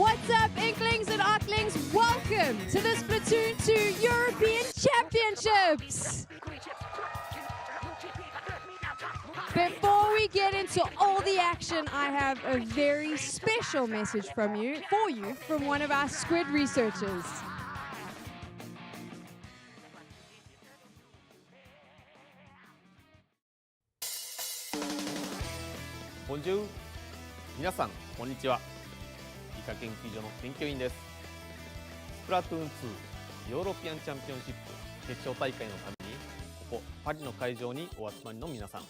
What's up, Inklings and Arklings? Welcome to the Splatoon 2 European Championships! Before we get into all the action, I have a very special message for you from one of our squid researchers. Bonjour! 皆さん、こんにちは。理科研究所の研究員です。スプラトゥーン2ヨーロピアンチャンピオンシップ決勝大会のために、ここパリの会場にお集まりの皆さん、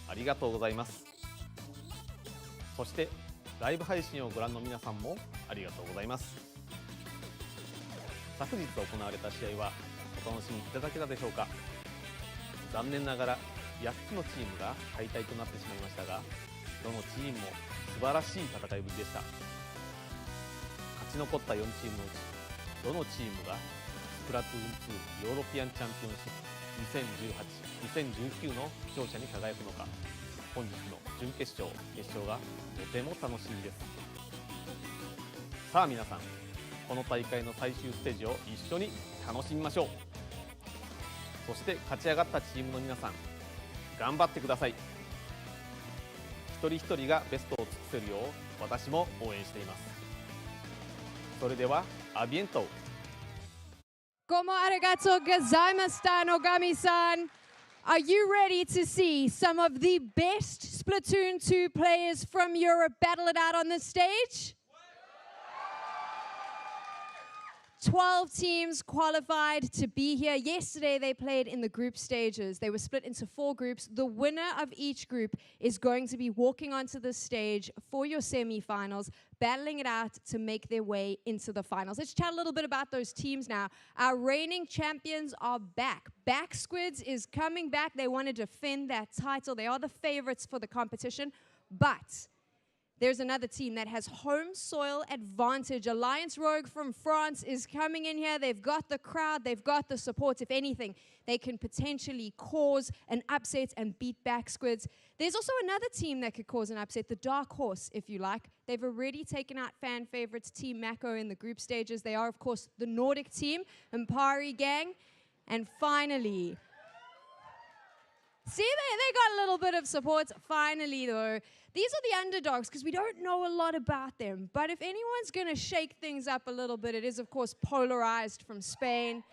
ありがとうございます。そして、ライブ配信をご覧の皆さんもありがとうございます。昨日行われた試合はお楽しみいただけたでしょうか。残念ながら8つのチームが敗退となってしまいましたが、どのチームも素晴らしい戦いぶりでした。勝ち残った4チームのうちどのチームがスプラトゥーン2ヨーロピアンチャンピオンシップ2018、2019の勝者に輝くのか、本日の準決勝、決勝がとても楽しみです。さあ皆さん、この大会の最終ステージを一緒に楽しみましょう。そして勝ち上がったチームの皆さん、頑張ってください。一人一人がベストを尽くせるよう私も応援しています。それではアビエント。Como arigato gozaimashita, Nogami-san. Are you ready to see some of the best Splatoon 2 players from Europe battle it out on this stage? 12 teams qualified to be here. Yesterday, they played in the group stages. They were split into 4 groups. The winner of each group is going to be walking onto the stage for your semi-finals, battling it out to make their way into the finals. Let's chat a little bit about those teams now. Our reigning champions are back. Back Squids is coming back. They want to defend that title. They are the favorites for the competition, but there's another team that has home soil advantage. Alliance Rogue from France is coming in here. They've got the crowd. They've got the support. If anything, they can potentially cause an upset and beat back Squids. There's also another team that could cause an upset, the Dark Horse, if you like. They've already taken out fan favorites Team Mako in the group stages. They are, of course, the Nordic team, Impari Gang. And finally, see, they got a little bit of support. Finally, though, these are the underdogs because we don't know a lot about them. But if anyone's going to shake things up a little bit, it is, of course, Polarized from Spain.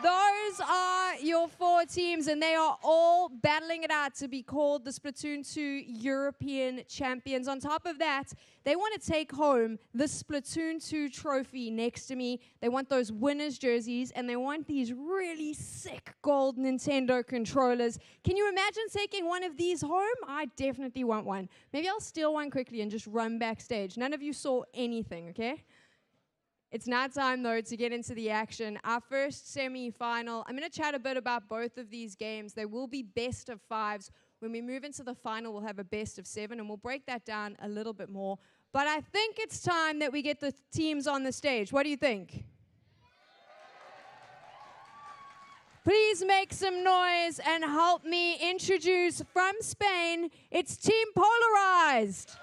Those are your 4 teams, and they are all battling it out to be called the Splatoon 2 European Champions. On top of that, they want to take home the Splatoon 2 trophy next to me. They want those winners' jerseys, and they want these really sick gold Nintendo controllers. Can you imagine taking one of these home? I definitely want one. Maybe I'll steal one quickly and just run backstage. None of you saw anything, okay? It's now time, though, to get into the action. Our first semi-final, I'm going to chat a bit about both of these games. They will be best of 5s. When we move into the final, we'll have a best of 7, and we'll break that down a little bit more. But I think it's time that we get the teams on the stage. What do you think? Please make some noise and help me introduce from Spain, it's Team Polarized.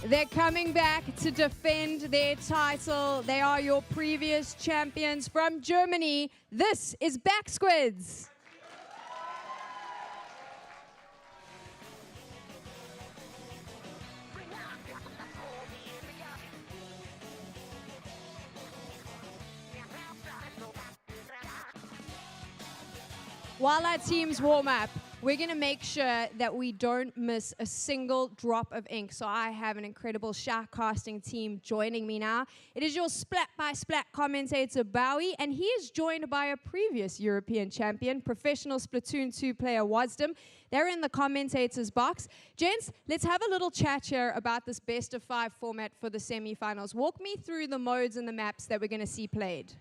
They're coming back to defend their title. They are your previous champions from Germany. This is Back Squids. While our teams warm up, we're going to make sure that we don't miss a single drop of ink. So I have an incredible shark casting team joining me now. It is your Splat by Splat commentator, Bowie, and he is joined by a previous European champion, professional Splatoon 2 player, Wasdom. They're in the commentators box. Gents, let's have a little chat here about this best of 5 format for the semi-finals. Walk me through the modes and the maps that we're going to see played.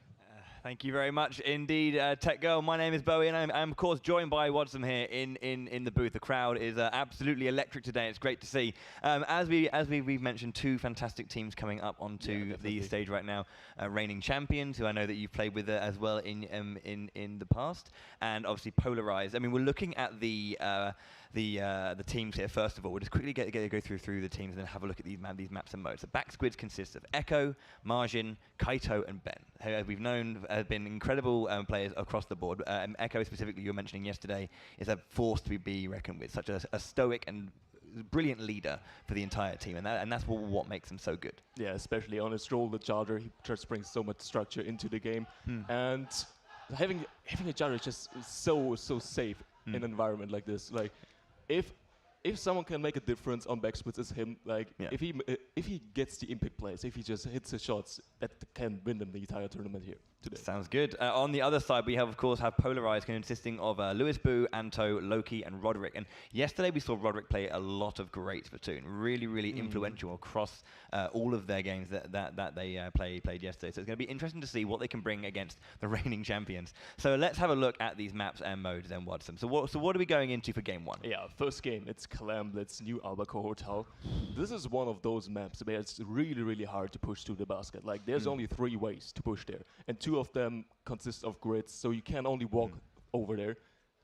Thank you very much indeed, Tech Girl. My name is Bowie, and I'm of course joined by Wadsum here in the booth. The crowd is absolutely electric today. It's great to see. As we've mentioned, two fantastic teams coming up onto the stage right now. Reigning champions, who I know that you've played with as well in the past, and obviously Polarized. I mean, we're looking at the teams here. First of all, we'll just quickly go through the teams and then have a look at these maps and modes. The back squids consist of Echo, Margin, Kaito, and Ben, who, as we've known, have been incredible players across the board. Echo, specifically, you were mentioning yesterday, is a force to be reckoned with. Such a stoic and brilliant leader for the entire team, and that's what makes him so good. Yeah, especially on his role, the Charger, he just brings so much structure into the game, and having a Charger is just so safe in an environment like this. Like, if someone can make a difference on back splits, it's him. Like, if he gets the impact plays, if he just hits the shots, that can win them the entire tournament here today. Sounds good. On the other side, we have, of course, Polarized, consisting of Lewis Boo, Anto, Loki, and Roderick. And yesterday we saw Roderick play a lot of great Splatoon. Really influential across all of their games that they played yesterday. So it's going to be interesting to see what they can bring against the reigning champions. So let's have a look at these maps and modes and Wadsum. So what are we going into for game one? Yeah, first game, it's Blitz, New Albacore Hotel. This is one of those maps where it's really hard to push to the basket. Like, there's only 3 ways to push there, and 2 of them consist of grids, so you can only walk over there.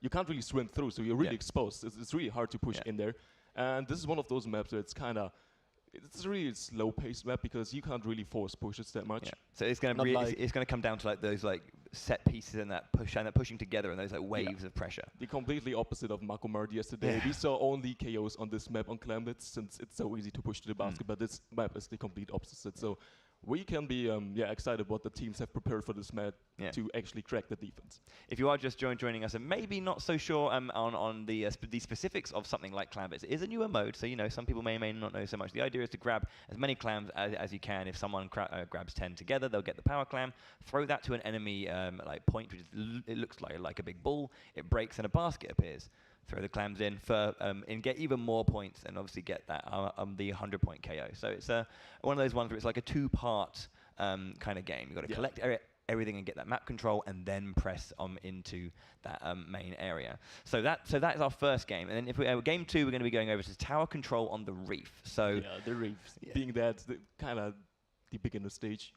You can't really swim through, so you're really exposed. It's really hard to push in there. And this is one of those maps where it's a really slow-paced map because you can't really force pushes that much. Yeah. So it's going to come down to like those like set pieces and that pushing together and those like waves of pressure. The completely opposite of Makomard yesterday. We saw only KOs on this map on Blitz since it's so easy to push to the basket, but this map is the complete opposite. So we can be excited what the teams have prepared for this map to actually crack the defense. If you are just joining us and maybe not so sure on the specifics of something like Clam Blitz, it is a newer mode, so some people may not know so much. The idea is to grab as many clams as you can. If someone grabs 10 together, they'll get the power clam. Throw that to an enemy like point, which it looks like a big ball. It breaks and a basket appears. Throw the clams in and get even more points, and obviously get that the 100-point KO. So it's one of those ones where it's like a 2-part kind of game. You've got to collect everything and get that map control, and then press into that main area. So that is our first game, and then if we game 2, we're going to be going over to tower control on the reef. So the reef, being that the beginner stage,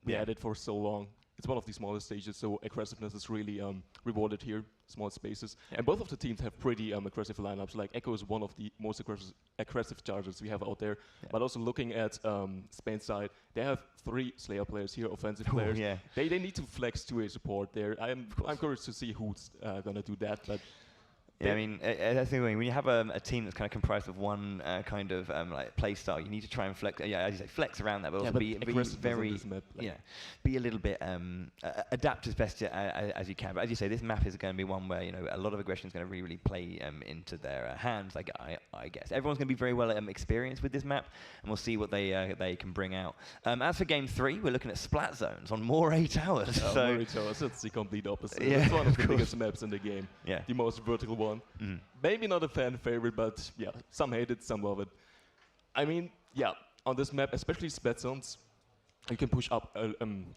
we had it for so long. It's one of the smallest stages, so aggressiveness is really rewarded here, small spaces. And both of the teams have pretty aggressive lineups. Like, Echo is one of the most aggressive chargers we have out there. But also looking at Spain's side, they have 3 Slayer players here, offensive players. They need to flex to a support there. I'm curious to see who's going to do that. But yeah, I mean, that's the thing. When you have a team that's kind of comprised of one kind of like play style, you need to try and flex. As you say, flex around that, but also be very, be a little bit adapt as best as you can. But as you say, this map is going to be one where a lot of aggression is going to really play into their hands. I guess everyone's going to be very well experienced with this map, and we'll see what they can bring out. As for game 3, we're looking at splat zones on Moray Towers. Moray Towers, it's the complete opposite. It's one of the biggest maps in the game. The most vertical one. Maybe not a fan favorite, but some hate it, some love it. I mean, on this map, especially splat zones, you can push up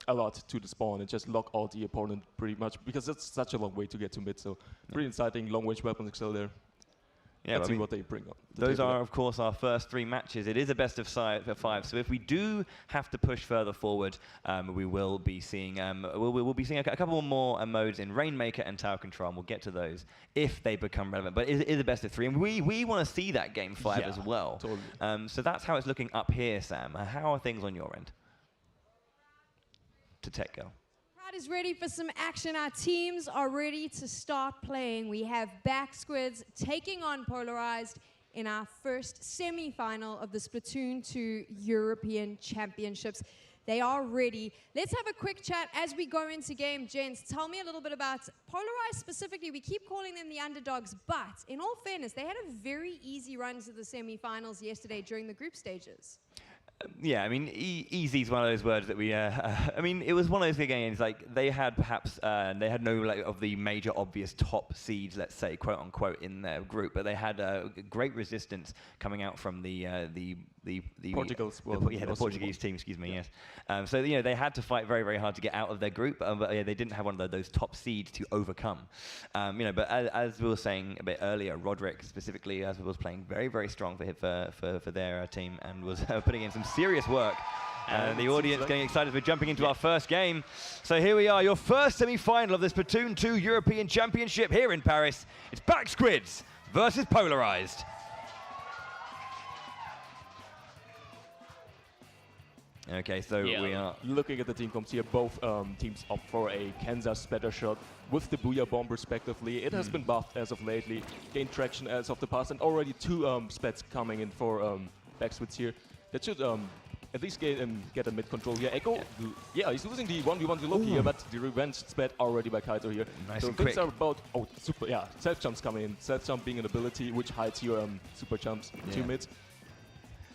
a lot to the spawn and just lock out the opponent pretty much, because it's such a long way to get to mid. So pretty exciting, long range weapons excel there. Let's see what they bring up. Those are, of course, our first 3 matches. It is a best of 5. So if we do have to push further forward, we will be seeing we'll be seeing a couple more modes in Rainmaker and Tower Control, and we'll get to those if they become relevant. But it is a best of 3, and we want to see that game 5 as well. Totally. So that's how it's looking up here, Sam. How are things on your end? To Tech Girl. Is ready for some action. Our teams are ready to start playing. We have back squids taking on Polarized in our first semi-final of the Splatoon 2 European Championships. They are ready. Let's have a quick chat as we go into game. Gents, tell me a little bit about Polarized specifically. We keep calling them the underdogs, but in all fairness, they had a very easy run to the semi-finals yesterday during the group stages. Yeah, I mean, easy is one of those words that we. I mean, it was one of those games. Like they had perhaps they had no of the major obvious top seeds, let's say, quote unquote, in their group, but they had great resistance coming out from the Portugal's, the Portuguese team. Excuse me. Yes. So they had to fight very, very hard to get out of their group, but they didn't have one of those top seeds to overcome. But as we were saying a bit earlier, Roderick specifically, as was playing very, very strong for their team and was putting in some serious work. And the audience getting excited as we're jumping into our first game. So here we are, your first semi-final of the Splatoon 2 European Championship here in Paris. It's Backsquids versus Polarized. Okay, so we are looking at the team comps here. Both teams opt for a Kansas Spatter shot with the Booyah Bomb respectively. It has been buffed as of lately, gained traction as of the past, and already 2 spats coming in for Backsquids here. That should at least get a mid control here. Echo, he's losing the 1v1 to Loki here, but the revenge spat already by Kaito here. Nice so and things quick. are about, self jumps coming in. Self jump being an ability which hides your super jumps to mid.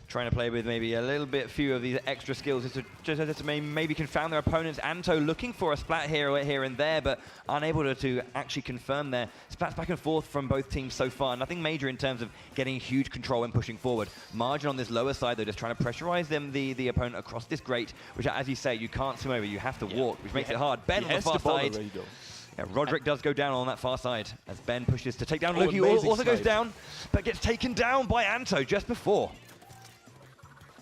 Trying to play with maybe a little bit few of these extra skills just to maybe confound their opponents. Anto looking for a splat here and there, but unable to actually confirm their splats back and forth from both teams so far. Nothing major in terms of getting huge control and pushing forward. Margin on this lower side, though, just trying to pressurize the opponent across this grate, which, as you say, you can't swim over, you have to walk, which makes it hard. Ben on the far side. Roderick does go down on that far side as Ben pushes to take down Loki, who also goes down, but gets taken down by Anto just before.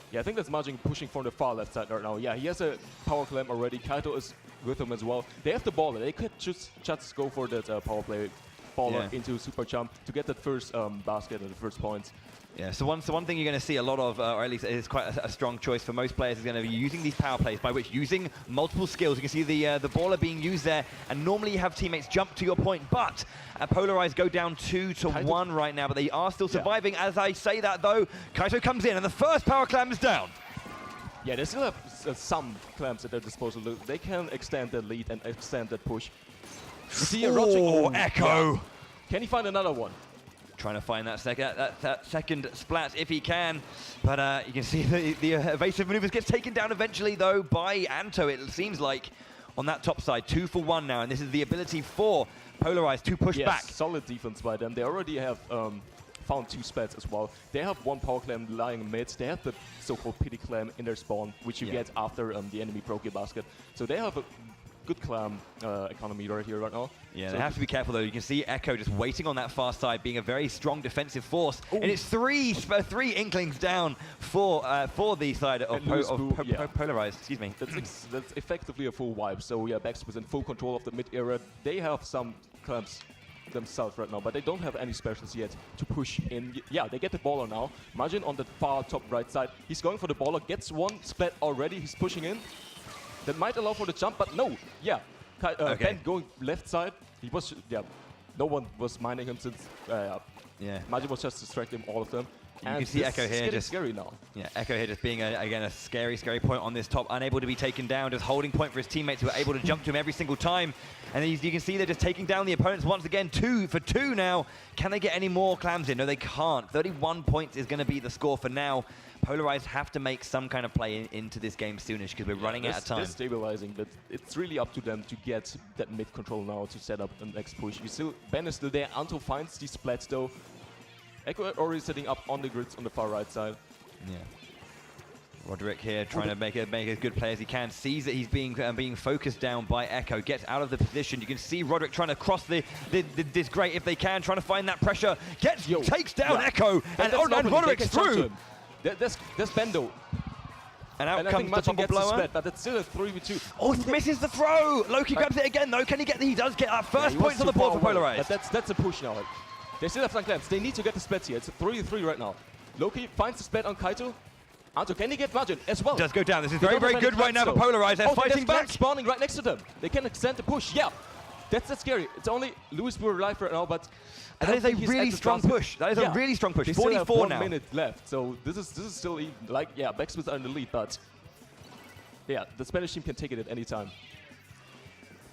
Yeah, I think that's Margin pushing from the far left side right now. Yeah, he has a power clamp already. Kaito is with him as well. They have the baller. They could just go for that power play baller into super jump to get that first basket and the first points. Yeah, so one thing you're going to see a lot of, or at least it's quite a strong choice for most players, is going to be using these power plays, by which using multiple skills. You can see the baller being used there, and normally you have teammates jump to your point, but Polarized go down 2-1 right now, but they are still surviving. As I say that, though, Kaito comes in, and the first power clamp is down. Yeah, they still have some clamps at their disposal. They can extend that lead and extend that push. See Echo! Yeah. Can he find another one? Trying to find that second splat if he can, but you can see the evasive maneuvers gets taken down eventually, though, by Anto, it seems like, on that top side. 2 for 1 now, and this is the ability for Polarized to push back. Solid defense by them. They already have found 2 spats as well. They have 1 power clamp lying mid. They have the so-called pity clamp in their spawn, which you get after the enemy pro kill basket. So they have a good clam economy right here right now. Yeah, so they have to be careful, though. You can see Echo just waiting on that far side, being a very strong defensive force. And it's three Inklings down for the side of Polarized. Excuse me. That's effectively a full wipe. So yeah, Backsquids in full control of the mid area. They have some clamps themselves right now, but they don't have any specials yet to push in. Yeah, they get the baller now. Margin on the far top right side. He's going for the baller, gets 1 splat already. He's pushing in. That might allow for the jump, but no. Yeah, Ben going left side. He was, no one was minding him since, Margin was just distracting all of them. You can see Echo here just scary now. Yeah, Echo here just being again a scary point on this top, unable to be taken down, just holding point for his teammates who are able to jump to him every single time. And then you can see they're just taking down the opponents once again. 2 for 2 now. Can they get any more clams in? No, they can't. 31 points is going to be the score for now. Polarized have to make some kind of play into this game soonish because we're running out of time. They're stabilizing, but it's really up to them to get that mid control now to set up the next push. Ben is still there. Anto finds these splats though. Echo already setting up on the grids on the far right side. Yeah. Roderick here trying to make as good play as he can. Sees that he's being focused down by Echo. Gets out of the position. You can see Roderick trying to cross this grate if they can. Trying to find that pressure. Takes down Echo. And Roderick's through. There's Bendo. And out comes the bubble blower. Split, but it's still a 3v2. Oh, misses the throw. Loki grabs it again though. Can he get? He does get that first points on the board for Polarized. But that's a push now. They still have some clamps. They need to get the splats here. It's a 3v3 right now. Loki finds the splat on Kaito. Anto, can he get Margin as well? Does go down. This is very good right now for Polarized. They're fighting back. Spawning right next to them. They can extend the push. Yeah, that's scary. It's only Louis Brewer alive right now, but that is a really strong push. That is a really strong push. 44 still have now. 1 minute left, so this is still even, like, yeah, Backsquids are in the lead, but yeah, the Spanish team can take it at any time.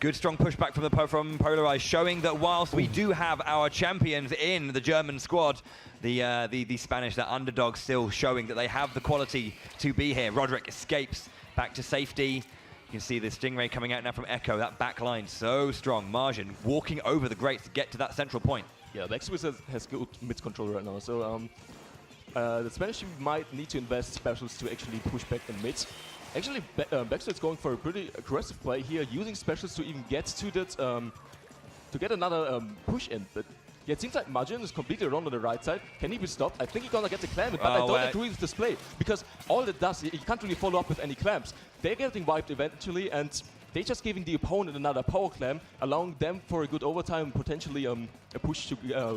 Good strong pushback from Polarized, showing that whilst we do have our champions in the German squad, the Spanish, the underdogs, still showing that they have the quality to be here. Roderick escapes back to safety. You can see the Stingray coming out now from Echo. That back line so strong. Margin walking over the grates to get to that central point. Yeah, Backswitch has good mid control right now. So the Spanish team might need to invest specials to actually push back the mid. Actually, Backswitch is going for a pretty aggressive play here, using specials to even get to that, to get another push in. But yeah, it seems like Margin is completely wrong on the right side. Can he be stopped? I think he's gonna get the clamp, but I don't agree with this play, because all it does, you can't really follow up with any clamps. They're getting wiped eventually, and they're just giving the opponent another power clamp, allowing them for a good overtime, potentially a push to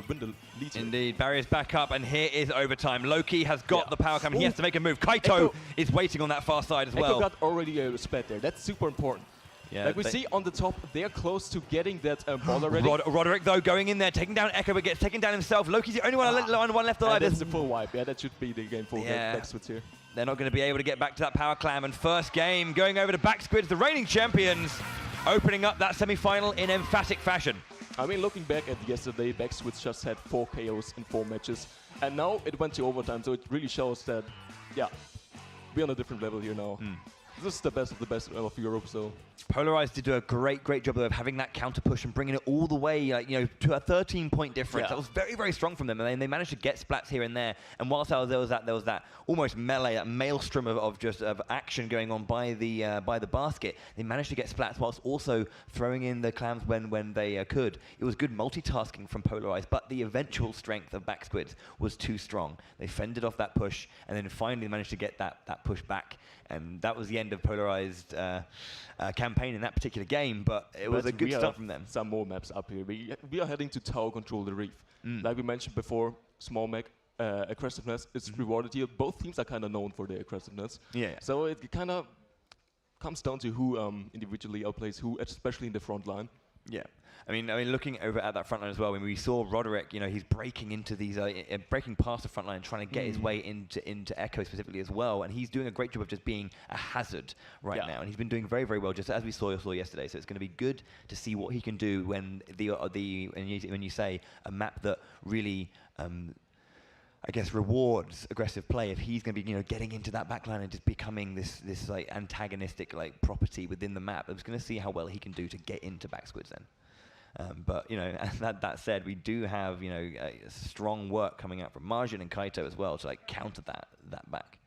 win the lead. Indeed, barriers back up, and here is overtime. Loki has got the power clamp. He has to make a move. Kaito is waiting on that far side as well. Echo got already a split there. That's super important. Yeah, like we see on the top, they're close to getting that ball already. Roderick, though, going in there, taking down Echo, but gets taken down himself. Loki's the only one left alive. That's the full wipe. Yeah, that should be the game for Backswitch here. They're not going to be able to get back to that power clam. And first game going over to Backsquid, the reigning champions, opening up that semi-final in emphatic fashion. I mean, looking back at yesterday, Backswitch just had 4 KOs in 4 matches. And now it went to overtime, so it really shows that, yeah, we're on a different level here now. This is the best of Europe, so... Polarized did do a great job of having that counter push and bringing it all the way, to a 13-point difference. Yeah. That was very, very strong from them, and they managed to get splats here and there. And whilst there was that almost melee, that maelstrom of action going on by the basket, they managed to get splats whilst also throwing in the clams when they could. It was good multitasking from Polarized, but the eventual strength of Backsquid was too strong. They fended off that push, and then finally managed to get that push back. And that was the end of Polarized campaign in that particular game, but it was a good start from them. Some more maps up here. We are heading to Tower Control the Reef. Like we mentioned before, small mech aggressiveness is rewarded here. Both teams are kind of known for their aggressiveness. Yeah. So it kind of comes down to who individually outplays who, especially in the front line. Yeah. I mean, looking over at that front line as well, when we saw Roderick, he's breaking into these, breaking past the front line, trying to get his way into Echo specifically as well, and he's doing a great job of just being a hazard right now, and he's been doing very, very well, just as we saw yesterday. So it's going to be good to see what he can do when when you say a map that really, I guess, rewards aggressive play. If he's going to be, getting into that backline and just becoming this like antagonistic like property within the map, I was going to see how well he can do to get into Backsquids then. But that said, we do have strong work coming out from Margin and Kaito as well to like counter that back.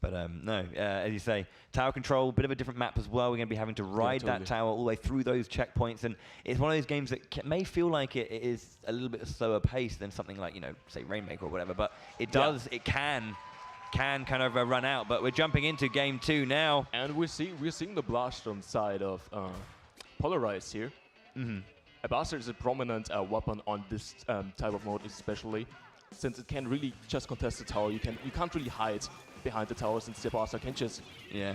But no, as you say, tower control, bit of a different map as well. We're going to be having to ride that tower all the way through those checkpoints, and it's one of those games that may feel like it is a little bit slower pace than something like say Rainmaker or whatever. But it does, it can kind of run out. But we're jumping into game 2 now, and we're seeing the Blastron side of Polarized here. A blaster is a prominent weapon on this type of mode, especially since it can really just contest the tower. You can't really hide behind the tower, since the blaster can just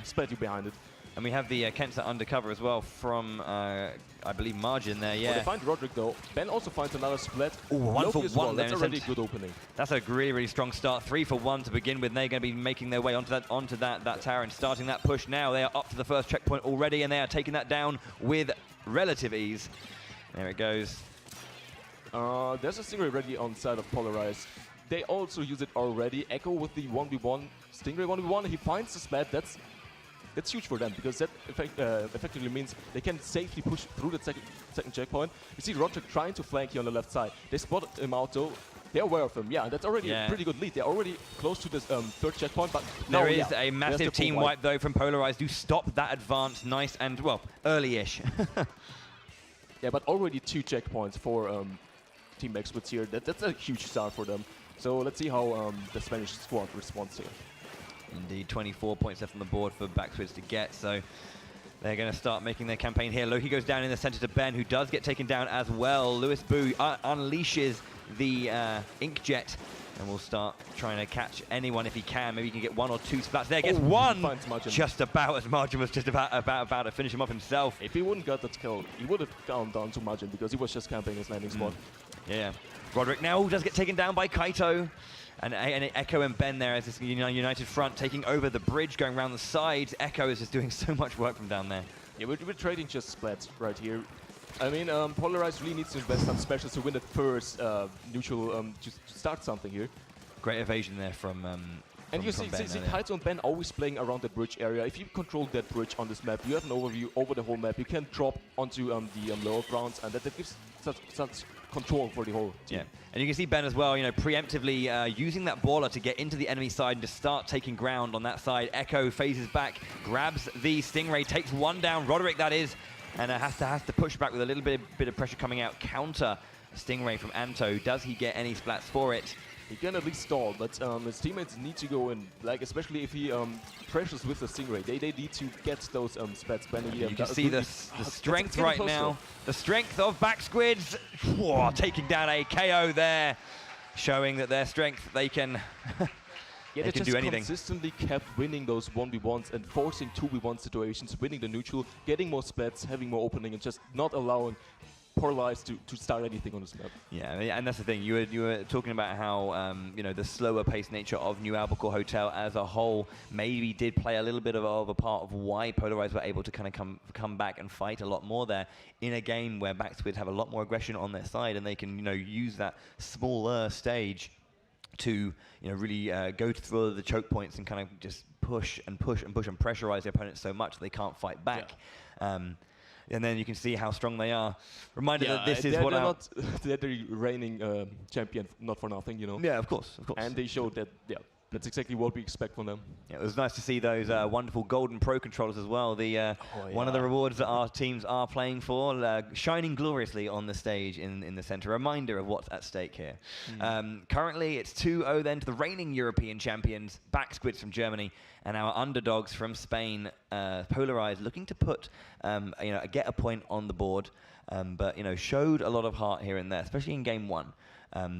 split you behind it. And we have the Kensa undercover as well from I believe Margin there. Yeah. Well, they find Roderick though. Ben also finds another split. Ooh, 1 for 1 there. That's already a good opening. That's a really, really strong start. 3 for 1 to begin with. They're going to be making their way onto that tower and starting that push now. They are up to the first checkpoint already, and they are taking that down with relative ease. There it goes. There's a Stingray ready on the side of Polarized. They also use it already. Echo with the 1v1. Stingray 1v1. He finds the splat. That's huge for them, because that effectively means they can safely push through the second checkpoint. You see Roderick trying to flank here on the left side. They spotted him out though. They're aware of him. Yeah, that's already a pretty good lead. They're already close to this third checkpoint, but there is a massive team wipe though from Polarized to stop that advance. Nice and, well, early-ish. Yeah, but already 2 checkpoints for Team Backswitch here. That's a huge start for them. So let's see how the Spanish squad responds here. Indeed, 24 points left on the board for Backswitch to get, so they're going to start making their campaign here. Loki goes down in the center to Ben, who does get taken down as well. Lewis Boo unleashes the Inkjet and will start trying to catch anyone if he can. Maybe he can get 1 or 2 splats there. Gets 1! Just about, as Margin was just about to finish him off himself. If he wouldn't get that kill, he would have gone down to Margin, because he was just camping his landing spot. Yeah. Roderick now does get taken down by Kaito. And Echo and Ben there as this united front taking over the bridge, going around the sides. Echo is just doing so much work from down there. Yeah, we're trading just splats right here. I mean, Polarized really needs to invest some specials to win the first neutral to start something here. Great evasion there from and you see Kaito and Ben always playing around the bridge area. If you control that bridge on this map, you have an overview over the whole map. You can drop onto the lower grounds, and that gives such control for the whole team. Yeah, and you can see Ben as well, you know, preemptively using that baller to get into the enemy side and to start taking ground on that side. Echo phases back, grabs the Stingray, takes one down, Roderick that is, and has to push back with a little bit of pressure coming out. Counter Stingray from Anto. Does he get any splats for it? He can at least stall, but his teammates need to go in, like especially if he pressures with the Stingray. They need to get those splats. You can see the strength right now. The strength of Backsquids. Whoa, taking down a KO there, showing that their strength, they can, yeah, they can do anything. Consistently kept winning those 1v1s and forcing 2v1 situations, winning the neutral, getting more splats, having more opening, and just not allowing Polarized to start anything on this map. Yeah, and that's the thing. You were talking about how you know, the slower paced nature of New Albacore Hotel as a whole maybe did play a little bit of a part of why Polarized were able to kind of come back and fight a lot more there in a game where Backsquid have a lot more aggression on their side, and they can, you know, use that smaller stage to, you know, really go through the choke points and kind of just push and pressurize the opponents so much that they can't fight back. Yeah. And then you can see how strong they are. Reminder that this is what they're the reigning champion, not for nothing, you know. Yeah, of course. And they showed that, yeah, that's exactly what we expect from them. Yeah, it was nice to see those wonderful golden pro controllers as well. The one of the rewards that our teams are playing for, shining gloriously on the stage in the center. Reminder of what's at stake here. Currently, it's 2-0 then to the reigning European champions, Backsquids from Germany, and our underdogs from Spain, Polarized, looking to put, you know, get a point on the board, but, you know, showed a lot of heart here and there, especially in game 1.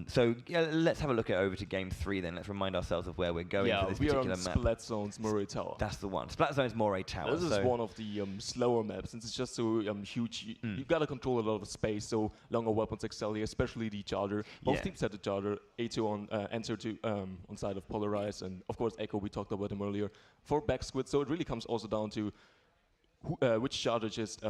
So yeah, let's have a look over to game 3 then. Let's remind ourselves of where we're going for this particular map. Yeah, we are on Splat Zone's Moray Tower. That's the one. Splat Zone's Moray Tower. This is one of the slower maps, since it's just so huge. You've got to control a lot of space, so longer weapons excel here, especially the charger. Both teams had the charger. A2 on Enter to on side of Polarized, and of course Echo, we talked about him earlier, for Backsquid. So it really comes also down to which charger just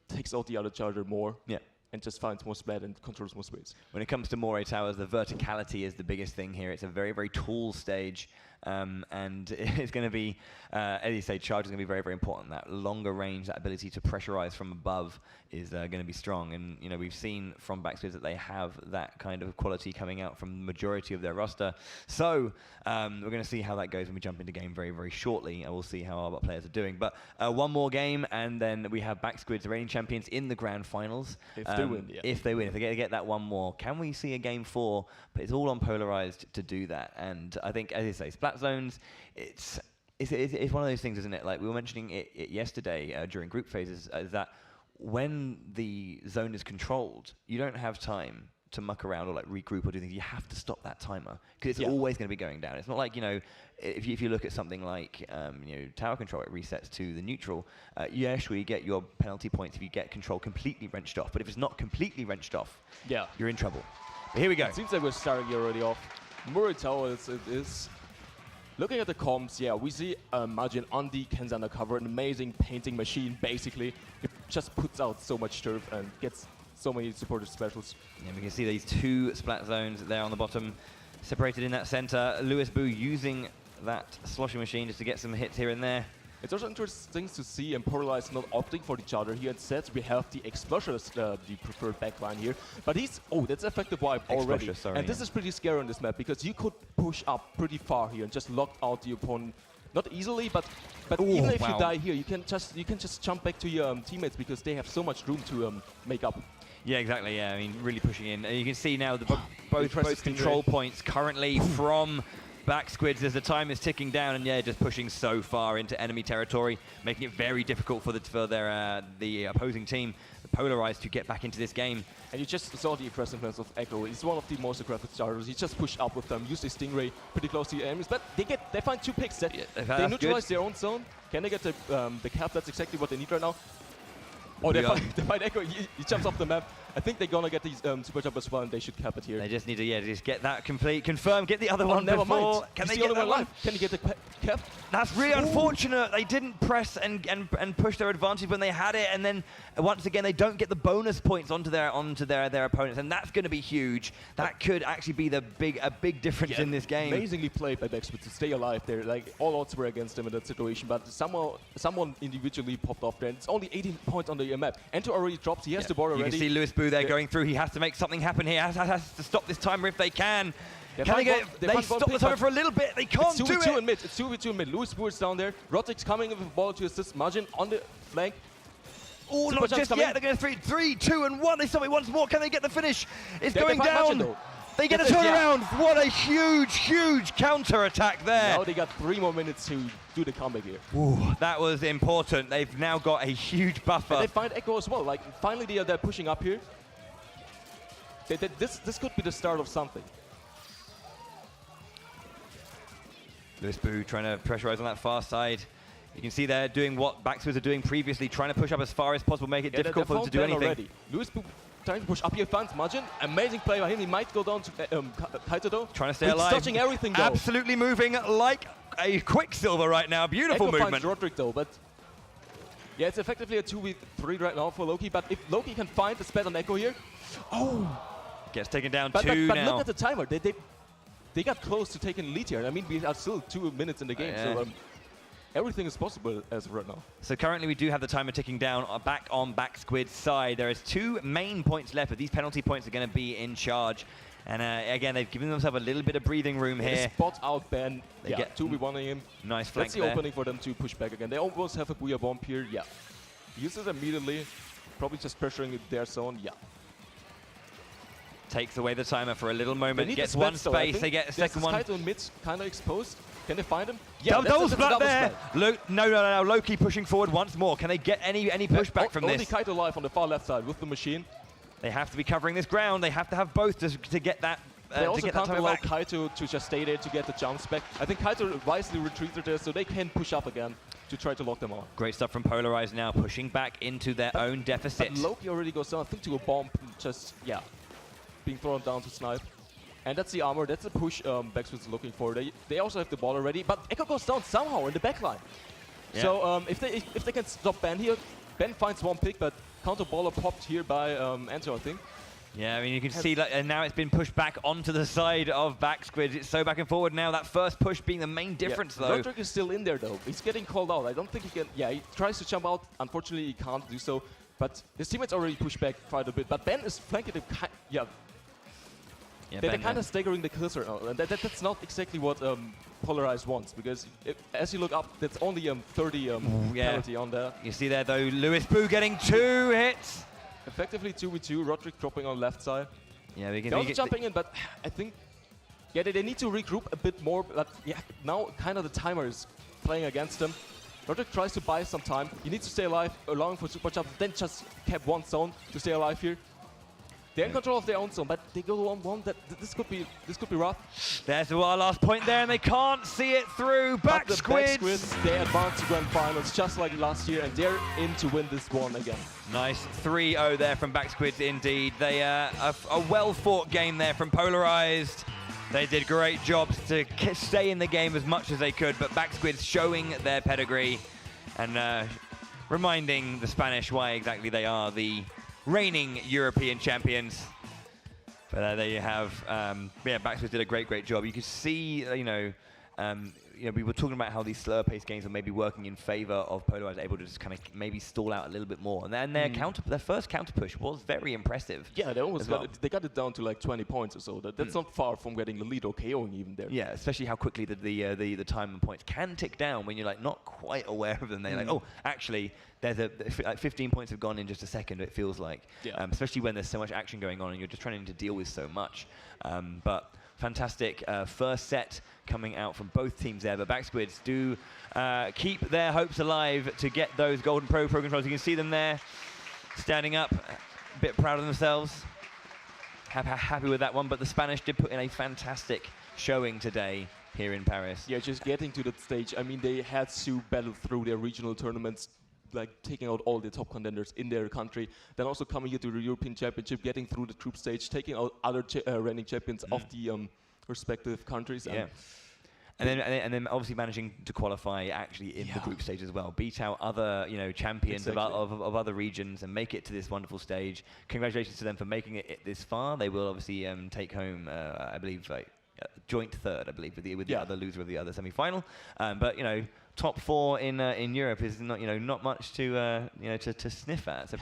takes out the other charger more. Yeah. And just finds more splat and controls more space. When it comes to Moray Towers, the verticality is the biggest thing here. It's a very, very tall stage, and it's going to be, as you say, charge is going to be very, very important. That longer range, that ability to pressurize from above is going to be strong. And, you know, we've seen from Backsquids that they have that kind of quality coming out from the majority of their roster. So we're going to see how that goes when we jump into game very, very shortly, and we'll see how our players are doing. But one more game, and then we have Backsquids, the reigning champions, in the grand finals. If they win, yeah. If they get that one more, can we see a game 4? But it's all on Polarized to do that. And I think, as you say, Splat Zones, it's one of those things, isn't it? Like we were mentioning it yesterday during group phases, is that when the zone is controlled, you don't have time to muck around or like regroup or do things. You have to stop that timer because it's always going to be going down. It's not like, you know, if you look at something like you know, tower control, it resets to the neutral. You actually get your penalty points if you get control completely wrenched off. But if it's not completely wrenched off, you're in trouble. But here we go. It seems like we're starting already off. Moray Tower is looking at the comps. Yeah, we see Majin on the Ken's undercover, an amazing painting machine. Basically, it just puts out so much turf and gets so many supportive specials. Yeah, we can see these 2 splat zones there on the bottom, separated in that center. Lewis Boo using that sloshing machine just to get some hits here and there. It's also interesting to see Polarized not opting for the charger here. Instead, we have the Explosive, the preferred backline here. But that's effective wipe already. And this is pretty scary on this map because you could push up pretty far here and just lock out the opponent. Not easily, but even if you die here, you can just jump back to your teammates because they have so much room to make up. Yeah, exactly. Yeah, I mean, really pushing in. And you can see now both control points currently from Backsquids as the time is ticking down, and just pushing so far into enemy territory, making it very difficult for the opposing team, the Polarized, to get back into this game. And you just saw the aggressiveness of Echo. He's one of the most aggressive starters. He just pushed up with them, used his Stingray pretty close to the enemies, but they find 2 picks. They neutralize their own zone. Can they get the cap? That's exactly what they need right now. Oh, they find Echo. He jumps off the map. I think they're gonna get these super jump as well, and they should cap it here. They just need to just get that complete, confirm, get the other one never before. mind. Can He's they the get only that one one? Can you get the cap? That's really unfortunate. They didn't press and push their advantage when they had it, and then once again they don't get the bonus points onto their opponents, and that's going to be huge. That could actually be a big difference in this game. Amazingly played by Backswitch to stay alive there. Like all odds were against them in that situation, but someone individually popped off there. And it's only 18 points on the map. Ento already dropped. He has the board already. You can see Lewis Boo there going through. He has to make something happen here. Has to stop this timer if they can. Can they get it? They stop the timer for a little bit. They can't do it. It's 2v2 in mid. It's 2v2 in mid. Lewis Boo is down there. Rodrik's coming with a ball to assist. Margin on the flank. Oh, not just yet. They're going to 3, 2, and 1. They stop it once more. Can they get the finish? It's going down. They get a turnaround. What a huge counter attack there. Now they got 3 more minutes to do the comeback here. Ooh, that was important. They've now got a huge buffer. And they find Echo as well. Like finally they're pushing up here. This could be the start of something. Lewis Boo trying to pressurize on that far side. You can see they're doing what Backswitch are doing previously, trying to push up as far as possible, make it difficult for them to do anything. Already. Lewis Boo trying to push up here, finds Margin. Amazing play by him. He might go down to Kaito though. Trying to stay alive. Touching everything though. Absolutely moving like a Quicksilver right now. Beautiful Echo movement. finds Rodrik though, but yeah, it's effectively a 2v3 right now for Loki. But if Loki can find the spot on Echo here, gets taken down but now. Look at the timer. They got close to taking the lead here. I mean, we are still 2 minutes in the game, so everything is possible as of right now. So currently we do have the timer ticking down back on Backsquid's side. There is 2 main points left, but these penalty points are going to be in charge. And again, they've given themselves a little bit of breathing room here. Spot out Ben. They get 2v1ing him. Nice flank That's the opening for them to push back again. They almost have a Booyah Bomb here. Yeah. Uses it immediately. Probably just pressuring their zone. Yeah. Takes away the timer for a little moment. Gets one though, space. They get a second one. Kaito mid kind of exposed. Can they find him? Yeah, double splat there. No. Loki pushing forward once more. Can they get any pushback from this? Only Kaito alive on the far left side with the machine. They have to be covering this ground. They have to have both to get that. They also can't allow Kaito to just stay there to get the jumps back. I think Kaito wisely retreated there, so they can push up again to try to lock them out. Great stuff from Polarized now, pushing back into their own deficit. But Loki already goes down, I think, to a bomb, just, being thrown down to snipe. And that's the armor, that's the push Backswitch is looking for. They also have the ball already, but Echo goes down somehow in the backline. Yeah. So if they can stop Ben here, Ben finds one pick, but counter baller popped here by Ento, I think. Yeah, I mean, you can see and now it's been pushed back onto the side of Backsquid. It's so back and forward now. That first push being the main difference, though. Rodrik is still in there, though. He's getting called out. I don't think he can. Yeah, he tries to jump out. Unfortunately, he can't do so. But his teammates already pushed back quite a bit. But Ben is flanking him. They're kind of staggering the cursor now. And that's not exactly what Polarized wants, because as you look up, that's only 30 penalty on there. You see there, though, Lewis Boo getting 2 hits. Effectively 2v2, Rodrik dropping on left side. Yeah, they're also jumping in, but I think, they need to regroup a bit more. But now kind of the timer is playing against them. Rodrik tries to buy some time. He needs to stay alive, allowing for super jumps, then just kept one zone to stay alive here. They're in control of their own zone, but they go on one. This could be rough. There's our last point there, and they can't see it through. Backsquids, they advance to grand finals just like last year, and they're in to win this one again. Nice 3-0 there from Backsquids, indeed. They a well-fought game there from Polarized. They did great jobs to stay in the game as much as they could, but Backsquids showing their pedigree and reminding the Spanish why exactly they are the reigning European champions. But there you have, Backswitch did a great job. You could see, we were talking about how these slower paced games are maybe working in favor of Polarized, able to just kind of maybe stall out a little bit more. And then their first counter push was very impressive. Yeah, they almost they got it down to like 20 points or so. That's not far from getting the lead or KOing even there. Yeah, especially how quickly the time and points can tick down when you're like not quite aware of them. They're like, oh, actually, there's like 15 points have gone in just a second, it feels like. Yeah. Especially when there's so much action going on and you're just trying to deal with so much. But fantastic first set coming out from both teams there. But Backsquids do keep their hopes alive to get those Golden Pro controls. You can see them there standing up, a bit proud of themselves. Happy with that one. But the Spanish did put in a fantastic showing today here in Paris. Yeah, just getting to that stage. I mean, they had to battle through their regional tournaments like taking out all the top contenders in their country, then also coming here to the European Championship, getting through the group stage, taking out other reigning champions of the respective countries. Yeah. And then obviously managing to qualify actually in the group stage as well, beat out other champions of other regions and make it to this wonderful stage. Congratulations to them for making it this far. They will obviously take home, I believe, joint third, I believe, with the other loser of the other semi-final. But top 4 in Europe is not much to sniff at. It's a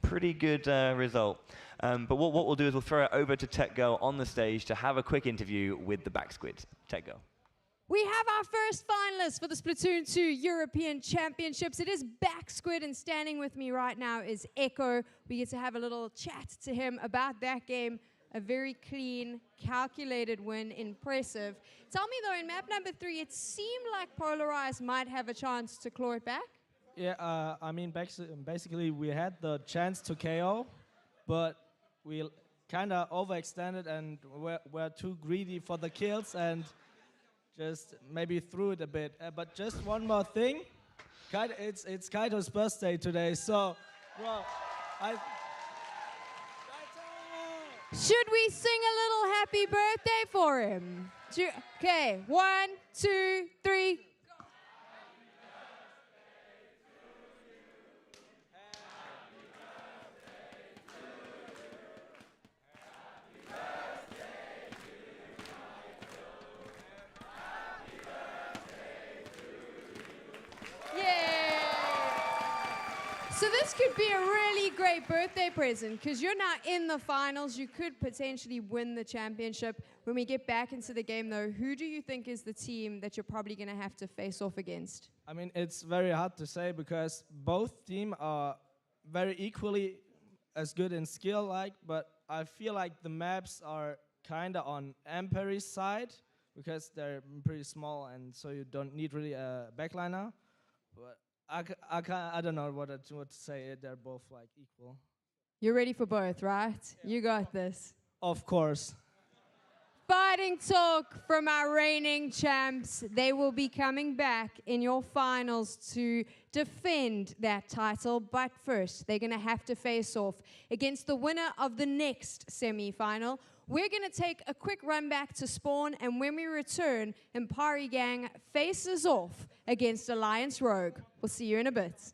pretty good result. But what we'll do is we'll throw it over to Tech Girl on the stage to have a quick interview with the back squid. Tech Girl. We have our first finalist for the Splatoon 2 European Championships. It is Back Squid, and standing with me right now is Echo. We get to have a little chat to him about that game. A very clean, calculated win, impressive. Tell me though, in map number 3, it seemed like Polarized might have a chance to claw it back. Yeah, I mean, basically we had the chance to KO, but we kind of overextended and were too greedy for the kills and just maybe threw it a bit. But just one more thing, it's Kaito's birthday today, so, well, Should we sing a little happy birthday for him? Okay, 1, 2, 3. So this could be a really great birthday present because you're now in the finals. You could potentially win the championship. When we get back into the game, though, who do you think is the team that you're probably going to have to face off against? I mean, it's very hard to say because both teams are very equally as good in skill, but I feel like the maps are kind of on Ampere's side because they're pretty small and so you don't need really a backliner. But I don't know what to say. They're both like equal. You're ready for both, right? Yeah. You got this. Of course. Fighting talk from our reigning champs. They will be coming back in your finals to defend that title. But first, they're going to have to face off against the winner of the next semi-final. We're going to take a quick run back to spawn, and when we return, Impari Gang faces off against Alliance Rogue. We'll see you in a bit.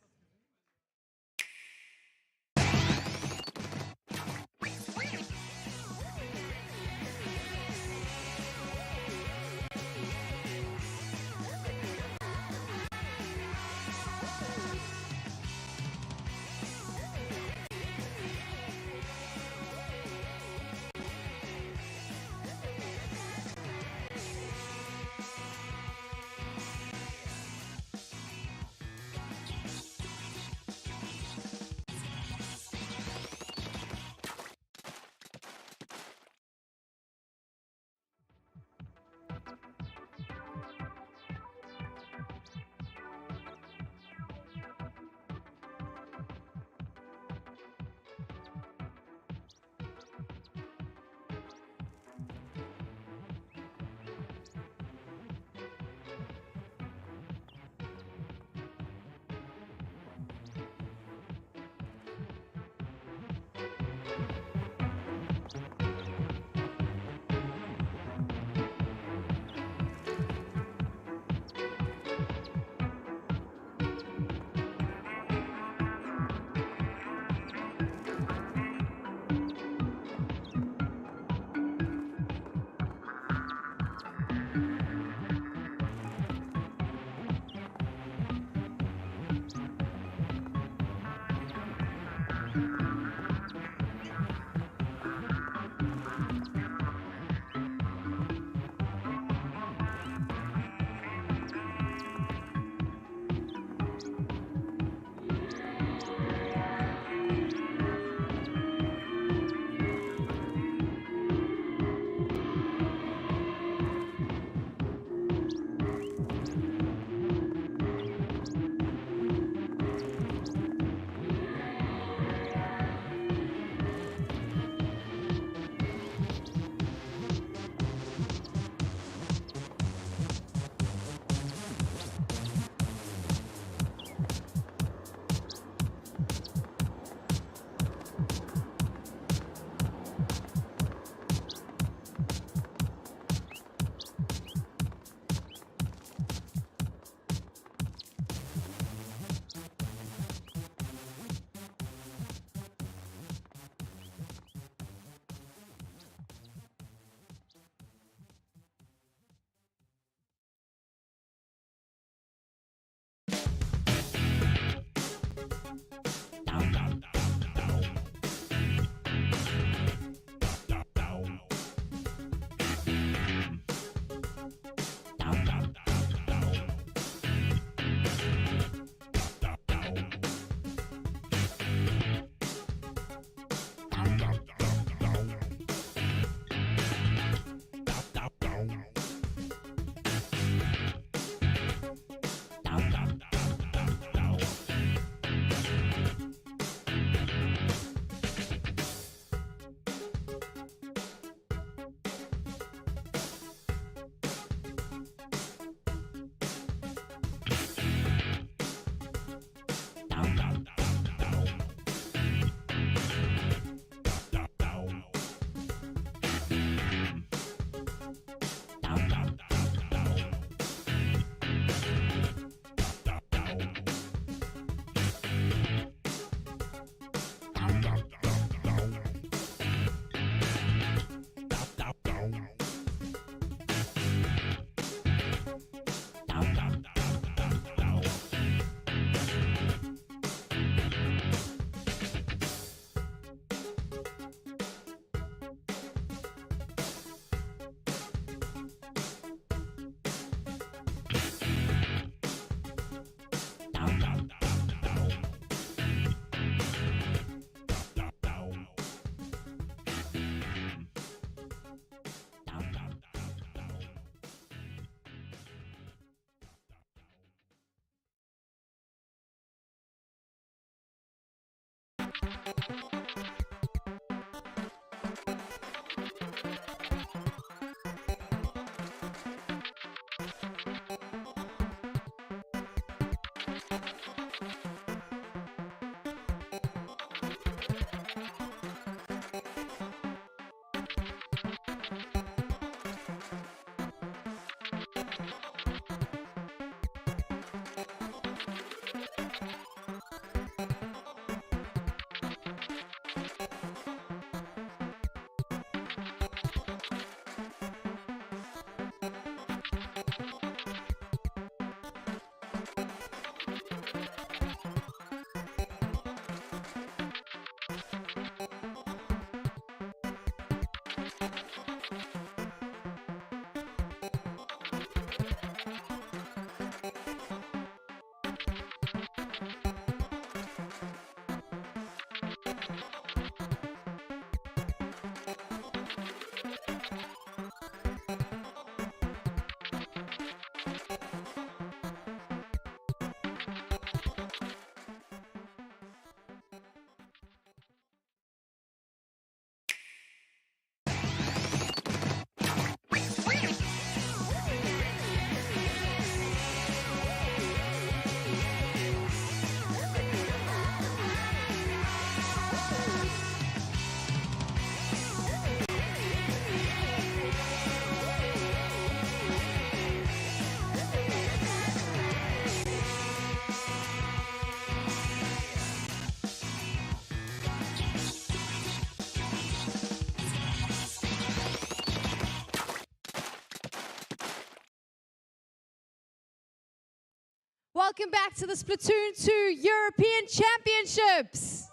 Welcome back to the Splatoon 2 European Championships.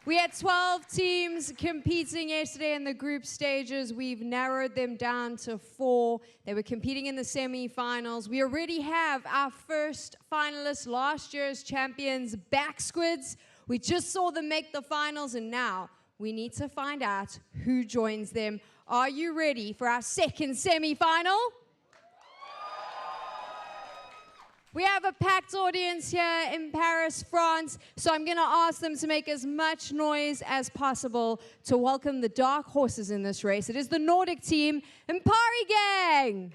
We had 12 teams competing yesterday in the group stages. We've narrowed them down to 4. They were competing in the semi-finals. We already have our first finalists, last year's champions, Backsquids. We just saw them make the finals, and now we need to find out who joins them. Are you ready for our second semi-final? We have a packed audience here in Paris, France, so I'm going to ask them to make as much noise as possible to welcome the dark horses in this race. It is the Nordic team, Impari Gang!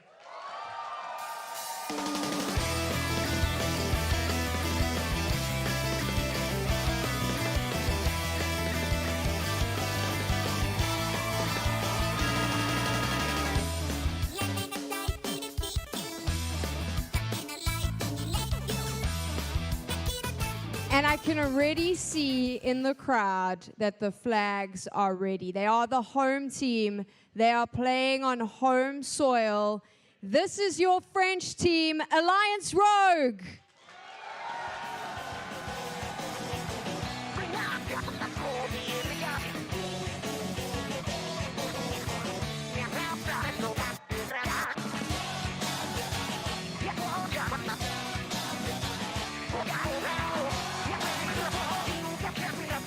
And I can already see in the crowd that the flags are ready. They are the home team. They are playing on home soil. This is your French team, Alliance Rogue.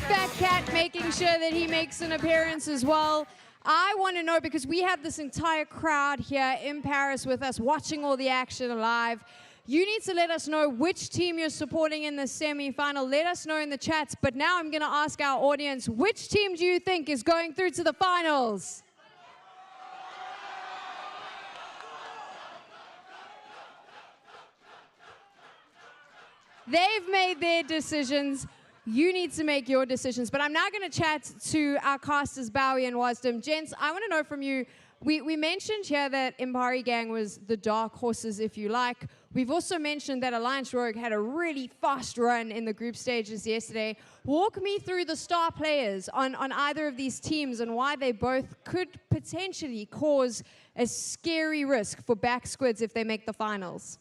Fat Cat making sure that he makes an appearance as well. I want to know, because we have this entire crowd here in Paris with us watching all the action live. You need to let us know which team you're supporting in the semi-final. Let us know in the chats. But now I'm going to ask our audience, which team do you think is going through to the finals? They've made their decisions. You need to make your decisions. But I'm now going to chat to our casters, Bowie and Wasdom. Gents, I want to know from you, we mentioned here that Impari Gang was the dark horses, if you like. We've also mentioned that Alliance Rogue had a really fast run in the group stages yesterday. Walk me through the star players on either of these teams and why they both could potentially cause a scary risk for Backsquids if they make the finals.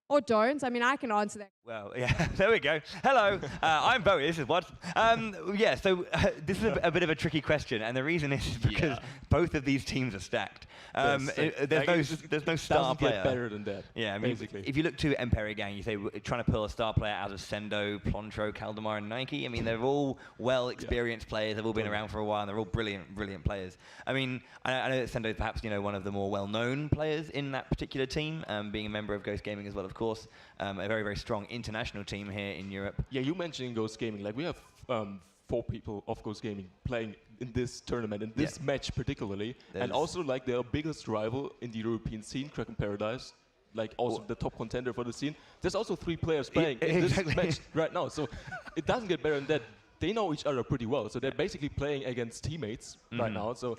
Or don't. I mean, I can answer that. Well, yeah, there we go. Hello, I'm Bowie, this is What. Yeah, so this is a bit of a tricky question, and the reason is because both of these teams are stacked. There's no star doesn't player. Get better than that. Yeah, I mean, basically. if you look to Emperi Gang, you say trying to pull a star player out of Sendo, Plontro, Caldemar, and Nike. I mean, they're all well-experienced players. They've all been around for a while, and they're all brilliant players. I mean, I know that Sendo is perhaps one of the more well-known players in that particular team, being a member of Ghost Gaming as well, of course. A very, very strong international team here in Europe. Yeah, you mentioned Ghost Gaming. Like, we have 4 people of Ghost Gaming playing in this tournament, in this match particularly. And also, like, their biggest rival in the European scene, Kraken Paradise, like, also the top contender for the scene. There's also 3 players playing in this match right now. So it doesn't get better than that. They know each other pretty well. So they're basically playing against teammates right now. So.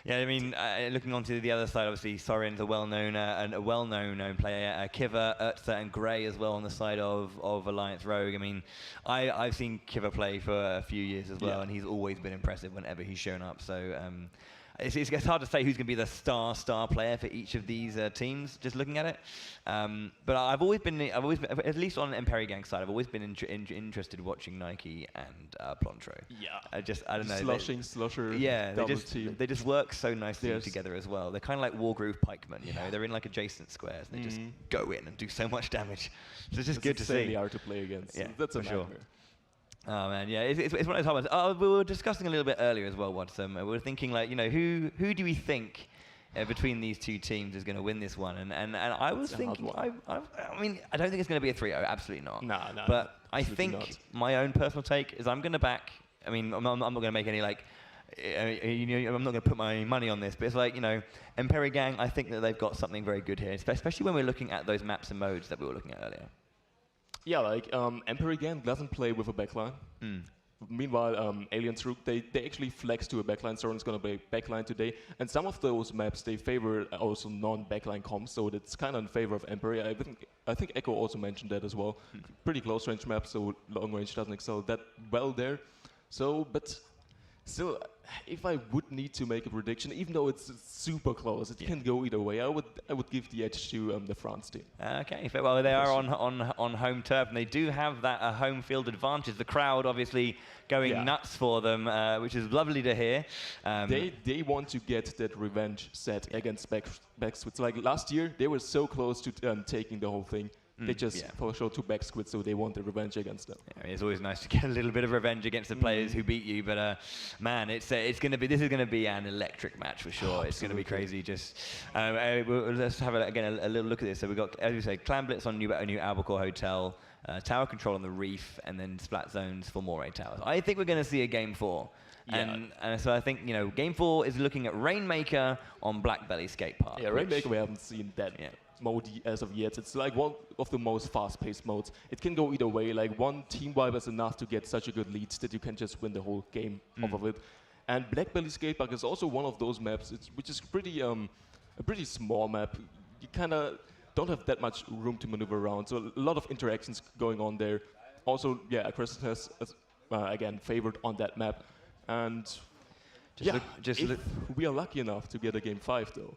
Yeah, I mean, looking onto the other side, obviously Soren's a well-known player. Kiva, Urtza, and Gray as well on the side of Alliance Rogue. I mean, I've seen Kiva play for a few years as well, and he's always been impressive whenever he's shown up. So it's hard to say who's going to be the star player for each of these teams, just looking at it. But I've always been, at least on Emperi Gang side, I've always been interested watching Nike and Plontro. Yeah. I don't know. Slosher. Yeah, team. they just work so nicely together as well. They're kind of like Wargroove Pikemen, you know. They're in like adjacent squares. And they just go in and do so much damage. So it's just good to see. It's really hard to play against. Yeah, that's a sure. nightmare. Oh man, yeah, it's one of those hard ones. We were discussing a little bit earlier as well, Watson. We were thinking like, who do we think between these two teams is going to win this one? And I was thinking, I mean, I don't think it's going to be a 3-0, absolutely not. No. But I think my own personal take is I'm going to back. I mean, I'm not going to make any like. I'm not going to put my money on this, but it's like, Emperi Gang, I think that they've got something very good here, especially when we're looking at those maps and modes that we were looking at earlier. Yeah, like Emperi Gang doesn't play with a backline. Meanwhile, Aliens Rook, they actually flex to a backline. Soren's going to play backline today. And some of those maps, they favor also non-backline comps, so it's kind of in favor of Emperi. I think Echo also mentioned that as well. Pretty close range map, so long range doesn't excel that well there. So, but still, if I would need to make a prediction, even though it's super close, it can go either way. I would give the edge to the France team. Okay, well they are on home turf, and they do have that home field advantage. The crowd obviously going nuts for them, which is lovely to hear. They want to get that revenge set against Backswitz. Like last year, they were so close to taking the whole thing. They just fell short to Backsquid, so they want the revenge against them. Yeah, it's always nice to get a little bit of revenge against the players who beat you, but man, this is going to be an electric match for sure. It's going to be crazy. Just let's have a little look at this. So we've got, as you say, Clan Blitz on new Albacore Hotel, Tower Control on the Reef, and then Splat Zones for Moray Towers. I think we're going to see a Game 4. And so I think, Game 4 is looking at Rainmaker on Blackbelly Skate Park. Yeah, Rainmaker, we haven't seen that mode as of yet. It's like one of the most fast-paced modes. It can go either way. Like one team wipe is enough to get such a good lead that you can just win the whole game off of it. And Blackbelly Skate Park is also one of those maps, which is pretty a pretty small map. You kind of don't have that much room to maneuver around, so a lot of interactions going on there. Also, aggressiveness is again favored on that map. And if we are lucky enough to get a Game 5 though,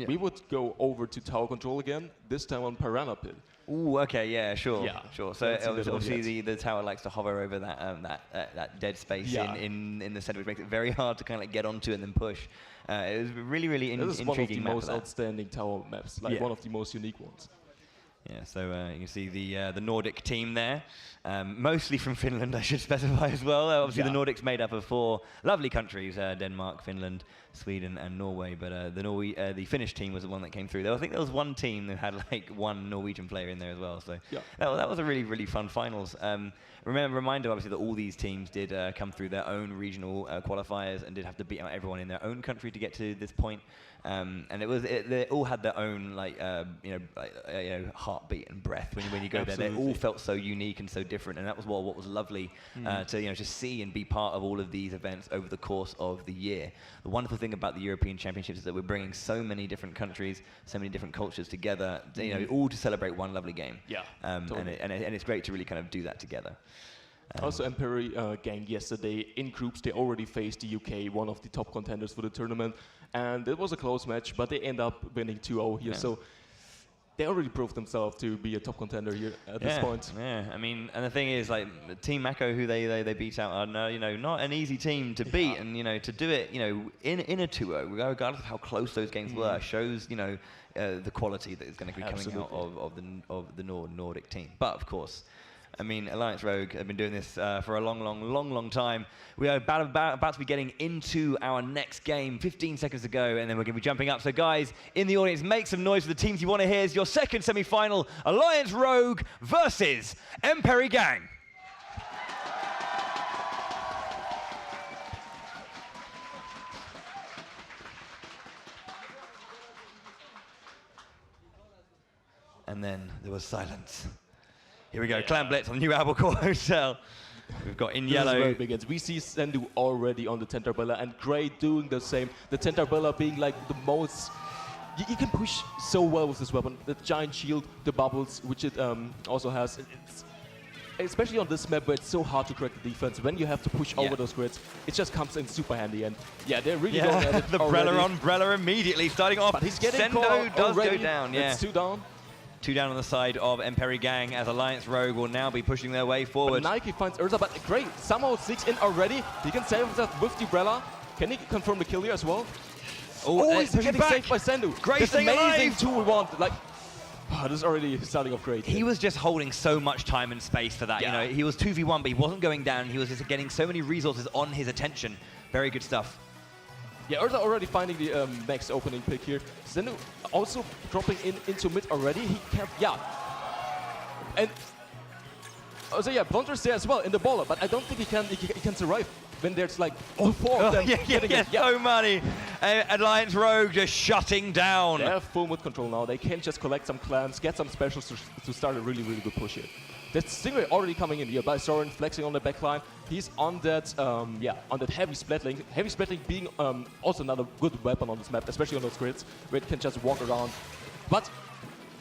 we would go over to Tower Control again, this time on Piranha Pit. Ooh, okay, yeah, sure. So obviously the tower likes to hover over that dead space in the center, which makes it very hard to kind of like get onto and then push. It was really intriguing. This is one of the most outstanding tower maps, like one of the most unique ones. Yeah, so you can see the Nordic team there, mostly from Finland, I should specify as well. Obviously, the Nordic's made up of 4 lovely countries: Denmark, Finland, Sweden, and Norway. But the Finnish team was the one that came through. I think there was one team that had like one Norwegian player in there as well. So that was a really fun finals. Reminder, obviously, that all these teams did come through their own regional qualifiers and did have to beat out everyone in their own country to get to this point. And they all had their own heartbeat and breath when you go there. They all felt so unique and so different, and that was what was lovely to see and be part of all of these events over the course of the year. The wonderful thing about the European Championships is that we're bringing so many different countries, so many different cultures together, all to celebrate one lovely game. Totally. And it's great to really kind of do that together. Also, Emperi Gang yesterday in groups, they already faced the UK, one of the top contenders for the tournament, and it was a close match, but they end up winning 2-0 here. So they already proved themselves to be a top contender here at this point. Yeah, I mean, and the thing is, like, Team Mako, who they beat out, are not an easy team to beat, and to do it, in a 2-0, regardless of how close those games were, shows the quality that is going to be coming out of the Nordic team. But of course, I mean, Alliance Rogue have been doing this for a long time. We are about to be getting into our next game, 15 seconds to go, and then we're going to be jumping up. So guys, in the audience, make some noise for the teams you want to hear. It's your second semi-final, Alliance Rogue versus Emperi Gang. And then there was silence. Here we go, Clan Blitz on the new Albacore Hotel. We've got in yellow. We see Sendu already on the Tentarbella and Gray doing the same. The Tentarbella being like the most... You can push so well with this weapon. The giant shield, the bubbles, which it also has. Especially on this map where it's so hard to correct the defense, when you have to push over those grids, it just comes in super handy. And yeah, they're really going at it the Umbrella immediately starting off. But he's getting Sendo does go down. Yeah. It's 2 down. 2 down on the side of Emperi Gang as Alliance Rogue will now be pushing their way forward. But Nike finds Urza, but Gray somehow sneaks in already. He can save himself with the umbrella. Can he confirm the kill here as well? Oh, he's getting saved by Sendu. Gray That's staying amazing alive. 2-1. Like, this is already starting off great. He was just holding so much time and space for that. He was 2v1, but he wasn't going down. He was just getting so many resources on his attention. Very good stuff. Yeah, Urza already finding the next opening pick here. Sendu also dropping into mid already. He can't, and also Blunder's there as well in the baller, but I don't think he can survive when there's like all 4 of them. So many. Alliance Rogue just shutting down. They have full mid control now. They can just collect some clans, get some specials to start a really good push here. That's Stingray already coming in here by Soren, flexing on the backline. He's on that, on that heavy splatling. Heavy splatling being also another good weapon on this map, especially on those grids, where it can just walk around. But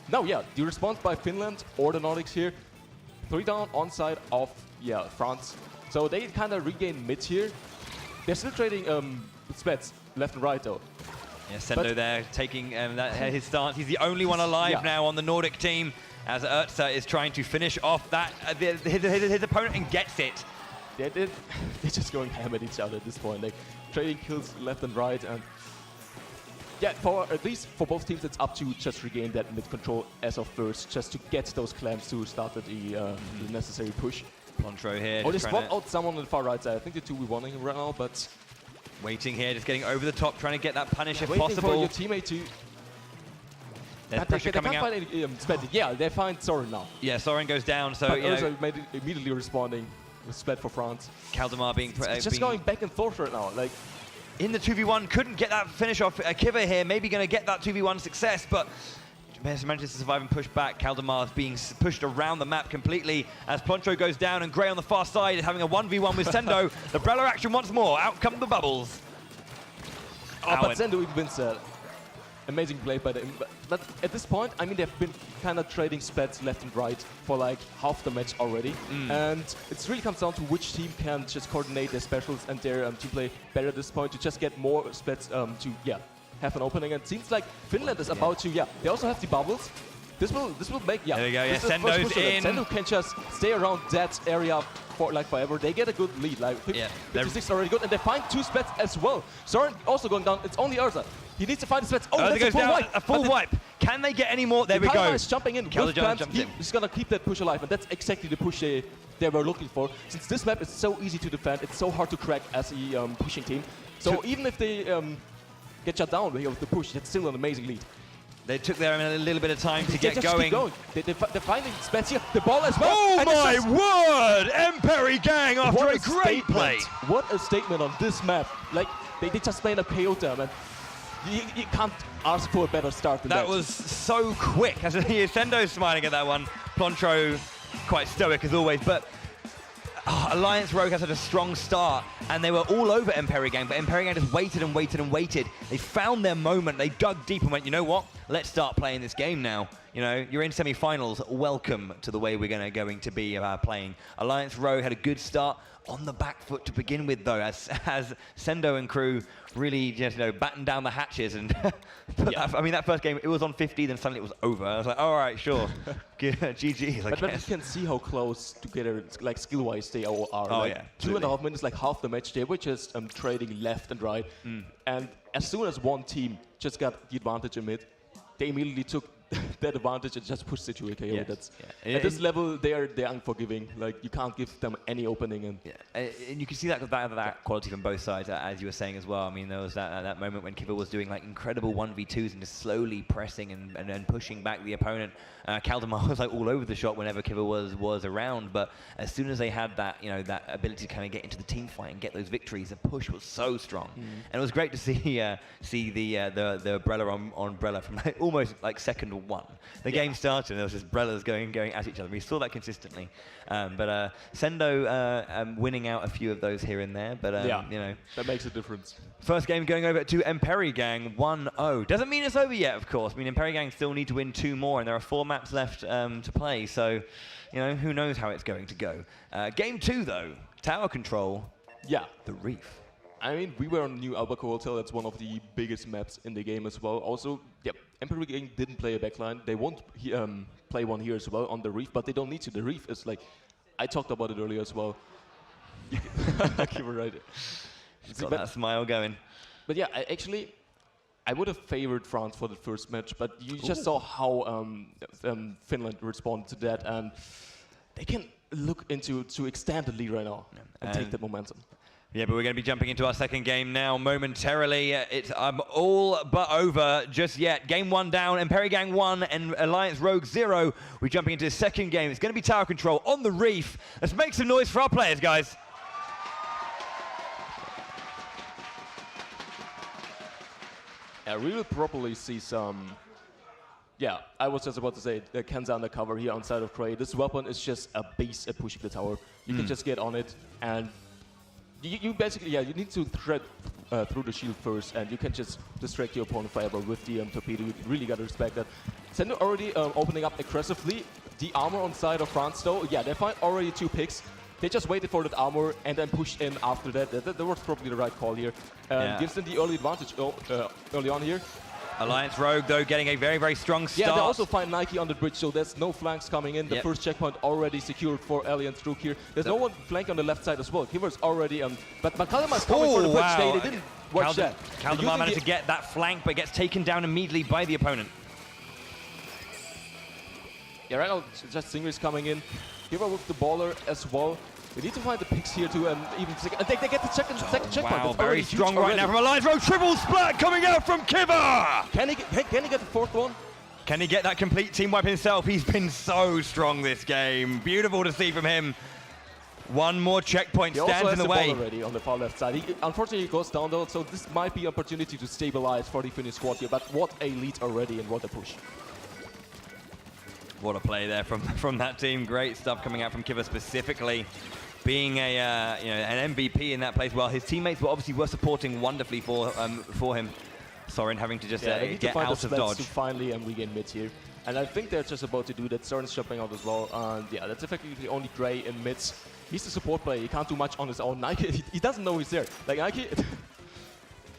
now, the response by Finland or the Nordics here, 3 down on side of France. So they kind of regain mid here. They're still trading splats left and right though. Yeah, Sendo there taking his stance. He's the only one alive now on the Nordic team, as Urza is trying to finish off that his opponent and gets it. They're just going ham at each other at this point, like trading kills left and right, and at least for both teams, it's up to just regain that mid control as of first, just to get those clans to start the necessary push. Pontro here. Oh, they spot out someone on the far right side. I think the 2v1ing him right now, but waiting here, just getting over the top, trying to get that punish if waiting possible. For your teammate to. There's pressure coming out. They find Soren now. Yeah, Soren goes down, so immediately responding with Splat for France. Caldemar being it's just going back and forth right now. Like in the 2v1, couldn't get that finish off. Kiva here, maybe going to get that 2v1 success, but manages to survive and push back. Caldemar is being pushed around the map completely as Pontro goes down, and Gray on the far side is having a 1v1 with Sendo. The Brella action once more. Out come the bubbles. But Sendo wins that. Amazing play by them. But at this point, I mean, they've been kind of trading splats left and right for like half the match already. And it really comes down to which team can just coordinate their specials and their team play better at this point to just get more splats to, have an opening. And it seems like Finland is about to, they also have the bubbles. This will make, There we go, Sendo's in. Sendo can just stay around that area for like forever. They get a good lead, like 56 already good, and they find 2 splats as well. Soren also going down, it's only Urza. He needs to find the splats. Oh, that's a full wipe. A full wipe. Can they get any more? There we go. Is jumping in with plants. He's gonna keep that push alive, and that's exactly the push they were looking for. Since this map is so easy to defend, it's so hard to crack as a pushing team. So even if they get shut down with the push, that's still an amazing lead. They took there a little bit of time to get going. They're finding splats here. The ball as well. Oh my word! Emperi Gang after a great play. What a statement on this map. Like, they just played a KO them, and you can't ask for a better start than that. That was so quick. As Sendo's smiling at that one. Pontro quite stoic as always, but Alliance Rogue has had a strong start, and they were all over Emperi Gang, but Emperi Gang just waited and waited and waited. They found their moment, they dug deep and went, you know what? Let's start playing this game now. you know, you're in semi-finals. Welcome to the way we're going to be playing. Alliance Rogue had a good start on the back foot to begin with, though, as Sendo and crew really just, you know, battened down the hatches and I mean, that first game, it was on 50, then suddenly it was over. I was like, all right, sure. GG, but you can see how close together, like skill-wise, they all are. Oh, like yeah. 2.5 minutes, like half the match, they were just trading left and right. And as soon as one team just got the advantage in mid, they immediately took that advantage and just pushed it to a KO. Yes. That's Yeah. at this level, they're unforgiving. Like, you can't give them any opening. And and you can see that quality from both sides, as you were saying as well. I mean, there was that moment when Kiva was doing like incredible 1v2s and just slowly pressing and pushing back the opponent. Kaldemar was like all over the shot whenever Kiva was around, but as soon as they had that, you know, that ability to kind of get into the team fight and get those victories, the push was so strong. And it was great to see the umbrella on umbrella from like, almost like second one. The game started and there was just umbrellas going at each other. We saw that consistently. But Sendo winning out a few of those here and there, but you know, that makes a difference. First game going over to Emperigang 1-0. Doesn't mean it's over yet, of course. I mean, Emperigang still need to win 2 more, and there are 4 maps left to play. So, you know, who knows how it's going to go. Game 2, though, tower control. Yeah, the Reef. I mean, we were on New Albacore Hotel. That's one of the biggest maps in the game as well. Also, Emperigang didn't play a backline. They won't play one here as well on the Reef, but they don't need to. The Reef is like, I talked about it earlier as well. You were right. He's got that smile going. But yeah, I would have favored France for the first match, but you just saw how Finland responded to that, and they can look to extend the lead right now and take that momentum. Yeah, but we're going to be jumping into our second game now momentarily. It's all but over just yet. Game 1 down, Emperigang 1 and Alliance Rogue 0. We're jumping into the second game. It's going to be tower control on the Reef. Let's make some noise for our players, guys. We will probably see some... Yeah, I was just about to say, Kenza undercover here on side of Cray. This weapon is just a beast at pushing the tower. You can just get on it, and you basically, you need to thread through the shield first, and you can just distract your opponent forever with the torpedo. You really got to respect that. Sendo already opening up aggressively. The armor on side of France, though, they find already 2 picks. They just waited for that armor and then pushed in after that. That was probably the right call here. Gives them the early advantage early on here. Alliance Rogue, though, getting a very, very strong start. Yeah, they also find Nike on the bridge, so there's no flanks coming in. The first checkpoint already secured for Alliance Rogue here. There's no one flank on the left side as well. Kiva's already... but Kaldemar is coming for the bridge. They didn't watch that. Kaldemar managed to get that flank, but gets taken down immediately by the opponent. Yeah, right now, just Stingray's coming in. Kiva with the baller as well. They need to find the picks here to even... they get the second checkpoint. Wow, very strong right now from Alliance Rogue. Triple splat coming out from Kiva! Can he get the fourth one? Can he get that complete team wipe himself? He's been so strong this game. Beautiful to see from him. One more checkpoint stands in the way. He also has the ball already on the far left side. He unfortunately goes down though, so this might be an opportunity to stabilize for the Finnish squad here. But what a lead already and what a push. What a play there from that team. Great stuff coming out from Kiva specifically. Being an MVP in that place, well, his teammates were supporting wonderfully for him. Soren having to just get out of dodge. To finally regain mid here, and I think they're just about to do that. Soren's jumping out as well, and yeah, that's effectively only Gray in mids. He's the support player. He can't do much on his own. Nike, he doesn't know he's there. Like Nike,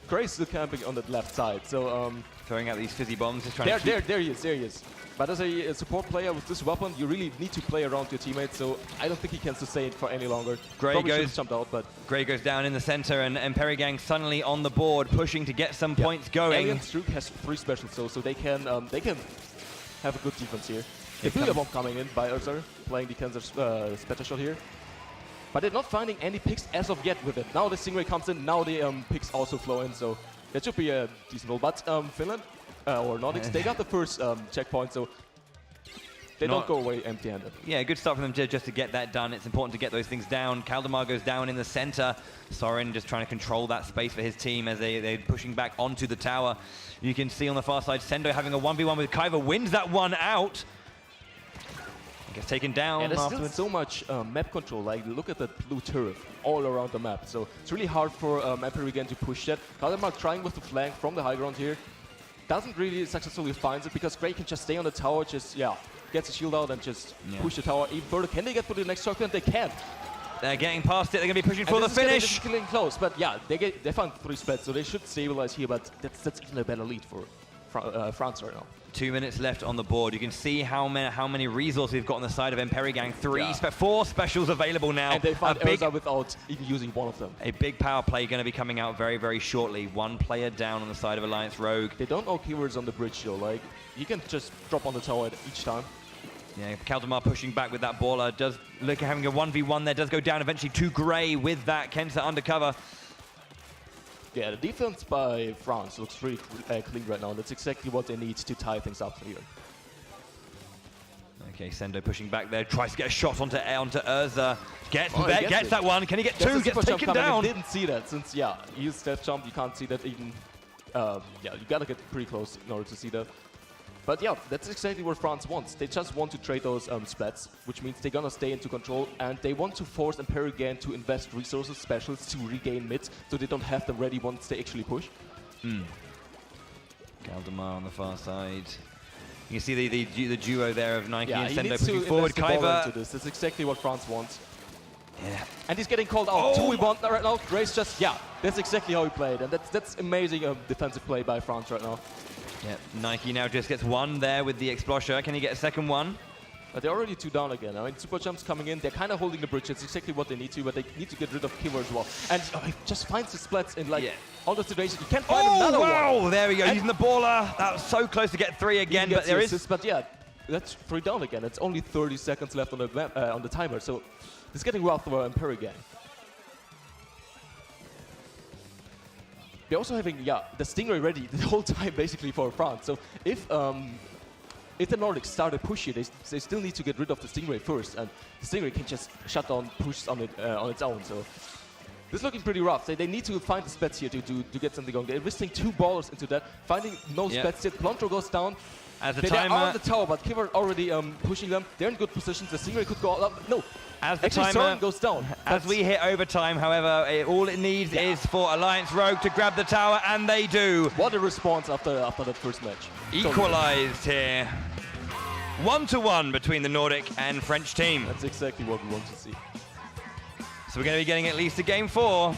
Gray's still camping on that left side, so throwing out these fizzy bombs, just trying to. There he is. But as a support player with this weapon, you really need to play around your teammates, so I don't think he can sustain it for any longer. Gray jumped out, but Gray goes down in the center, and Emperigang suddenly on the board, pushing to get some points going. Alien Struke has 3 specials, so they can have a good defense here. They feel the bomb coming in by Urzer, playing the Kansas spatter shot here. But they're not finding any picks as of yet with it. Now the Stingray comes in, now the picks also flow in, so that should be a decent roll. But Finland, or Nordics, they got the first checkpoint, so they don't go away empty-handed. Yeah, good start from them just to get that done. It's important to get those things down. Kaldemar goes down in the center. Soren just trying to control that space for his team as they're pushing back onto the tower. You can see on the far side, Sendo having a 1v1 with Kaiva, wins that one out. Gets taken down and there's afterwards. still so much map control. Like, look at that blue turret all around the map. So it's really hard for Emperigang to push that. Kaldemar trying with the flank from the high ground here. doesn't really successfully find it because Gray can just stay on the tower, just gets a shield out and just push the tower even further. Can they get to the next chocolate? They can. They're getting past it. They're going to be pushing for the finish. This is getting close, but yeah, they found 3 splats, so they should stabilize here. But that's even a better lead for France right now. 2 minutes left on the board. You can see how many resources we've got on the side of Emperigang. 4 specials available now. And they found Urza without even using one of them. A big power play going to be coming out very, very shortly. 1 player down on the side of Alliance Rogue. They don't know keywords on the bridge though. Like, he can just drop on the tower each time. Yeah, Kaldemar pushing back with that baller. Does look at having a 1v1 there. Does go down eventually to Gray with that. Kensa undercover. Yeah, the defense by France looks really clean right now. That's exactly what they need to tie things up here. Okay, Sendo pushing back there. Tries to get a shot onto Urza. Gets that one. Can he get 2? Gets taken down. I didn't see that since, he used that jump. You can't see that even. You gotta get pretty close in order to see that. But yeah, that's exactly what France wants. They just want to trade those splats, which means they're gonna stay into control, and they want to force Emperigan to invest resources, specials, to regain mid, so they don't have them ready once they actually push. Kaldemar on the far side. You can see the duo there of Nike and Sendo pushing forward. Kaiba. That's exactly what France wants. Yeah. And he's getting called out. 2v1 right now. Gray's just, that's exactly how he played, and that's amazing defensive play by France right now. Yeah, Nike now just gets 1 there with the Explosher. Can he get a second one? But they're already 2 down again. I mean, super jumps coming in. They're kind of holding the bridge. It's exactly what they need to, but they need to get rid of Kiver as well. And he just finds the splats in all the situations. You can't find another one. Wow, there we go. Using the baller. That was so close to get 3 again, but there is. Assist, but yeah, that's 3 down again. It's only 30 seconds left on the timer, so it's getting rough for Emperigan. They're also having, the Stingray ready the whole time, basically, for France. So if the Nordics start a push here, they still need to get rid of the Stingray first, and the Stingray can just shut down push on its own. So this is looking pretty rough. They need to find the splats here to get something going. They're investing 2 ballers into that, finding no splats yet. Plantro goes down. As the they timer are on the tower, but Kiver already pushing them. They're in good positions. The Stingray could go up. No. As the actually, timer goes down. As we hit overtime, however, all it needs is for Alliance Rogue to grab the tower, and they do. What a response after that first match. Equalized here. 1-1 between the Nordic and French team. That's exactly what we want to see. So we're going to be getting at least a game 4.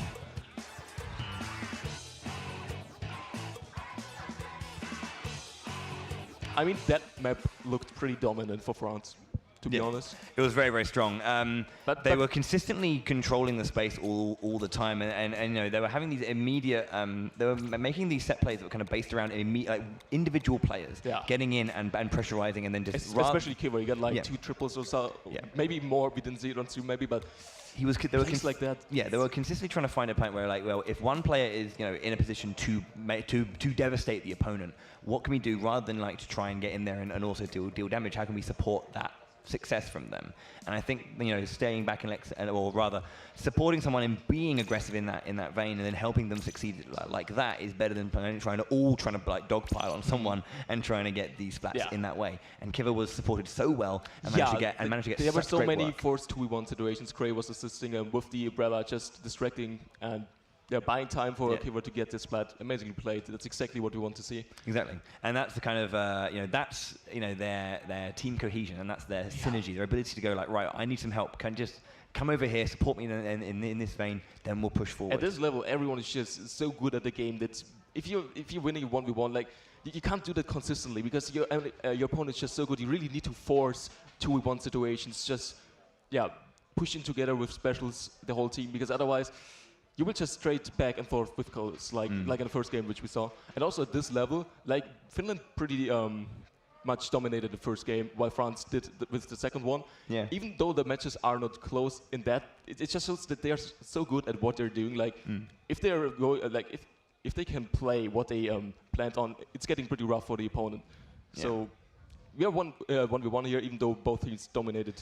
I mean, that map looked pretty dominant for France, to be honest. It was very, very strong. But they were consistently controlling the space all the time, and you know, they were having these immediate, they were making these set plays that were kind of based around individual players getting in and pressurizing, and then just especially Kiver, you got like 2 triples or so, maybe more. We didn't see it on stream, maybe, but they were like that. Yeah, they were consistently trying to find a point where, like, well, if one player is, you know, in a position to devastate the opponent, what can we do rather than like to try and get in there and also deal damage? How can we support that success from them? And I think, you know, staying back or rather supporting someone in being aggressive in that vein and then helping them succeed like that is better than trying to like dogpile on someone and trying to get these splats in that way. And Kiver was supported so well and managed to get there were so many work. forced 2v1 situations. Gray was assisting with the umbrella, just distracting and buying time for Kiver to get this splat. Amazingly played. That's exactly what we want to see. Exactly, and that's the kind of that's their team cohesion, and that's their synergy, their ability to go like, right, I need some help. Can just come over here, support me in this vein, then we'll push forward. At this level, everyone is just so good at the game that if you're winning 1v1, like you can't do that consistently because your opponent is just so good. You really need to force 2v1 situations. Just push in together with specials, the whole team, because otherwise you will just straight back and forth with goals, like in the first game, which we saw. And also at this level, like Finland pretty much dominated the first game, while France did with the second one. Yeah. Even though the matches are not close in that, it just shows that they are so good at what they're doing. Like if they are if they can play what they planned on, it's getting pretty rough for the opponent. Yeah. So we have 1v1 here, even though both teams dominated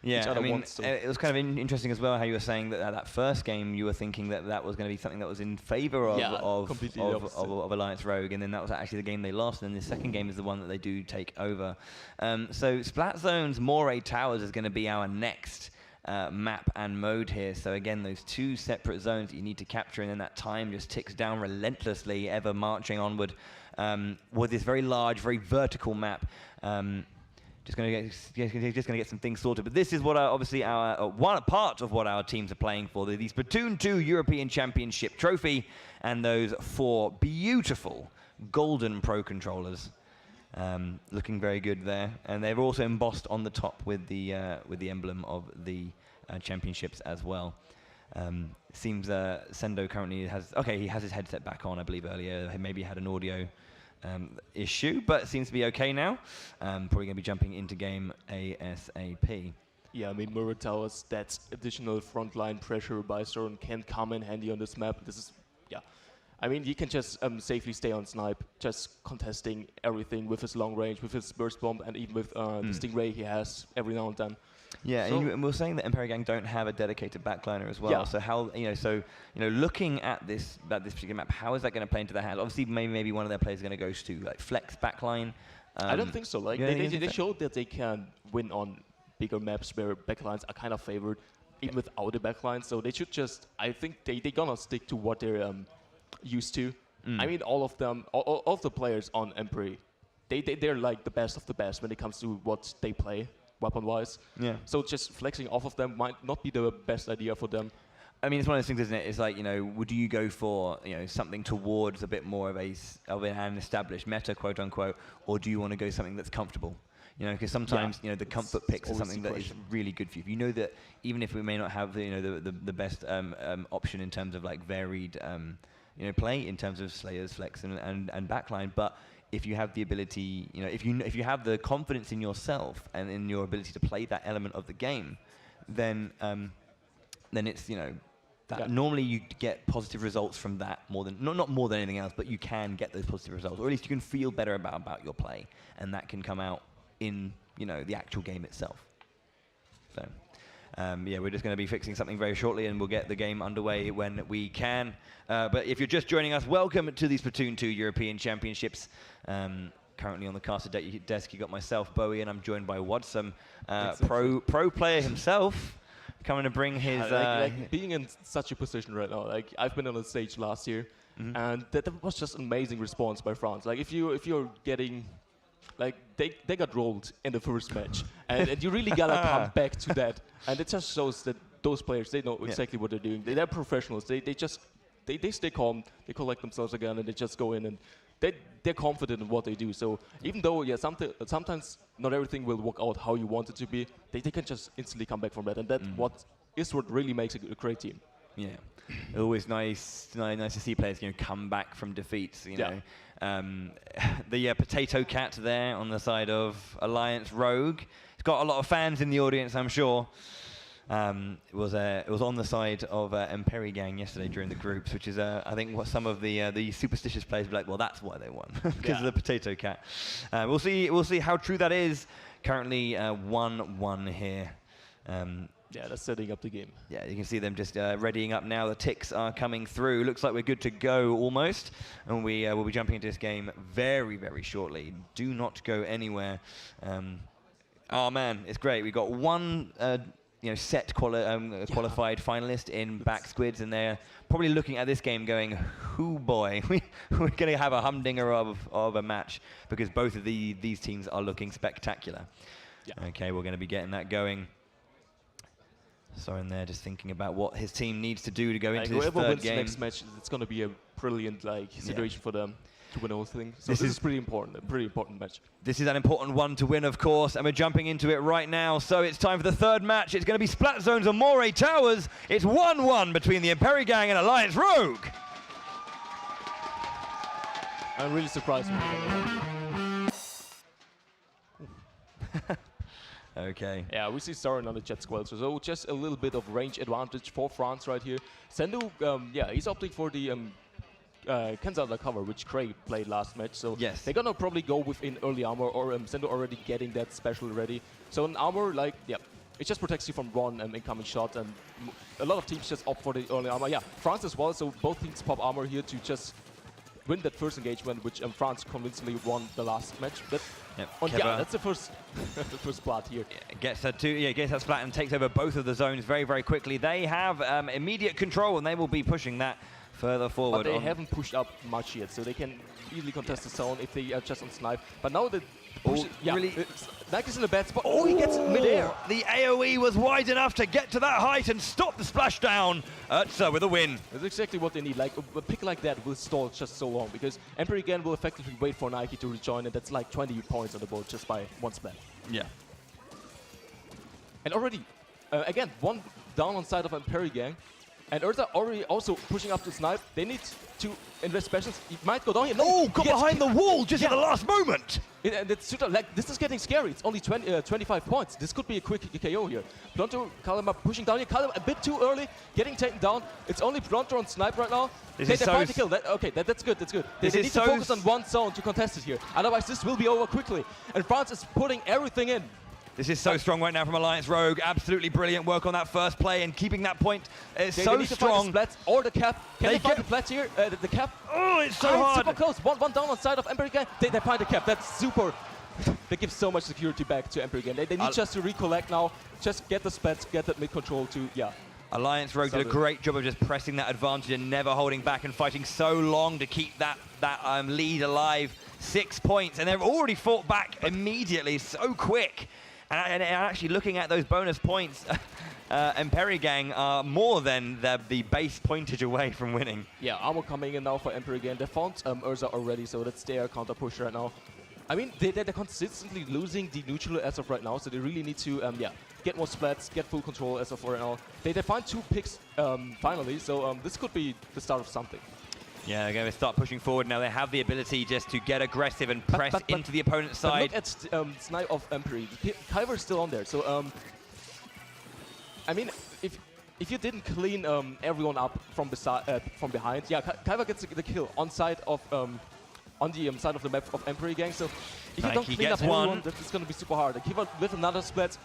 each other once. So. It was kind of interesting as well how you were saying that first game you were thinking that was going to be something that was in favour of Alliance Rogue, and then that was actually the game they lost, and then the second game is the one that they do take over. So Splat Zone's Moray Towers is going to be our next map and mode here. So again, those two separate zones that you need to capture, and then that time just ticks down relentlessly, ever marching onward with this very large, very vertical map. Just going to get some things sorted. But this is what obviously one part of what our teams are playing for. The Splatoon 2 European Championship trophy and those 4 beautiful golden Pro controllers. Looking very good there, and they're also embossed on the top with the emblem of the championships as well. Seems Sendo currently he has his headset back on. I believe earlier maybe had an audio issue, but it seems to be okay now. Probably going to be jumping into game ASAP. Yeah, I mean, Murray tells us that additional frontline pressure by Soren can come in handy on this map. This is, yeah. I mean, he can just safely stay on snipe, just contesting everything with his long range, with his burst bomb, and even with the Stingray he has every now and then. Yeah, so and we're saying that Imperial don't have a dedicated backliner as well. Yeah. So how looking at this particular map, how is that going to play into their hands? Obviously, maybe one of their players is going to go to like flex backline. I don't think so. Like they showed that they can win on bigger maps where backlines are kind of favored, even without a backline. So they should just, I think they gonna stick to what they're used to. I mean, all of them, all of the players on Empire, they're like the best of the best when it comes to what they play weapon-wise. Yeah. So just flexing off of them might not be the best idea for them. I mean, it's one of those things, isn't it? It's like, would you go for, something towards a bit more of an established meta, quote unquote, or do you want to go something that's comfortable? Because sometimes, the comfort picks are something that is really good for you. If you know that even if we may not have, the best option in terms of like varied, play in terms of Slayers, Flex, and backline, but if you have the ability, if you have the confidence in yourself and in your ability to play that element of the game, then it's normally you get positive results from that more than not more than anything else, but you can get those positive results, or at least you can feel better about your play, and that can come out in the actual game itself. So. We're just going to be fixing something very shortly, and we'll get the game underway when we can. But if you're just joining us, welcome to the Splatoon 2 European Championships. Currently on the caster desk, you got myself, Bowie, and I'm joined by Wadsum, pro player himself, coming to bring his... like being in such a position right now, like I've been on the stage last year, and that was just an amazing response by France. Like if you're getting... Like they got rolled in the first match, and you really gotta come back to that. And it just shows that those players, they know exactly what they're doing. They're professionals. They stay calm. They collect themselves again, and they just go in, and they're confident in what they do. So even though sometimes not everything will work out how you want it to be, they can just instantly come back from that, and that's what really makes a great team. Yeah, always nice to see players come back from defeats. The potato cat there on the side of Alliance Rogue. It's got a lot of fans in the audience, I'm sure. It was on the side of Emperi Gang yesterday during the groups, which is I think what some of the superstitious players be like, well, that's why they won because of the potato cat. We'll see how true that is. Currently 1-1 here. Yeah, that's setting up the game. Yeah, you can see them just readying up now. The ticks are coming through. Looks like we're good to go almost. And we will be jumping into this game very, very shortly. Do not go anywhere. Oh, man, it's great. We've got one set qualified finalist in Back Squids, and they're probably looking at this game going, "Hoo boy, we're going to have a humdinger of a match," because both of these teams are looking spectacular. Yeah. Okay, we're going to be getting that going. Soren there just thinking about what his team needs to do to go into this third game. Whoever wins the next match, it's going to be a brilliant situation for them to win the whole thing. So this is pretty important, a pretty important match. This is an important one to win, of course, and we're jumping into it right now. So it's time for the third match. It's going to be Splat Zones and Moray Towers. It's 1-1 between the Emperi Gang and Alliance Rogue. I'm really surprised. Okay. Yeah, we see Soren on the jet squad, so just a little bit of range advantage for France right here. Sendo, he's opting for the Kenza undercover, which Cray played last match, so they're gonna probably go within early armor, or Sendo already getting that special ready. So in armor, it just protects you from one incoming shot, and a lot of teams just opt for the early armor. Yeah, France as well, so both teams pop armor here to just win that first engagement, which France convincingly won the last match. But Yep. Yeah, that's the first the first splat here. Gets that splat and takes over both of the zones very, very quickly. They have immediate control, and they will be pushing that further forward. But they haven't pushed up much yet, so they can easily contest the zone if they are just on snipe. But now the push, really, Nike's in a bad spot. Oh, he gets midair. The AoE was wide enough to get to that height and stop the splashdown. Urza with a win. That's exactly what they need. Like a pick like that will stall just so long because Emperor again will effectively wait for Nike to rejoin, and that's like 20 points on the board just by one splat. Yeah. And already, again, one down on side of Emperor gang. And Urza already also pushing up to snipe. They need to invest specials. He might go down here. No, got behind the wall just at the last moment. And it's like, this is getting scary. It's only 25 points. This could be a quick KO here. Blonto, Kalama pushing down here. Kalama a bit too early, getting taken down. It's only Blonto on snipe right now. They find the kill. That's good. That's good. They need to focus on one zone to contest it here. Otherwise, this will be over quickly. And France is putting everything in. This is so strong right now from Alliance Rogue. Absolutely brilliant work on that first play and keeping that point. It's so need to strong. Find the splats or the cap. Can they find the flats here? The cap. Oh, it's so hard. Super close. One down on side of Emperor again. They find the cap. That's super. They give so much security back to Emperor again. They need just to recollect now. Just get the splats, get that mid control to Alliance Rogue did a great job of just pressing that advantage and never holding back and fighting so long to keep that lead alive. 6 points, and they've already fought back immediately, so quick. And actually looking at those bonus points, Emperor Gang are more than the base pointage away from winning. Yeah, armor coming in now for Emperor again. They found Urza already, so that's their counter push right now. I mean, they're consistently losing the neutral as of right now, so they really need to get more splats, get full control as of right now. They find 2 picks finally, so this could be the start of something. Yeah, they're going to start pushing forward now. They have the ability just to get aggressive and press into the opponent's side. Look at snipe of Emperor. Kyver's still on there, so I mean, if you didn't clean everyone up from behind, Kyver gets the kill on side of on the side of the map of Emperor gang. So if you don't clean up everyone, that's going to be super hard. And Kyver with another split.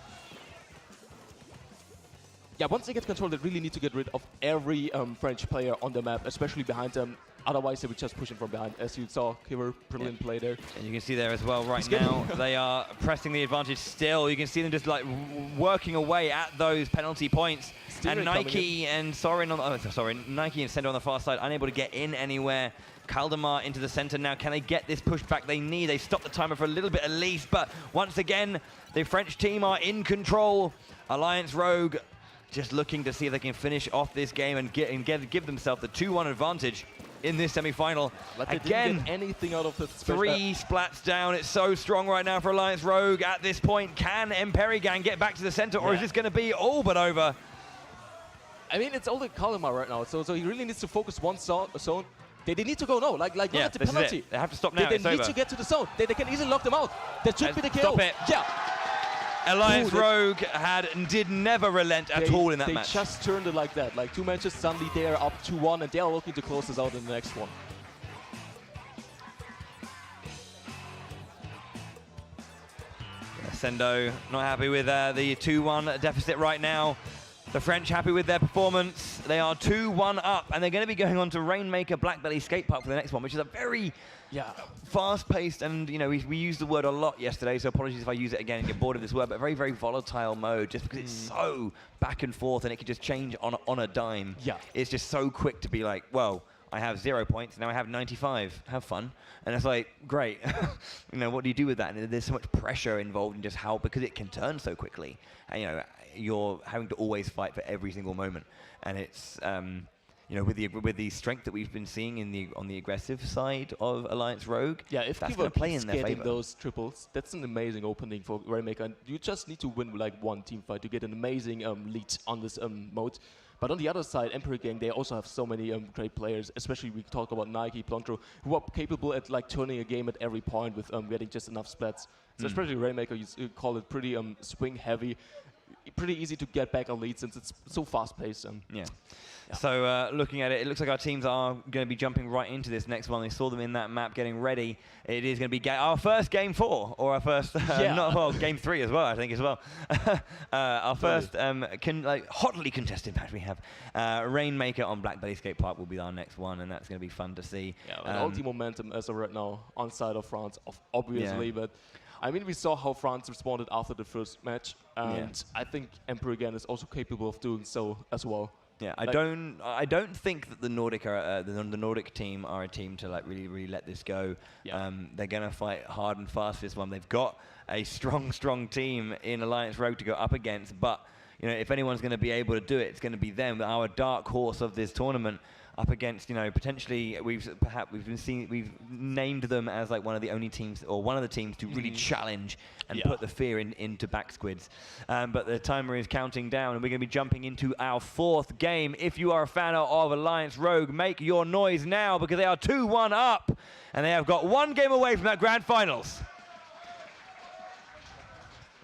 Yeah, once they get control, they really need to get rid of every French player on the map, especially behind them. Otherwise, they would just push him from behind, as you saw. Kyver, brilliant play there. And you can see there as well right now, they are pressing the advantage still. You can see them just like working away at those penalty points. And Nike and Nike and Sender on the far side, unable to get in anywhere. Kaldemar into the center now. Can they get this push back they need? They stopped the timer for a little bit at least, but once again, the French team are in control. Alliance Rogue just looking to see if they can finish off this game and give themselves the 2-1 advantage in this semi-final. But they didn't get anything out of the 3 splats down. It's so strong right now for Alliance Rogue. At this point, can Emperor Gang get back to the center, or is this going to be all but over? I mean, it's only Kalema right now, so he really needs to focus one zone. They need to go look at the penalty. They have to stop now. They need to get to the zone. They can easily lock them out. That should be the kill. Stop it. Yeah. Alliance Rogue did never relent at all in that match. They just turned it like that. Like 2 matches, suddenly they are up 2-1, and they are looking to close this out in the next one. Sendo not happy with the 2-1 deficit right now. The French happy with their performance. They are 2-1 up, and they're going to be going on to Rainmaker Blackbelly Skate Park for the next one, which is a very fast-paced, and we used the word a lot yesterday, so apologies if I use it again and get bored of this word, but very, very volatile mode, just because it's so back and forth, and it can just change on a dime. Yeah. It's just so quick to be like, well, I have 0 points, now I have 95. Have fun. And it's like, great. What do you do with that? And there's so much pressure involved in just because it can turn so quickly. And, you're having to always fight for every single moment. And it's, with the strength that we've been seeing on the aggressive side of Alliance Rogue, if that's going to play in their favor. Those triples, that's an amazing opening for Rainmaker. And you just need to win like one team fight to get an amazing lead on this mode. But on the other side, Emperor Gang, they also have so many great players, especially we talk about Nike, Plontro, who are capable at like turning a game at every point with getting just enough splats. So especially Rainmaker, you call it pretty swing heavy. Pretty easy to get back a lead since it's so fast-paced. So looking at it, it looks like our teams are going to be jumping right into this next one. We saw them in that map getting ready. It is going to be our first Game 4, or our first, Game 3 as well, I think, as well. Our first hotly contested match we have. Rainmaker on Blackbelly Skate Park will be our next one, and that's going to be fun to see. Yeah, all the momentum as of right now on side of France, obviously, but... I mean, we saw how France responded after the first match, and I think Emperor again is also capable of doing so as well. Yeah, I don't think that the Nordic are the Nordic team are a team to like really let this go. Yeah. They're gonna fight hard and fast for this one. They've got a strong team in Alliance Rogue to go up against, but you know, if anyone's going to be able to do it, it's going to be them, our dark horse of this tournament, up against, you know, potentially we've named them as like one of the only teams or one of the teams to really challenge and put the fear into back squids. But the timer is counting down, and we're going to be jumping into our 4th game. If you are a fan of Alliance Rogue, make your noise now, because they are 2-1 up, and they have got 1 game away from that grand finals.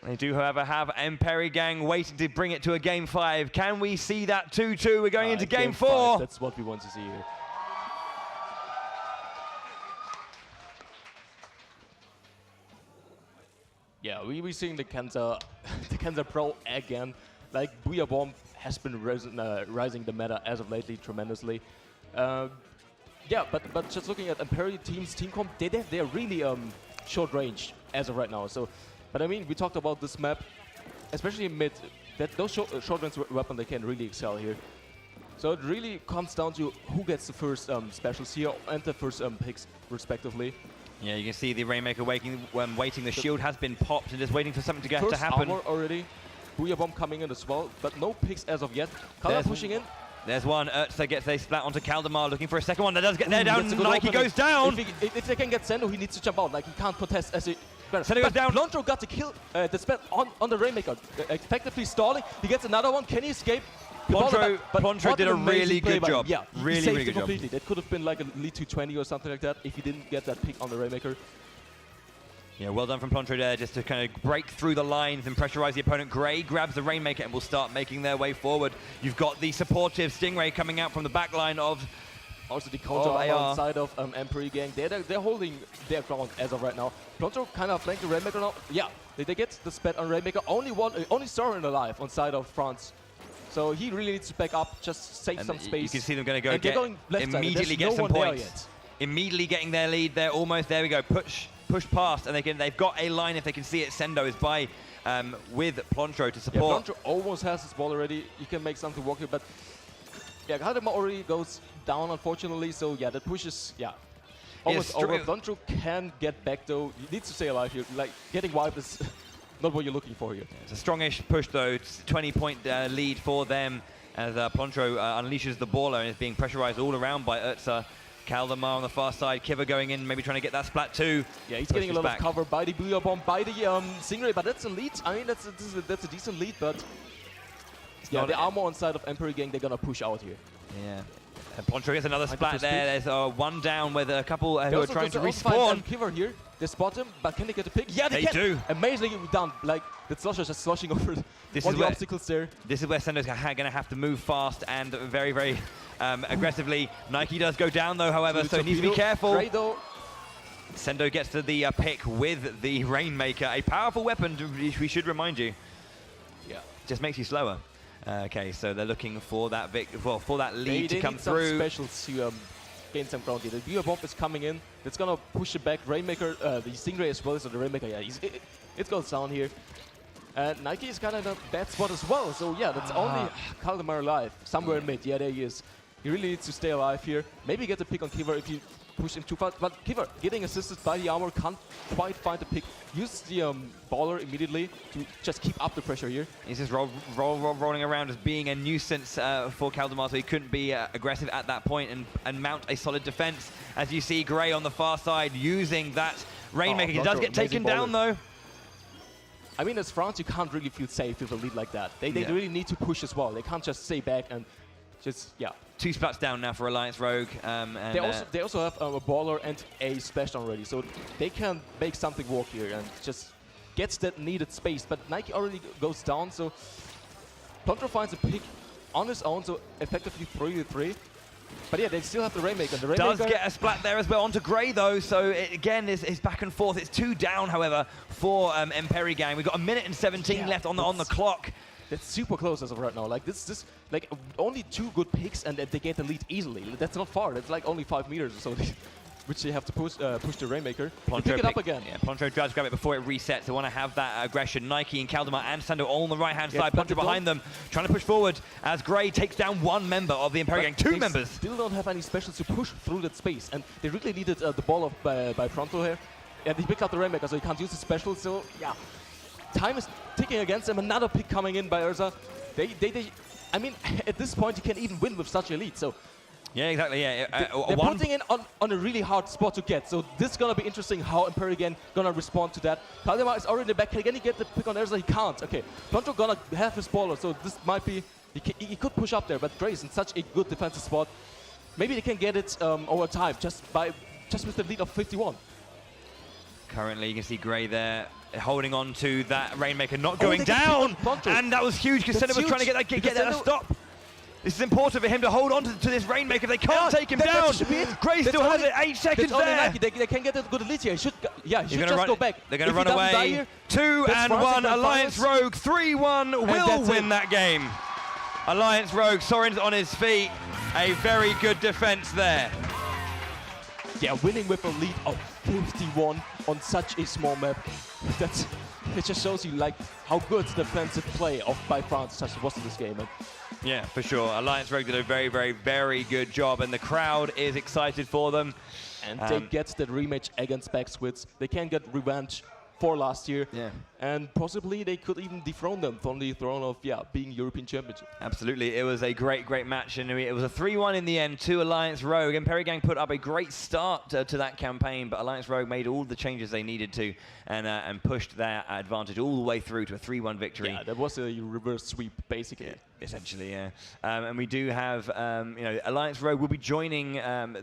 They do, however, have Emperi Gang waiting to bring it to a game 5. Can we see that 2-2? We're going into game 4. That's what we want to see here. Yeah, we're seeing the Kenza, the Kenza Pro again. Like, Booyah Bomb has been rising the meta as of lately tremendously. Yeah, but just looking at Emperi team's team comp, they're really short range as of right now. So. But I mean, we talked about this map, especially in mid, that those short range weapons, they can really excel here. So it really comes down to who gets the first specials here and the first picks, respectively. Yeah, you can see the Rainmaker waiting. The shield has been popped and just waiting for something to happen. Armor already. Booyah Bomb coming in as well, but no picks as of yet. Kala pushing in. There's one. Urtza gets a splat onto Kaldemar, looking for a second one. That does get there down. Nike goes down. If they can get Sendo, he needs to jump out. Like, he can't contest as he... Sendo goes down. Ploncho got the kill, the spell on the Rainmaker, effectively stalling. He gets another one. Can he escape? Ploncho did a really good job. Yeah, really good completely. That could have been like a lead 220 or something like that if he didn't get that pick on the Rainmaker. Yeah, well done from Ploncho there, just to kind of break through the lines and pressurize the opponent. Gray grabs the Rainmaker and will start making their way forward. You've got the supportive Stingray coming out from the back line of... Also the counter on side of Emperi Gang. They're holding their ground as of right now. Ploncho kind of flanked the Rainmaker now. Yeah, they get the spat on Rainmaker. Only Soren alive on side of France. So he really needs to back up, just save some space. You can see them going to going left immediately get some points. Immediately getting their lead. They're almost there. We go. Push past, and they've got a line if they can see it. Sendo is by with Ploncho to support. Yeah, Ploncho almost has his ball already. He can make something work here, but yeah, Kaldemar already goes down, unfortunately. So yeah, that pushes almost over. Ploncho can get back though. He needs to stay alive here. Like, getting wiped is not what you're looking for here. It's a strongish push though. It's 20-point lead for them as Ploncho unleashes the baller and is being pressurized all around by Urtza. Kaldemar on the far side, Kiva going in, maybe trying to get that splat too. Yeah, he's getting a lot of cover by the Booyah Bomb, by the Stingray, but that's a lead. I mean, that's a decent lead, but yeah, the armor on side of Emperi Gang, they're gonna push out here. Yeah. And Ploncho gets another splat there. There's one down with a couple who are trying to respawn. Kiva here, they spot him, but can they get a pick? Yeah, they do. Amazingly done. Like, the Slosher just sloshing over the obstacles there. This is where Sendo's going to have to move fast and very, very aggressively. Nike does go down though, however, so he needs to be careful. Sendo gets to the pick with the Rainmaker, a powerful weapon, we should remind you. Yeah. Just makes you slower. Okay, so they're looking for that for that lead to come through. They need some specials to gain some ground here. The Booyah Bomb is coming in. It's gonna push it back. Rainmaker, the Stingray as well as the Rainmaker. Yeah, it goes down here. And Nike is kind of in a bad spot as well. So yeah, that's only Kaldemar alive somewhere in mid. Yeah, there he is. He really needs to stay alive here. Maybe get a pick on Kiva if you push him too far. But Kiva getting assisted by the armor, can't quite find the pick. Use the baller immediately to just keep up the pressure here. He's just rolling around as being a nuisance for Kaldemar, so he couldn't be aggressive at that point and mount a solid defense. As you see, Gray on the far side using that Rainmaker. He does get taken down though. I mean, as France, you can't really feel safe with a lead like that. They really need to push as well. They can't just stay back and just, yeah. 2 splats down now for Alliance Rogue. And they also have a baller and a splash down already, so they can make something work here and just gets that needed space. But Nike already goes down, so Ploncho finds a pick on his own, so effectively 3-3. But yeah, they still have the Rainmaker. The Rainmaker does get a splat there as well onto Gray though, so it again is back and forth. It's 2 down, however, for Emperi Gang. We've got 1 minute and 17 left on the clock. That's super close as of right now. Like this, like only 2 good picks and they get the lead easily. That's not far. That's like only 5 meters or so which they have to push the Rainmaker. Ploncho Pick it up again. Yeah, Ploncho tries to grab it before it resets. They want to have that aggression. Nike and Kaldemar and Sando all on the right-hand side. Ploncho behind them, trying to push forward as Gray takes down one member of the Imperial Gang. Two members. Still don't have any specials to push through that space, and they really needed the ball by Pronto here. And he picked up the Rainmaker, so he can't use the special. So yeah, time is ticking against him. Another pick coming in by Urza. I mean, at this point, you can even win with such a lead. So yeah, exactly. Yeah, they're putting in on a really hard spot to get. So this is gonna be interesting how Imperial Gang gonna respond to that. Kaldemar is already in the back. Can he get the pick on Urza? He can't. Okay, Pronto gonna have his baller. So this might be he could push up there, but Gray is in such a good defensive spot. Maybe they can get it over time just with the lead of 51. Currently, you can see Gray there holding on to that Rainmaker, not going down, and that was huge because Senna was trying to get that stop. This is important for him to hold on to this Rainmaker. They can't take him down. Gray still has it. 8 seconds there. They can get a good lead here. He should just go back. They're going to run away. 2-1. Alliance Rogue 3-1 will win that game. Alliance Rogue, Soren's on his feet. A very good defense there. Yeah, winning with a lead of 51 on such a small map. It just shows you like how good the defensive play by France was in this game. Yeah, for sure. Alliance Rogue did a very, very, very good job, and the crowd is excited for them. And they get the rematch against Backsquids. They can get revenge for last year. Yeah. And possibly they could even dethrone them from the throne of being European Championship. Absolutely. It was a great, great match. And it was a 3-1 in the end to Alliance Rogue. Imperial Gang put up a great start to that campaign, but Alliance Rogue made all the changes they needed to and pushed their advantage all the way through to a 3-1 victory. Yeah, that was a reverse sweep, basically. Yeah, essentially, yeah. And we do have, Alliance Rogue will be joining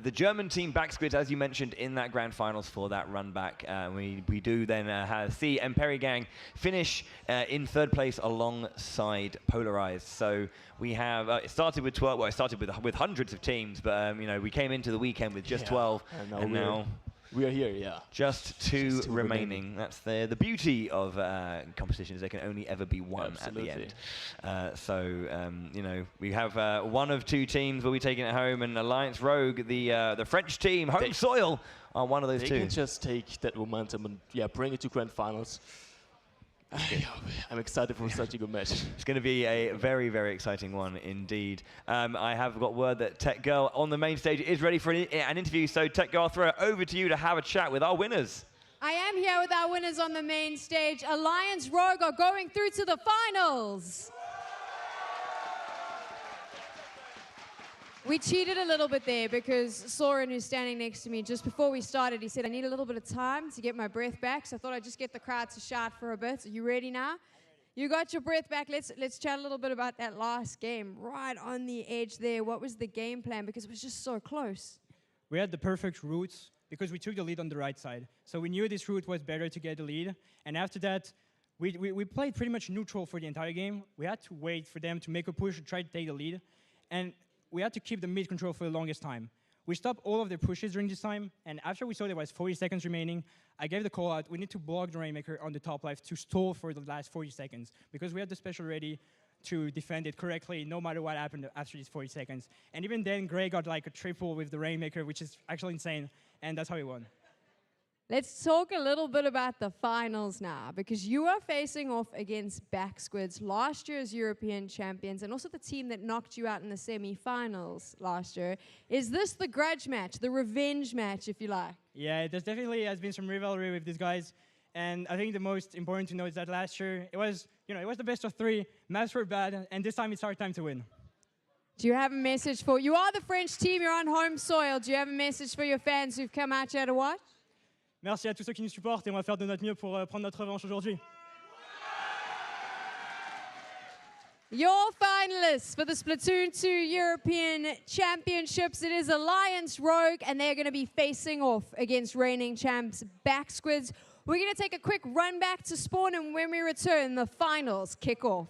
the German team Backsquids, as you mentioned, in that grand finals for that run back. We do then see Imperial Gang finish in 3rd place alongside Polarized. So we have it started with 12. Well, it started with hundreds of teams, but we came into the weekend with just 12, and now we are here. Just two remaining. That's the beauty of competitions. There can only ever be one at the end. We have one of 2 teams will be taking it home, and Alliance Rogue, the French team, home soil, are one of those 2. They can just take that momentum and bring it to grand finals. I'm excited for such a good match. It's going to be a very, very exciting one indeed. I have got word that Tech Girl on the main stage is ready for an interview. So Tech Girl, I'll throw it over to you to have a chat with our winners. I am here with our winners on the main stage. Alliance Rogue are going through to the finals. We cheated a little bit there because Soren, who's standing next to me, just before we started, he said, I need a little bit of time to get my breath back. So I thought I'd just get the crowd to shout for a bit. Are you ready now? You got your breath back. Let's chat a little bit about that last game. Right on the edge there. What was the game plan? Because it was just so close. We had the perfect route because we took the lead on the right side. So we knew this route was better to get the lead. And after that, we played pretty much neutral for the entire game. We had to wait for them to make a push and try to take the lead. And we had to keep the mid control for the longest time. We stopped all of their pushes during this time, and after we saw there was 40 seconds remaining, I gave the call out, we need to block the Rainmaker on the top left to stall for the last 40 seconds, because we had the special ready to defend it correctly, no matter what happened after these 40 seconds. And even then, Gray got like a triple with the Rainmaker, which is actually insane, and that's how he won. Let's talk a little bit about the finals now, because you are facing off against Backsquids, last year's European champions, and also the team that knocked you out in the semi-finals last year. Is this the grudge match, the revenge match, if you like? Yeah, there's definitely has been some rivalry with these guys, and I think the most important to know is that last year it was the best of 3. Maps were bad, and this time it's our time to win. Do you have a message for? You are the French team. You're on home soil. Do you have a message for your fans who've come out here to watch? Merci à tous ceux qui nous supportent et on va faire de notre mieux pour prendre notre revanche aujourd'hui. Your finalists for the Splatoon 2 European Championships, it is Alliance Rogue, and they're going to be facing off against reigning champs Backsquids. We're going to take a quick run back to spawn, and when we return, the finals kick off.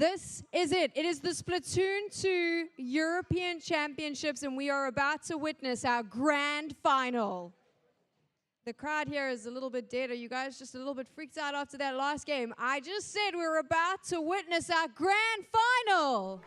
This is it. It is the Splatoon 2 European Championships, and we are about to witness our grand final. The crowd here is a little bit dead. Are you guys just a little bit freaked out after that last game? I just said we're about to witness our grand final.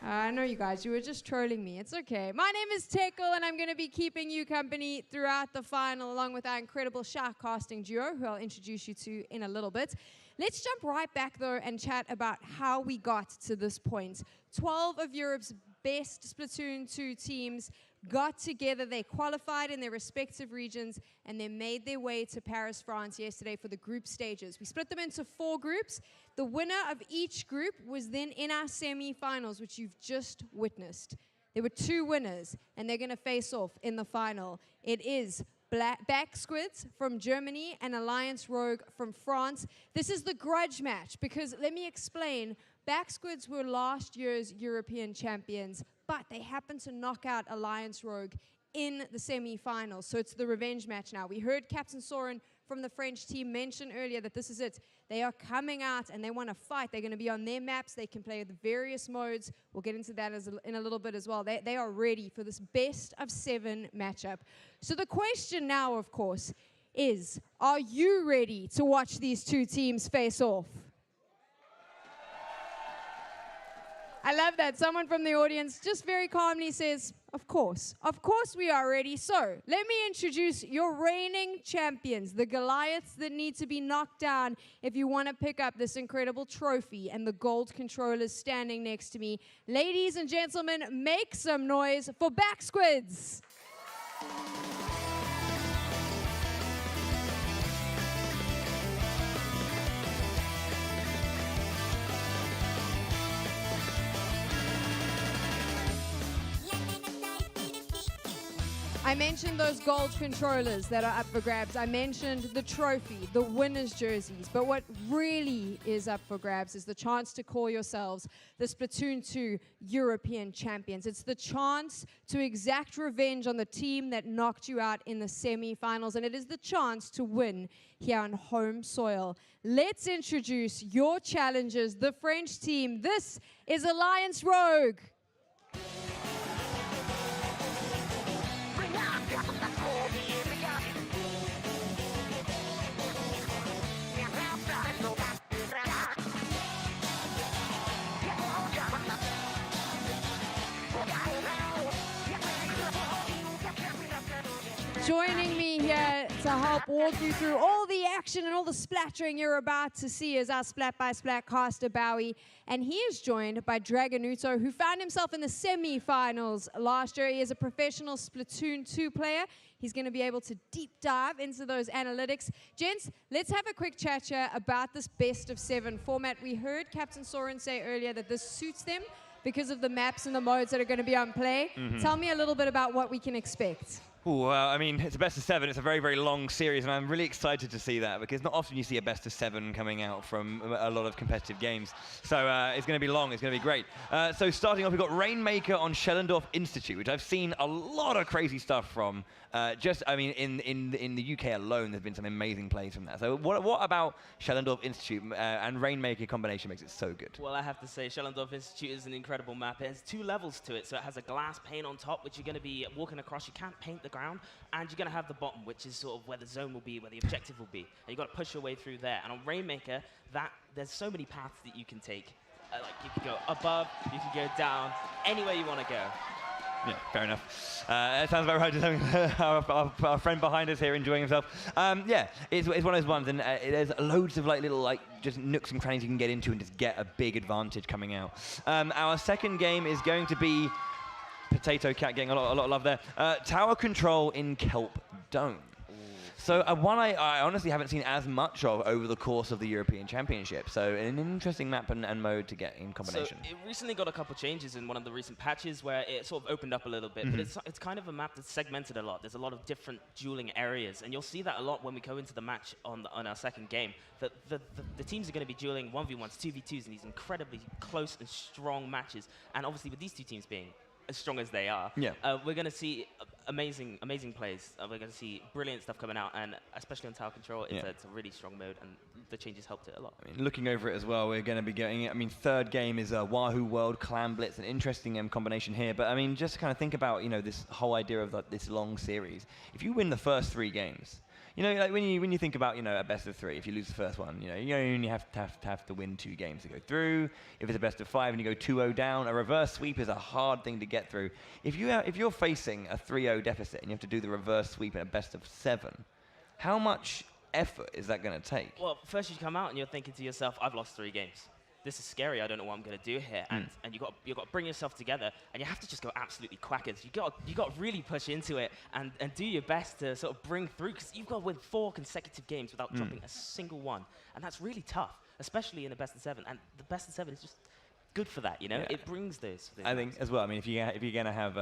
I know you guys, you were just trolling me. It's okay. My name is Tekel, and I'm going to be keeping you company throughout the final, along with our incredible shark casting duo, who I'll introduce you to in a little bit. Let's jump right back, though, and chat about how we got to this point. 12 of Europe's best Splatoon 2 teams got together, they qualified in their respective regions, and they made their way to Paris, France yesterday for the group stages. We split them into 4 groups. The winner of each group was then in our semi-finals, which you've just witnessed. There were 2 winners, and they're going to face off in the final. It is Back Squids from Germany and Alliance Rogue from France. This is the grudge match, because let me explain. Back Squids were last year's European champions, but they happened to knock out Alliance Rogue in the semi-finals, so it's the revenge match now. We heard Captain Soren from the French team mention earlier that this is it. They are coming out and they want to fight. They're going to be on their maps. They can play the various modes. We'll get into that in a little bit as well. They are ready for this best of 7 matchup. So the question now, of course, is, are you ready to watch these 2 teams face off? I love that. Someone from the audience just very calmly says, of course we are ready. So let me introduce your reigning champions, the Goliaths that need to be knocked down if you want to pick up this incredible trophy, and the gold controllers standing next to me. Ladies and gentlemen, make some noise for Back Squids. I mentioned those gold controllers that are up for grabs. I mentioned the trophy, the winner's jerseys. But what really is up for grabs is the chance to call yourselves the Splatoon 2 European champions. It's the chance to exact revenge on the team that knocked you out in the semi-finals. And it is the chance to win here on home soil. Let's introduce your challengers, the French team. This is Alliance Rogue. Joining me here to help walk you through all the action and all the splattering you're about to see is our Splat by Splat caster, Bowie. And he is joined by Dragonuto, who found himself in the semi-finals last year. He is a professional Splatoon 2 player. He's going to be able to deep dive into those analytics. Gents, let's have a quick chat here about this best of 7 format. We heard Captain Soren say earlier that this suits them because of the maps and the modes that are going to be on play. Tell me a little bit about what we can expect. Ooh, I mean, it's a best of 7. It's a very, very long series, and I'm really excited to see that, because not often you see a best of 7 coming out from a lot of competitive games. So it's going to be long. It's going to be great. So starting off, we've got Rainmaker on Schellendorf Institute, which I've seen a lot of crazy stuff from. I mean, in the UK alone, there's been some amazing plays from that. So what about Schellendorf Institute and Rainmaker combination makes it so good? Well, I have to say, Schellendorf Institute is an incredible map. It has 2 levels to it. So it has a glass pane on top, which you're going to be walking across. You can't paint the ground, and you're going to have the bottom, which is sort of where the zone will be, where the objective will be. And you've got to push your way through there. And on Rainmaker, there's so many paths that you can take. Like, you can go above, you can go down, anywhere you want to go. Yeah, fair enough. It sounds about right. Just having our friend behind us here enjoying himself. Yeah, it's one of those ones, and there's loads of little just nooks and crannies you can get into and just get a big advantage coming out. Our second game is going to be Potato Cat getting a lot of love there. Tower Control in Kelp Dome. So one I honestly haven't seen as much of over the course of the European Championship. So an interesting map and mode to get in combination. So it recently got a couple changes in one of the recent patches where it sort of opened up a little bit. But it's kind of a map that's segmented a lot. There's a lot of different dueling areas. And you'll see that a lot when we go into the match on our second game. That the teams are going to be dueling 1v1s, 2v2s in these incredibly close and strong matches. And obviously with these 2 teams being as strong as they are, we're going to see amazing plays. We're going to see brilliant stuff coming out, and especially on tower control, it's a really strong mode, and the changes helped it a lot. I mean, looking over it as well, we're going to be getting it. I mean, third game is Wahoo World Clan Blitz, an interesting combination here. But I mean, just to kind of think about, this whole idea of this long series. If you win the first 3 games, like when you think about, a best of 3, if you lose the first one, you only have to win 2 games to go through. If it's a best of 5 and you go 2-0 down, a reverse sweep is a hard thing to get through. If you're facing a 3-0 deficit and you have to do the reverse sweep in a best of 7, how much effort is that going to take? Well, first you come out and you're thinking to yourself, I've lost 3 games. This is scary. I don't know what I'm going to do here. And you got to bring yourself together, and you have to just go absolutely quackers. You got to really push into it and do your best to sort of bring through, because you've got to win 4 consecutive games without dropping a single one, and that's really tough, especially in a best of 7. And the best of 7 is just good for that, It brings those. I think as well. I mean, if you're going to have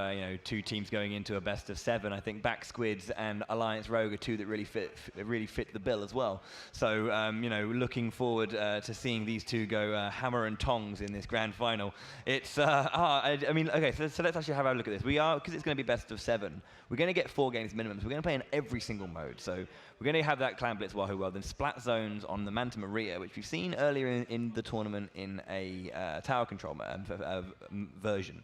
2 teams going into a best of 7, I think Back Squids and Alliance Rogue are 2 that really fit the bill as well. So looking forward to seeing these 2 go hammer and tongs in this grand final. It's I mean, okay, so let's actually have a look at this. Because it's going to be best of 7. We're going to get 4 games minimum. So we're going to play in every single mode. So we're going to have that Clan Blitz Wahoo World, then Splat Zones on the Manta Maria, which we've seen earlier in the tournament in a tower control version.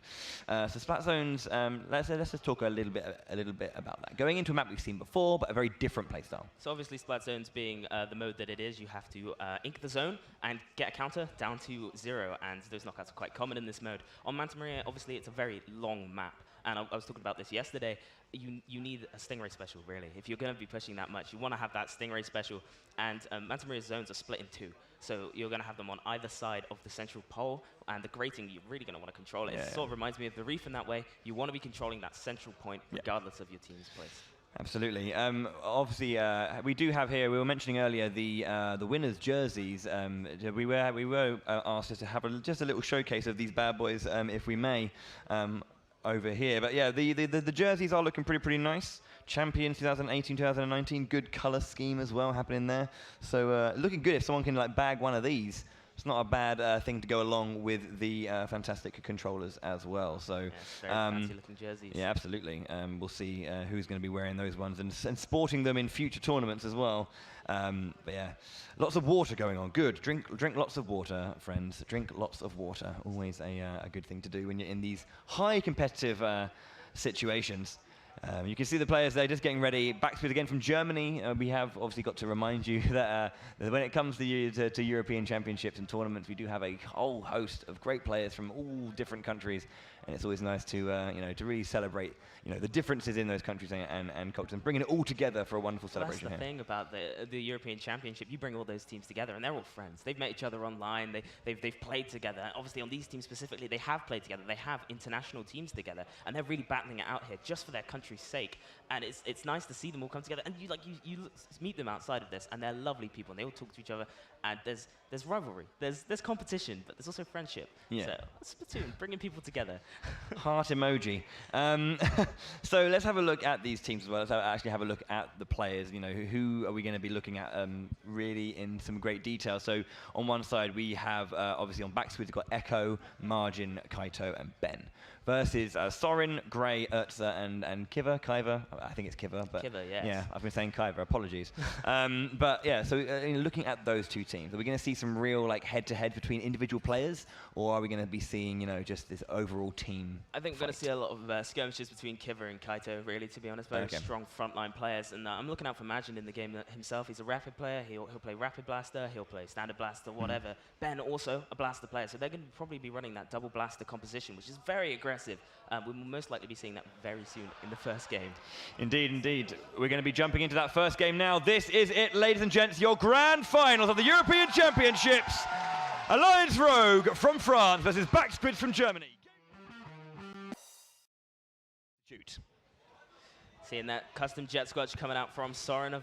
So Splat Zones, let's just talk a little bit about that. Going into a map we've seen before, but a very different playstyle. So obviously Splat Zones being the mode that it is, you have to ink the zone and get a counter down to 0, and those knockouts are quite common in this mode. On Manta Maria, obviously it's a very long map. And I was talking about this yesterday. You need a Stingray special, really. If you're going to be pushing that much, you want to have that Stingray special. And Manta Maria's zones are split in 2. So you're going to have them on either side of the central pole. And the grating, you're really going to want to control it. It sort of reminds me of the Reef in that way. You want to be controlling that central point, regardless of your team's place. Absolutely. Obviously, we do have here. We were mentioning earlier the winners' jerseys. We were asked to have just a little showcase of these bad boys, if we may. Over here, but yeah, the jerseys are looking pretty nice. Champions 2018, 2019, good color scheme as well happening there. So looking good. If someone can bag one of these, it's not a bad thing to go along with the fantastic controllers as well. So very fancy looking jerseys. Yeah, absolutely. We'll see who's going to be wearing those ones and sporting them in future tournaments as well. But yeah, lots of water going on. Good. Drink lots of water, friends. Drink lots of water. Always a good thing to do when you're in these high competitive situations. You can see the players there just getting ready. Backspeed again from Germany. We have obviously got to remind you that when it comes to European Championships and tournaments, we do have a whole host of great players from all different countries, and it's always nice to to really celebrate the differences in those countries and cultures, and bringing it all together for a wonderful celebration. That's the thing about the European Championship. You bring all those teams together, and they're all friends. They've met each other online. They've played together. Obviously, on these teams specifically, they have played together. They have international teams together, and they're really battling it out here just for their country's sake. And it's nice to see them all come together. And you meet them outside of this, and they're lovely people, and they all talk to each other. And there's rivalry, there's competition, but there's also friendship. Yeah. So Splatoon, bringing people together. Heart emoji. So let's have a look at these teams as well. Let's actually have a look at the players. Who are we going to be looking at really in some great detail? So on one side we have obviously on Backspeed we've got Echo, Margin, Kaito, and Ben. Versus Sorin, Gray, Urza, and Kiva. I think it's Kiva, but Kiva, yes. Yeah, I've been saying Kiva. Apologies. But yeah, so looking at those 2 teams, are we going to see some real head-to-head between individual players, or are we going to be seeing just this overall team? I think we're going to see a lot of skirmishes between Kiva and Kaito. Really, to be honest, very strong frontline players. And I'm looking out for Margin in the game himself. He's a rapid player. He'll play Rapid Blaster. He'll play Standard Blaster. Whatever. Ben also a blaster player. So they're going to probably be running that double blaster composition, which is very aggressive. We will most likely be seeing that very soon in the first game. Indeed. We're going to be jumping into that first game now. This is it, ladies and gents, your grand finals of the European Championships. Alliance Rogue from France versus Backspeed from Germany. Shoot. Seeing that custom jet squatch coming out from Sorin,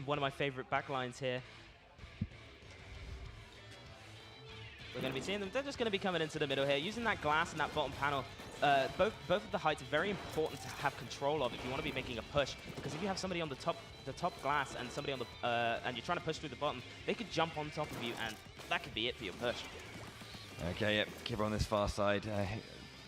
one of my favorite backlines here. We're going to be seeing them. They're just going to be coming into the middle here, using that glass and that bottom panel. Both of the heights are very important to have control of if you want to be making a push. Because if you have somebody on the top glass and somebody on the and you're trying to push through the bottom, they could jump on top of you, and that could be it for your push. Okay, yep. Keep on this far side.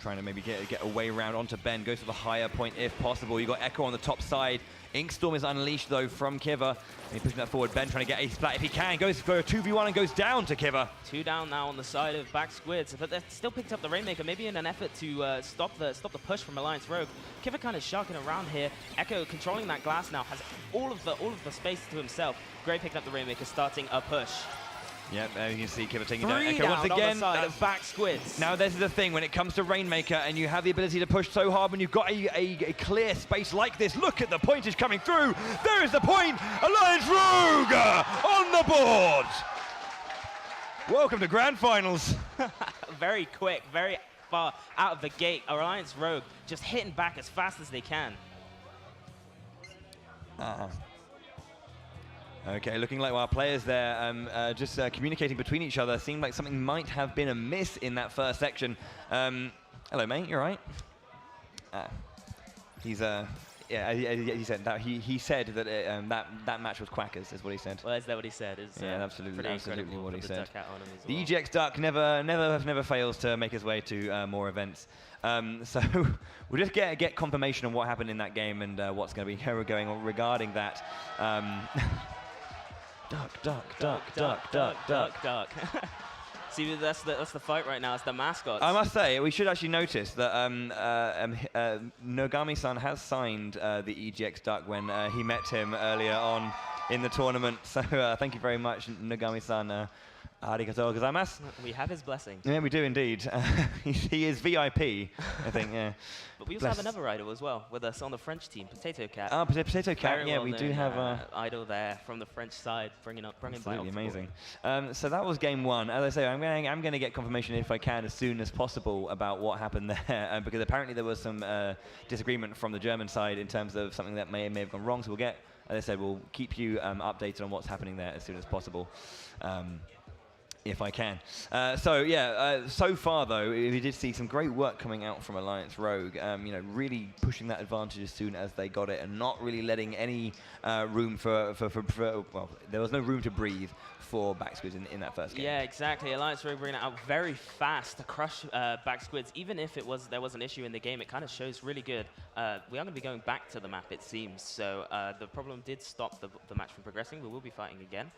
trying to maybe get a way around onto Ben. Goes for the higher point if possible. You got Echo on the top side. Inkstorm is unleashed though from Kiva. And he's pushing that forward. Ben trying to get a splat if he can. Goes for a 2v1 and goes down to Kiva. 2 down now on the side of Back Squids, but they've still picked up the Rainmaker, maybe in an effort to stop the push from Alliance Rogue. Kiva kind of sharking around here. Echo controlling that glass now, has all of the space to himself. Gray picking up the Rainmaker, starting a push. Yep, you can see Kiva taking down 3 Echo down once again. on the side of Back Squids. Now this is the thing, when it comes to Rainmaker and you have the ability to push so hard when you've got a clear space like this. Look at the pointage coming through. There is the point. Alliance Rogue on the board. Welcome to Grand Finals. Very quick, very far out of the gate. Alliance Rogue just hitting back as fast as they can. Okay, looking like our players there just communicating between each other. Seemed like something might have been amiss in that first section. Hello, mate. You're right. He's yeah. He said that he said that that match was quackers, is what he said. Well, is that what he said? Is, yeah, absolutely what he said. The well. EGX Duck never fails to make his way to more events. So we'll just get confirmation on what happened in that game and what's going to be going on regarding that. Duck. See, that's the fight right now. It's the mascots. I must say, we should actually notice that Nogami-san has signed the EGX Duck when he met him earlier on in the tournament. So thank you very much, Nogami-san. Arigatou gozaimasu. We have his blessing. Yeah, we do indeed. He is VIP, I think, yeah. But we also have another idol as well with us on the French team, Potato Cat. Oh, Potato Cat, Very yeah, well we do known, have idol there from the French side, bringing absolutely amazing. So that was game one. As I say, I'm going to get confirmation if I can as soon as possible about what happened there, because apparently there was some disagreement from the German side in terms of something that may have gone wrong. So we'll get, as I said, we'll keep you updated on what's happening there as soon as possible. If I can. So far though, we did see some great work coming out from Alliance Rogue, really pushing that advantage as soon as they got it and not really letting any room for well, there was no room to breathe for Back Squids in that first game. Yeah, exactly. Alliance Rogue bringing it out very fast to crush Back Squids. Even if there was an issue in the game, it kind of shows really good. We are going to be going back to the map, it seems. So the problem did stop the match from progressing. We will be fighting again.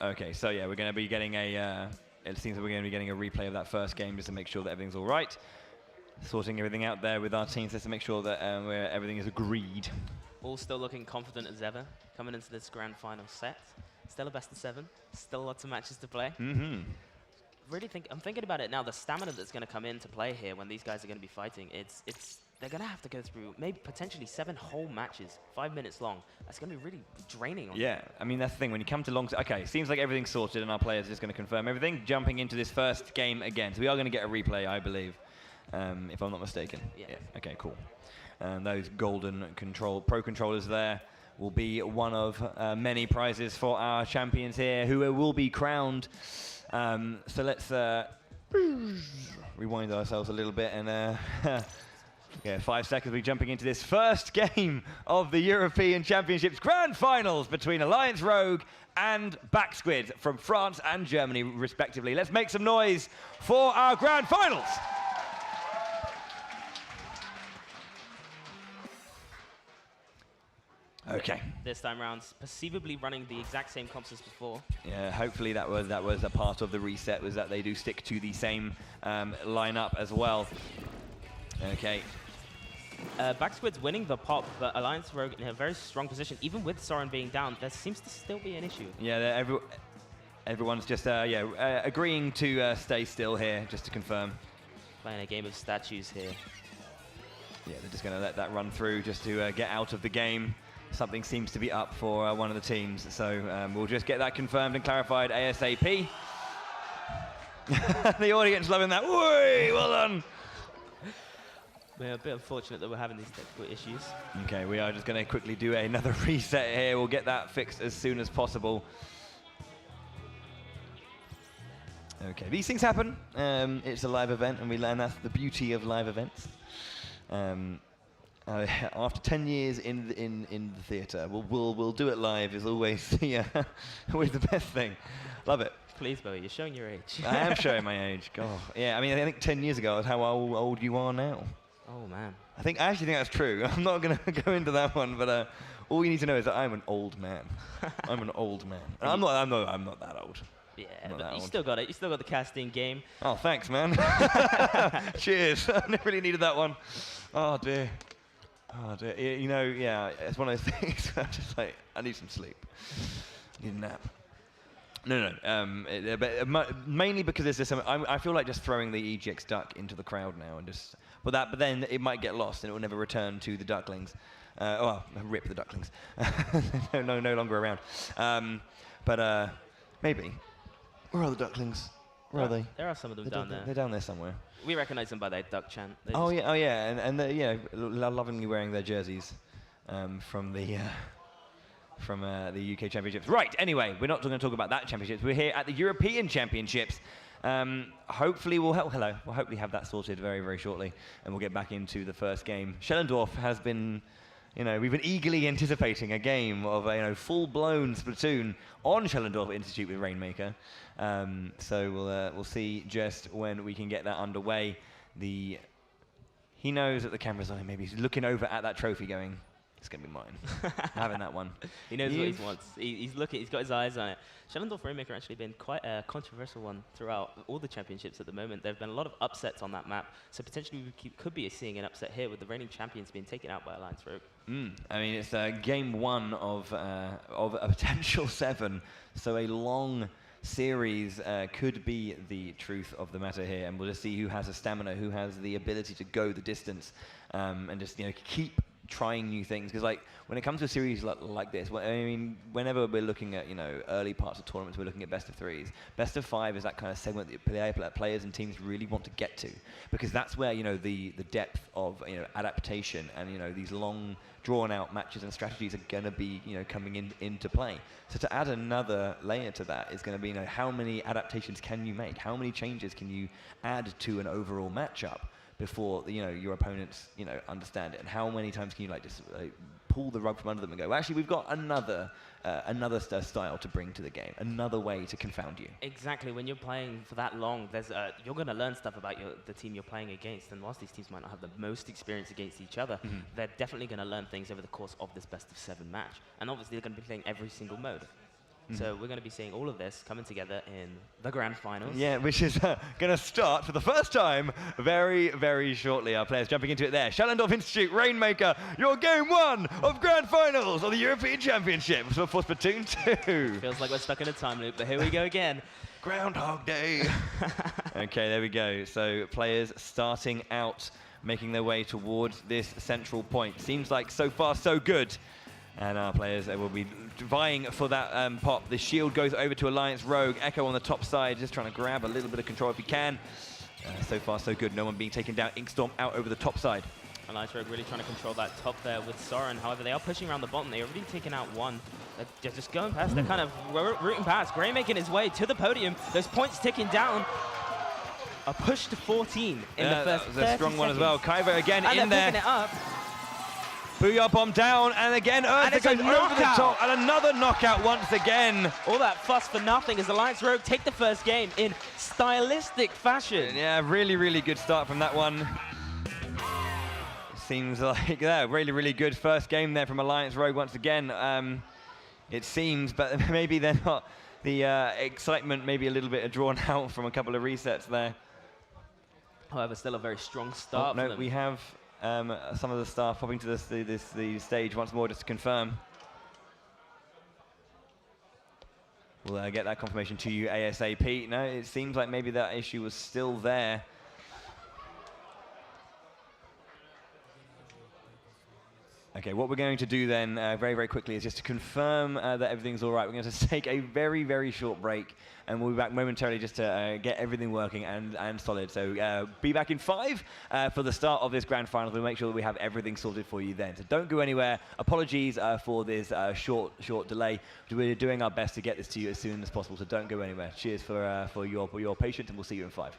Okay, so yeah, we're going to be getting it seems that we're going to be getting a replay of that first game just to make sure that everything's all right. Sorting everything out there with our teams just to make sure that everything is agreed. All still looking confident as ever, coming into this grand final set. Still a best of 7, still lots of matches to play. Mm-hmm. I'm thinking about it now, the stamina that's going to come into play here when these guys are going to be fighting, they're going to have to go through maybe potentially 7 whole matches, 5 minutes long. That's going to be really draining on them. Yeah, I mean, that's the thing. When you come to long... Okay, seems like everything's sorted and our players are just going to confirm everything. Jumping into this first game again. So we are going to get a replay, I believe, if I'm not mistaken. Yeah. Okay, cool. Those golden pro controllers there will be one of many prizes for our champions here who will be crowned. So let's rewind ourselves a little bit and... Yeah, 5 seconds, we're jumping into this first game of the European Championships Grand Finals between Alliance Rogue and Back Squid from France and Germany, respectively. Let's make some noise for our Grand Finals. Okay. This time around, perceivably running the exact same comps as before. Yeah, hopefully that was a part of the reset, was that they do stick to the same lineup as well. Okay. Back Squid's winning the pop, but Alliance Rogue in a very strong position. Even with Soren being down, there seems to still be an issue. Yeah, everyone's just agreeing to stay still here, just to confirm. Playing a game of statues here. Yeah, they're just going to let that run through just to get out of the game. Something seems to be up for one of the teams, so we'll just get that confirmed and clarified ASAP. The audience loving that. Whey, well done. We're a bit unfortunate that we're having these technical issues. Okay, we are just going to quickly do another reset here. We'll get that fixed as soon as possible. Okay, these things happen. It's a live event, and that's the beauty of live events. After 10 years in the theatre, we'll do it live is always the always the best thing. Love it. Please, Bowie, you're showing your age. I am showing my age. God. Yeah, I mean, I think 10 years ago was how old you are now. Oh, man. I actually think that's true. I'm not going to go into that one, but all you need to know is that I'm an old man. I'm an old man. And I'm not that old. Yeah, but you still got it. You still got the casting game. Oh, thanks, man. Cheers. I never really needed that one. Oh, dear. Oh, dear. You know, yeah, it's one of those things. I'm just like, I need some sleep. I need a nap. No. Mainly because there's this. I feel like just throwing the EGX duck into the crowd now, and just. But then it might get lost, and it will never return to the ducklings. Rip the ducklings. no longer around. Maybe. Where are the ducklings? Where are they? There are some of them down there. They're down there somewhere. We recognize them by their duck chant. And they're lovingly wearing their jerseys from the UK Championships. Right. Anyway, we're not going to talk about that championships. We're here at the European Championships. Hopefully we'll hopefully have that sorted very, very shortly, and we'll get back into the first game. Schellendorf has been. We've been eagerly anticipating a game of full-blown Splatoon on Schellendorf Institute with Rainmaker. So we'll see just when we can get that underway. He knows that the camera's on him. Maybe he's looking over at that trophy, going, "It's gonna be mine." Having that one. He knows what he wants. He's looking. He's got his eyes on it. Schellendorf Rainmaker actually been quite a controversial one throughout all the championships at the moment. There have been a lot of upsets on that map, so potentially we could be seeing an upset here with the reigning champions being taken out by Alliance Rogue. I mean, it's game one of a potential 7, so a long series could be the truth of the matter here, and we'll just see who has the stamina, who has the ability to go the distance, and just keep trying new things. Because when it comes to a series like this, whenever we're looking at early parts of tournaments, we're looking at best of 3s. Best of 5 is that kind of segment that players and teams really want to get to, because that's where the depth of adaptation and these long drawn out matches and strategies are going to be coming into play. So to add another layer to that is going to be how many adaptations can you make, how many changes can you add to an overall matchup before your opponents understand it, and how many times can you just pull the rug from under them and go, well, actually we've got another style to bring to the game, another way to confound you. Exactly. When you're playing for that long, you're going to learn stuff about the team you're playing against, and whilst these teams might not have the most experience against each other, they're definitely going to learn things over the course of this best of 7 match, and obviously they're going to be playing every single mode. So we're going to be seeing all of this coming together in the grand finals. Yeah, which is going to start for the first time very, very shortly. Our players jumping into it there. Schellendorf Institute, Rainmaker, your game 1 of grand finals of the European Championship for Splatoon 2. Feels like we're stuck in a time loop, but here we go again. Groundhog Day. Okay, there we go. So players starting out, making their way towards this central point. Seems like so far so good. And our players will be vying for that pop. The shield goes over to Alliance Rogue. Echo on the top side, just trying to grab a little bit of control if he can. So far, so good. No one being taken down. Inkstorm out over the top side. Alliance Rogue really trying to control that top there with Soren. However, they are pushing around the bottom. They've already taken out one. They're just going past. They're kind of rooting past. Gray making his way to the podium. Those points ticking down. A push to 14 in the first 30 a strong one as well. Kaiva again and in there. Picking it up. Booyah bomb down, and again Eartha goes over the top, and another knockout once again. All that fuss for nothing as Alliance Rogue take the first game in stylistic fashion. Yeah, really, really good start from that one. Seems like, really, really good first game there from Alliance Rogue once again. It seems, but maybe they're not, the excitement maybe a little bit drawn out from a couple of resets there. However, still a very strong start for them. We have some of the staff popping to the stage once more just to confirm. We'll get that confirmation to you ASAP. No, it seems like maybe that issue was still there. Okay, what we're going to do then very, very quickly is just to confirm that everything's all right. We're going to take a very, very short break, and we'll be back momentarily just to get everything working and solid. So be back in 5 for the start of this grand final. We'll make sure that we have everything sorted for you then. So don't go anywhere. Apologies for this short delay. We're doing our best to get this to you as soon as possible, so don't go anywhere. Cheers for your patience, and we'll see you in 5.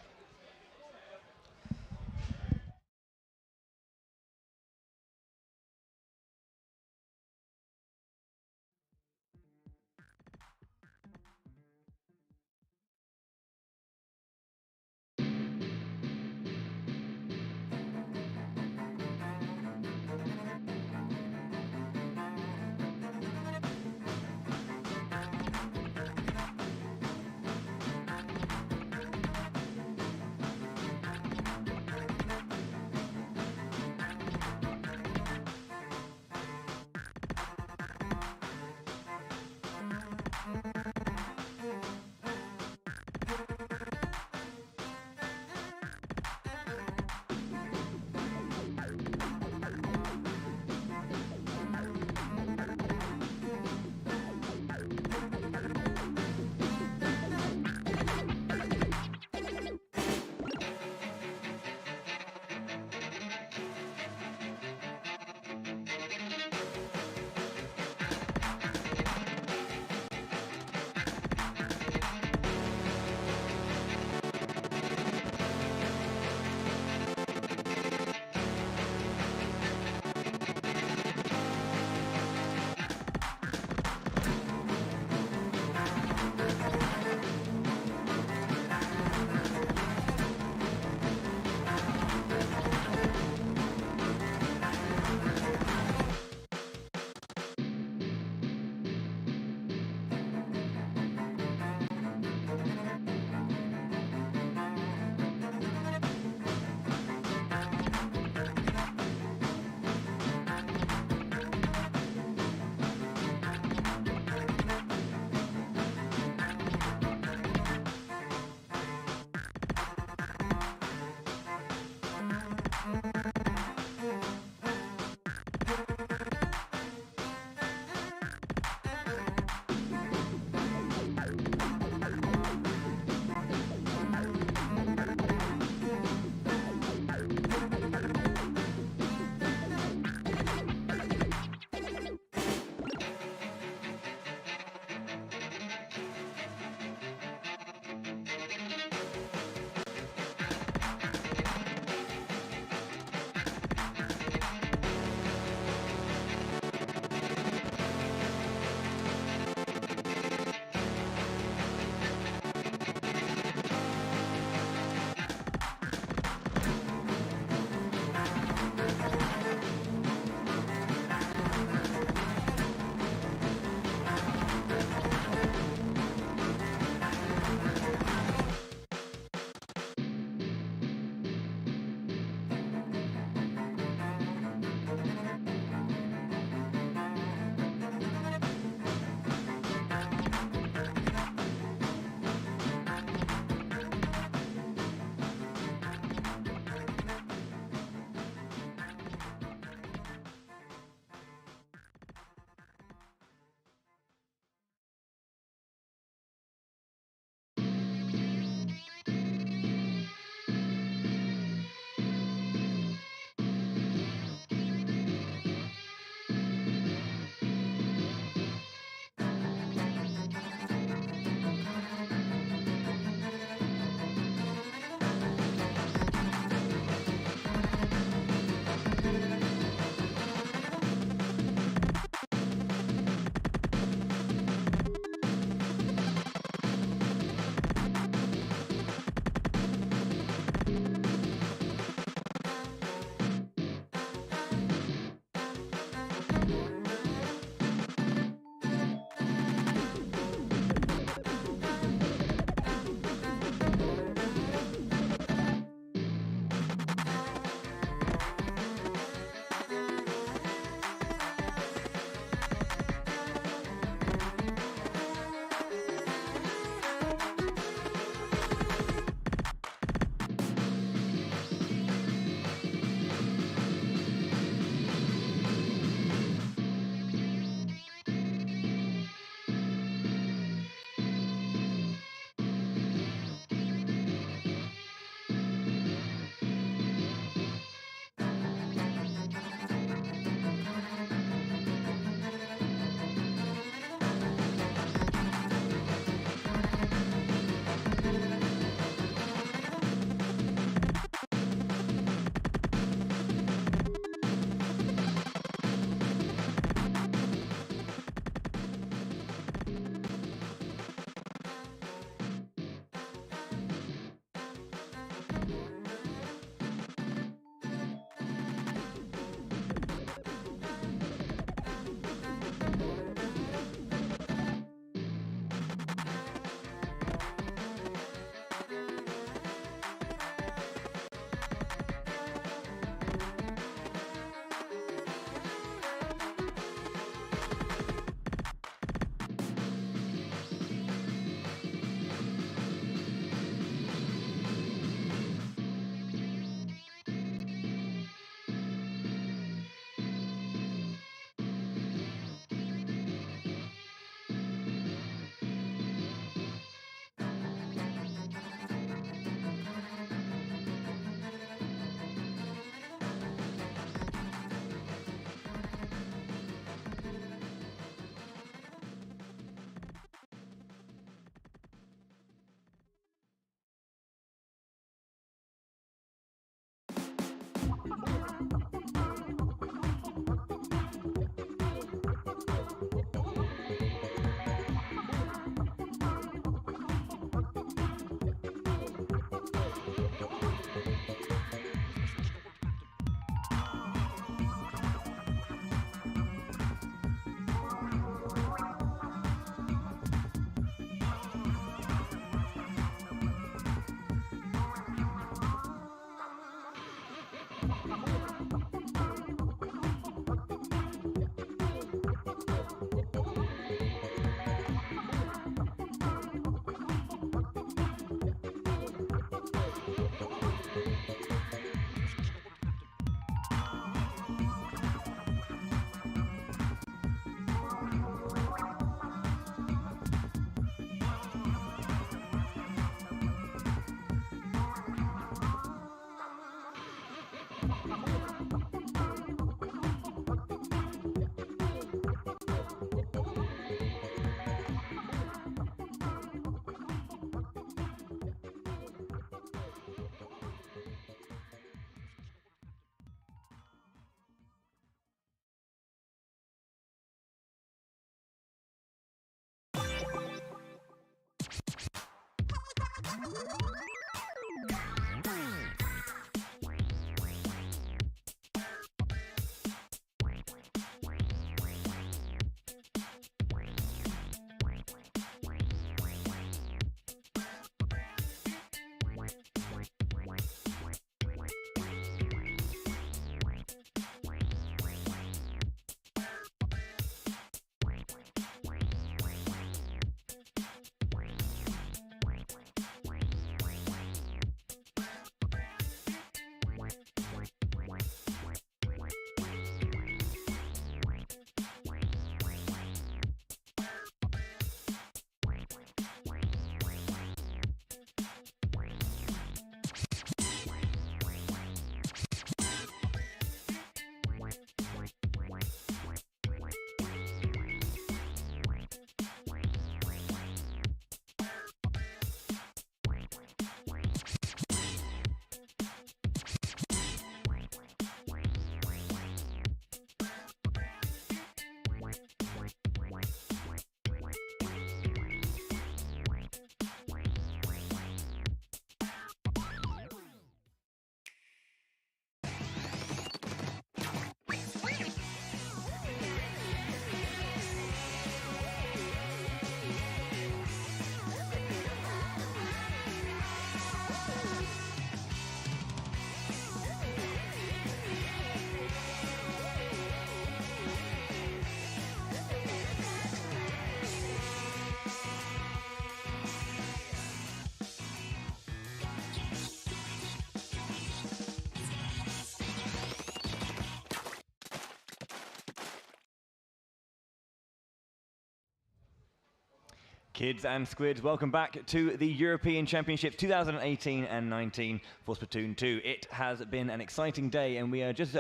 Kids and squids, welcome back to the European Championships 2018 and 19 for Splatoon 2. It has been an exciting day, and we are just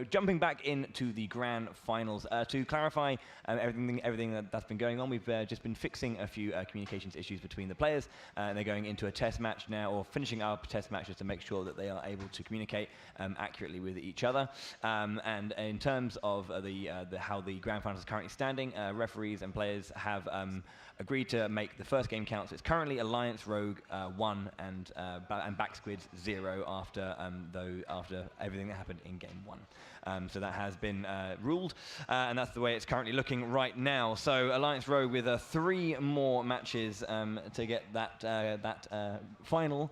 jumping back into the grand finals. To clarify everything that's been going on, we've just been fixing a few communications issues between the players. They're going into a test match now, or finishing up test matches to make sure that they are able to communicate accurately with each other. And in terms of how the grand finals is currently standing, referees and players have agreed to make the first game count. So it's currently Alliance Rogue 1 and Back Squids 0 after everything that happened in game 1. So that has been ruled, and that's the way it's currently looking right now. So Alliance Rogue with 3 more matches to get that final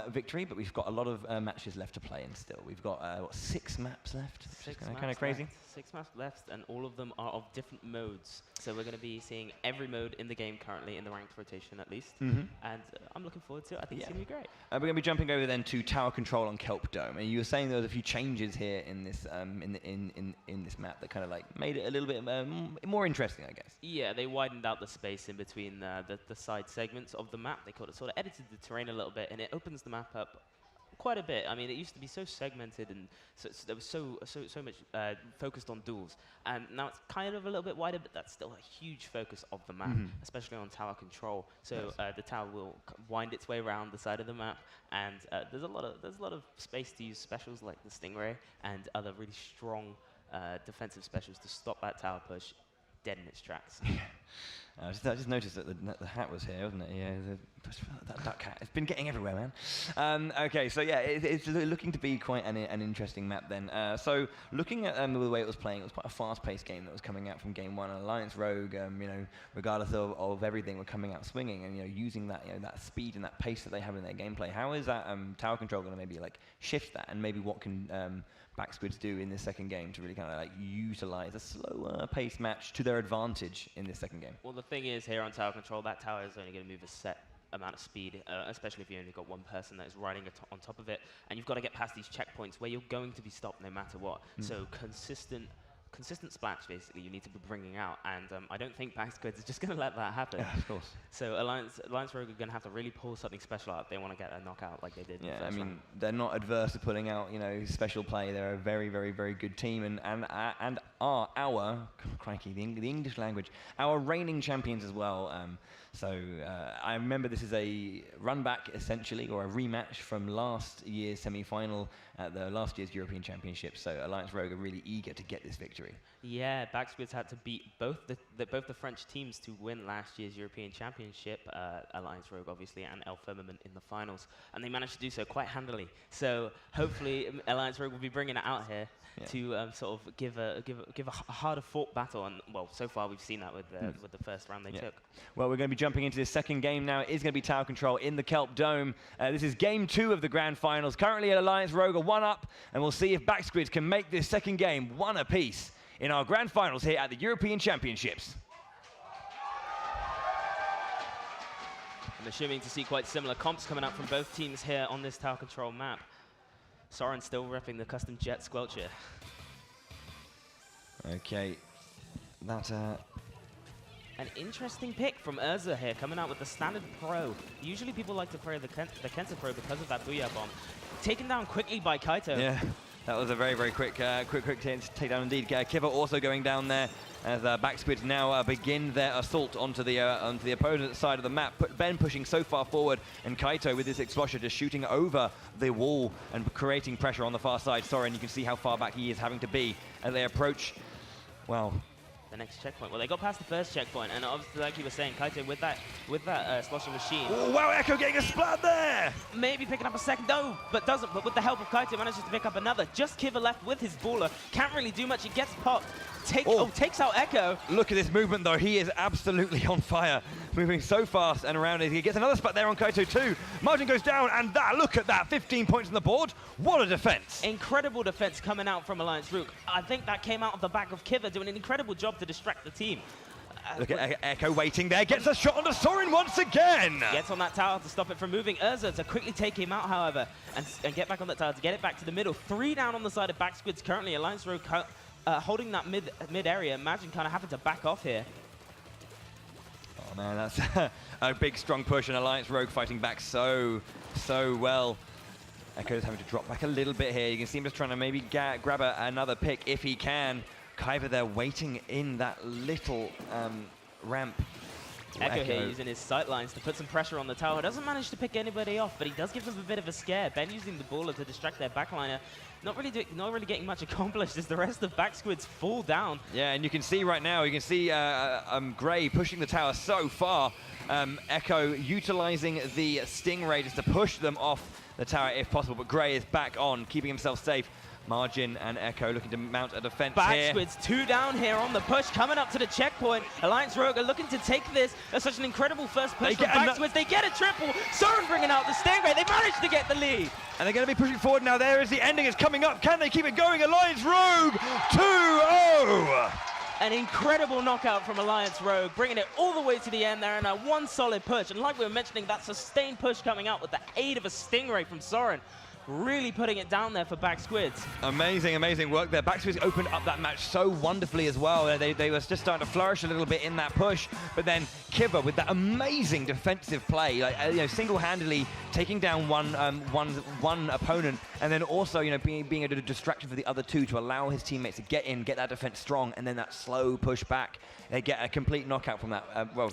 victory, but we've got a lot of matches left to play in still. We've got what, 6 maps left, which is kind of crazy. 6 maps left, and all of them are of different modes. So we're going to be seeing every mode in the game currently, in the ranked rotation at least. And I'm looking forward to it. I think it's going to be great. We're going to be jumping over then to tower control on Kelp Dome. And you were saying there was a few changes here in this in this map that kind of like made it a little bit more interesting, I guess. Yeah, they widened out the space in between the side segments of the map. They sort of edited the terrain a little bit, and it opens the map up quite a bit. I mean, it used to be so segmented, and there was so much focused on duels, and now it's kind of a little bit wider, but that's still a huge focus of the map, especially on tower control. So the tower will wind its way around the side of the map, and there's a lot of space to use specials like the Stingray and other really strong defensive specials to stop that tower push dead in its tracks. I just noticed that the hat was here, wasn't it? Yeah, that duck hat. It's been getting everywhere, man. Okay, so yeah, it's looking to be quite an interesting map then. So looking at the way it was playing, it was quite a fast-paced game that was coming out from game 1. Alliance Rogue, regardless of everything, were coming out swinging and using that that speed and that pace that they have in their gameplay. How is that tower control going to maybe like shift that, and maybe what can Back Squids do in this second game to really kind of like utilize a slower pace match to their advantage in this second game? Well, the thing is, here on tower control, that tower is only going to move a set amount of speed, especially if you only got one person that is riding on top of it, and you've got to get past these checkpoints where you're going to be stopped no matter what. So consistent consistent splash, basically, you need to be bringing out. And I don't think Backsquids is just going to let that happen. Yeah, of course. So Alliance Rogue are going to have to really pull something special out if they want to get a knockout like they did in the first round. They're not adverse to putting out, special play. They're a very, very, very good team, and are our, crikey, the English language, our reigning champions as well. So I remember this is a run back, essentially, or a rematch from last year's semi-final at the last year's European Championship. So Alliance Rogue are really eager to get this victory. Yeah, Backsquids had to beat both the French teams to win last year's European Championship, Alliance Rogue obviously, and El Firmament in the finals, and they managed to do so quite handily. So hopefully Alliance Rogue will be bringing it out here to sort of give a harder fought battle, and well, so far we've seen that with the first round they took. Well, we're going to be jumping into this second game now. It is going to be Tower Control in the Kelp Dome. This is game 2 of the grand finals. Currently Alliance Rogue are 1-up, and we'll see if Backsquids can make this second game 1 apiece in our grand finals here at the European Championships. I'm assuming to see quite similar comps coming out from both teams here on this Tower Control map. Soren still repping the custom jet squelcher. Okay, that an interesting pick from Urza here, coming out with the standard Pro. Usually people like to play the Kenta Pro because of that Booyah Bomb. Taken down quickly by Kaito. Yeah, that was a very, very quick takedown indeed. Kiva also going down there as Backsquids now begin their assault onto the opponent's side of the map. Ben pushing so far forward, and Kaito with his explosure just shooting over the wall and creating pressure on the far side. Soren, you can see how far back he is having to be as they approach, well, the next checkpoint. Well, they got past the first checkpoint, and obviously, like you were saying, Kaito with that sloshing machine. Oh, wow, Echo getting a splat there! Maybe picking up a second, no, but doesn't. But with the help of Kaito, manages to pick up another. Just Kiva left with his baller. Can't really do much. He gets popped. Takes out Echo. Look at this movement, though. He is absolutely on fire. Moving so fast and around it. He gets another spot there on Kaito too. Margin goes down, and look at that. 15 points on the board. What a defense. Incredible defense coming out from Alliance Rogue. I think that came out of the back of Kiva doing an incredible job to distract the team. Look at Echo waiting there. Gets a shot onto Soren once again. Gets on that tower to stop it from moving. Urza to quickly take him out, however, and get back on that tower to get it back to the middle. 3 down on the side of Backsquids currently. Alliance Rogue holding that mid area. Imagine kind of having to back off here. Oh man, that's a big strong push, and Alliance Rogue fighting back so well. Echo's having to drop back a little bit here. You can see him just trying to maybe grab another pick if he can. Kaiva there waiting in that little ramp. Echo here using his sight lines to put some pressure on the tower. Doesn't manage to pick anybody off, but he does give them a bit of a scare. Ben using the baller to distract their backliner. Not really getting much accomplished as the rest of Backsquids fall down. Yeah, and you can see right now, you can see Gray pushing the tower so far. Echo utilizing the Stingray just to push them off the tower if possible, but Gray is back on, keeping himself safe. Margin and Echo looking to mount a defense here. Backsquids 2 down here on the push, coming up to the checkpoint. Alliance Rogue are looking to take this. That's such an incredible first push from Backsquids. They get a triple. Soren bringing out the Stingray. They managed to get the lead. And they're going to be pushing forward now. There is the ending. It's coming up. Can they keep it going? Alliance Rogue 2-0. An incredible knockout from Alliance Rogue, bringing it all the way to the end there, and one solid push. And like we were mentioning, that sustained push coming out with the aid of a Stingray from Soren. Really putting it down there for Backsquids. Amazing, amazing work there. Backsquids opened up that match so wonderfully as well. They were just starting to flourish a little bit in that push, but then Kiva with that amazing defensive play, like single-handedly taking down one opponent, and then also being a distraction for the other two to allow his teammates to get in, get that defense strong, and then that slow push back. They get a complete knockout from that,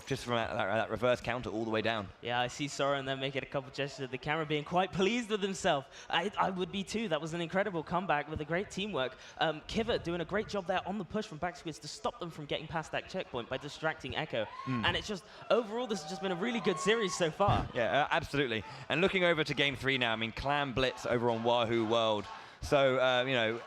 just from that reverse counter all the way down. Yeah, I see Soren then making a couple gestures at the camera, being quite pleased with himself. I would be too. That was an incredible comeback with a great teamwork. Kiva doing a great job there on the push from Backsquids to stop them from getting past that checkpoint by distracting Echo. And it's just, overall, this has just been a really good series so far. Yeah, absolutely. And looking over to game 3 now, I mean, Clan Blitz over on Wahoo World. So,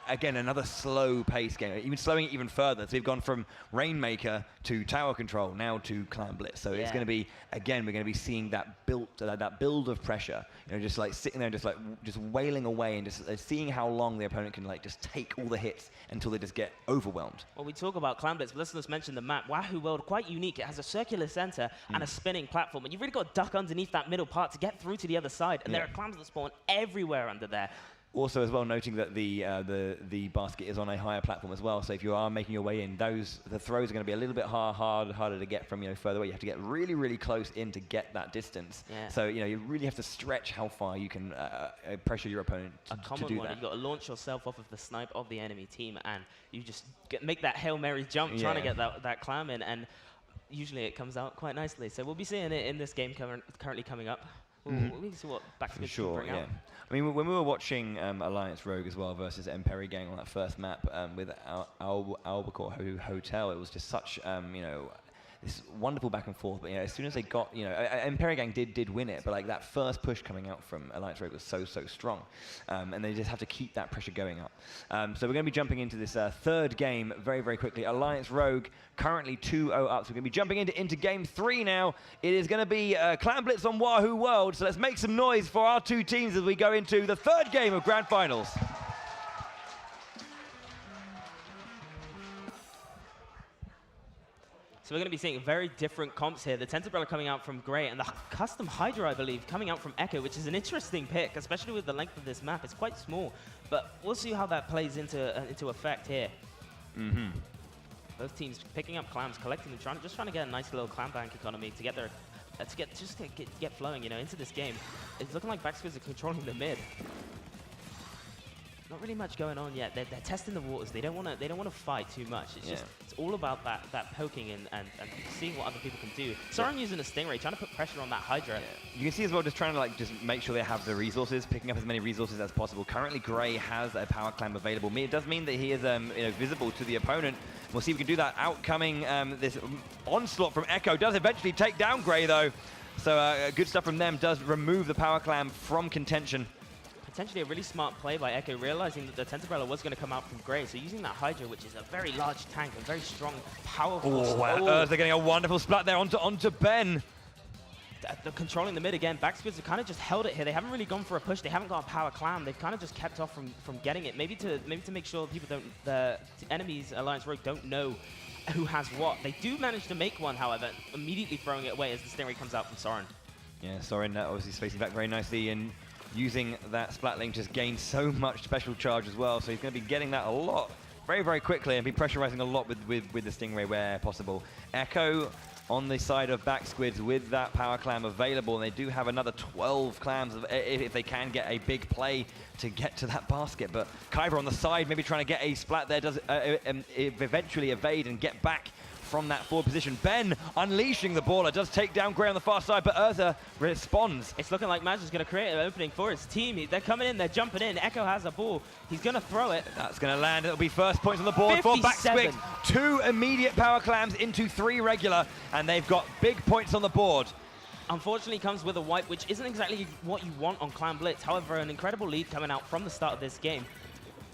again, another slow pace game, even slowing it even further. So we've gone from Rainmaker to Tower Control, now to Clan Blitz. So it's going to be, again, we're going to be seeing that build of pressure, just like sitting there, just wailing away and just seeing how long the opponent can just take all the hits until they just get overwhelmed. Well, we talk about Clan Blitz, but let's just mention the map. Wahoo World, quite unique. It has a circular center and a spinning platform, and you've really got to duck underneath that middle part to get through to the other side. And there are clams that spawn everywhere under there. Also, as well, noting that the basket is on a higher platform as well. So if you are making your way in, the throws are going to be a little bit harder to get from further away. You have to get really close in to get that distance. Yeah. So you really have to stretch how far you can pressure your opponent to do that. A common one. You've got to launch yourself off of the snipe of the enemy team, and you just make that Hail Mary jump, trying to get that clam in, and usually it comes out quite nicely. So we'll be seeing it in this game currently coming up. We'll see what Backsquid can bring out. I mean, when we were watching Alliance Rogue as well versus Emperi Gang on that first map with Albacore Hotel, it was just such, this wonderful back and forth. But as soon as they got, Emperi Gang did win it, but like that first push coming out from Alliance Rogue was so strong, and they just have to keep that pressure going up. So we're going to be jumping into this third game very quickly. Alliance Rogue currently 2-0 up. So we're going to be jumping into game 3 now. It is going to be Clan Blitz on Wahoo World. So let's make some noise for our two teams as we go into the third game of Grand Finals. So we're going to be seeing very different comps here. The Tenterbrella coming out from Grey, and the Custom Hydra, I believe, coming out from Echo, which is an interesting pick, especially with the length of this map. It's quite small, but we'll see how that plays into effect here. Both teams picking up clams, collecting them, trying to get a nice little clam bank economy to get their get flowing, into this game. It's looking like Backsquid are controlling the mid. Not really much going on yet. They're testing the waters. They don't want to fight too much. It's just it's all about that poking and seeing what other people can do. Soren using a Stingray, trying to put pressure on that Hydra. Yeah. You can see as well, just trying to just make sure they have the resources, picking up as many resources as possible. Currently, Grey has a power clam available. It does mean that he is visible to the opponent. We'll see if we can do that. Outcoming this onslaught from Echo does eventually take down Grey though. So good stuff from them. Does remove the power clam from contention. Potentially a really smart play by Echo, realizing that the Tenterbrella was going to come out from Grey, so using that Hydra, which is a very large tank, a very strong, powerful... They're getting a wonderful splat there onto Ben. They're controlling the mid again. Backsquid have kind of just held it here. They haven't really gone for a push. They haven't got a power clam. They've kind of just kept off from getting it. Maybe to make sure people the enemies, Alliance Rogue, don't know who has what. They do manage to make one, however, immediately throwing it away as the Stingray comes out from Soren. Yeah, Soren obviously spacing back very nicely and using that Splatling just gains so much special charge as well, so he's going to be getting that a lot very quickly and be pressurizing a lot with the Stingray where possible. Echo on the side of Backsquid with that power clam available, and they do have another 12 clams if they can get a big play to get to that basket. But Kyber on the side, maybe trying to get a splat there, does eventually evade and get back from that forward position. Ben unleashing the baller, does take down Grey on the far side, but Urza responds. It's looking like Maj is going to create an opening for his team. They're coming in, they're jumping in. Echo has a ball. He's going to throw it. That's going to land. It'll be first points on the board 57. for Backsquid. 2 immediate power clams into 3 regular, and they've got big points on the board. Unfortunately comes with a wipe, which isn't exactly what you want on Clan Blitz. However, an incredible lead coming out from the start of this game.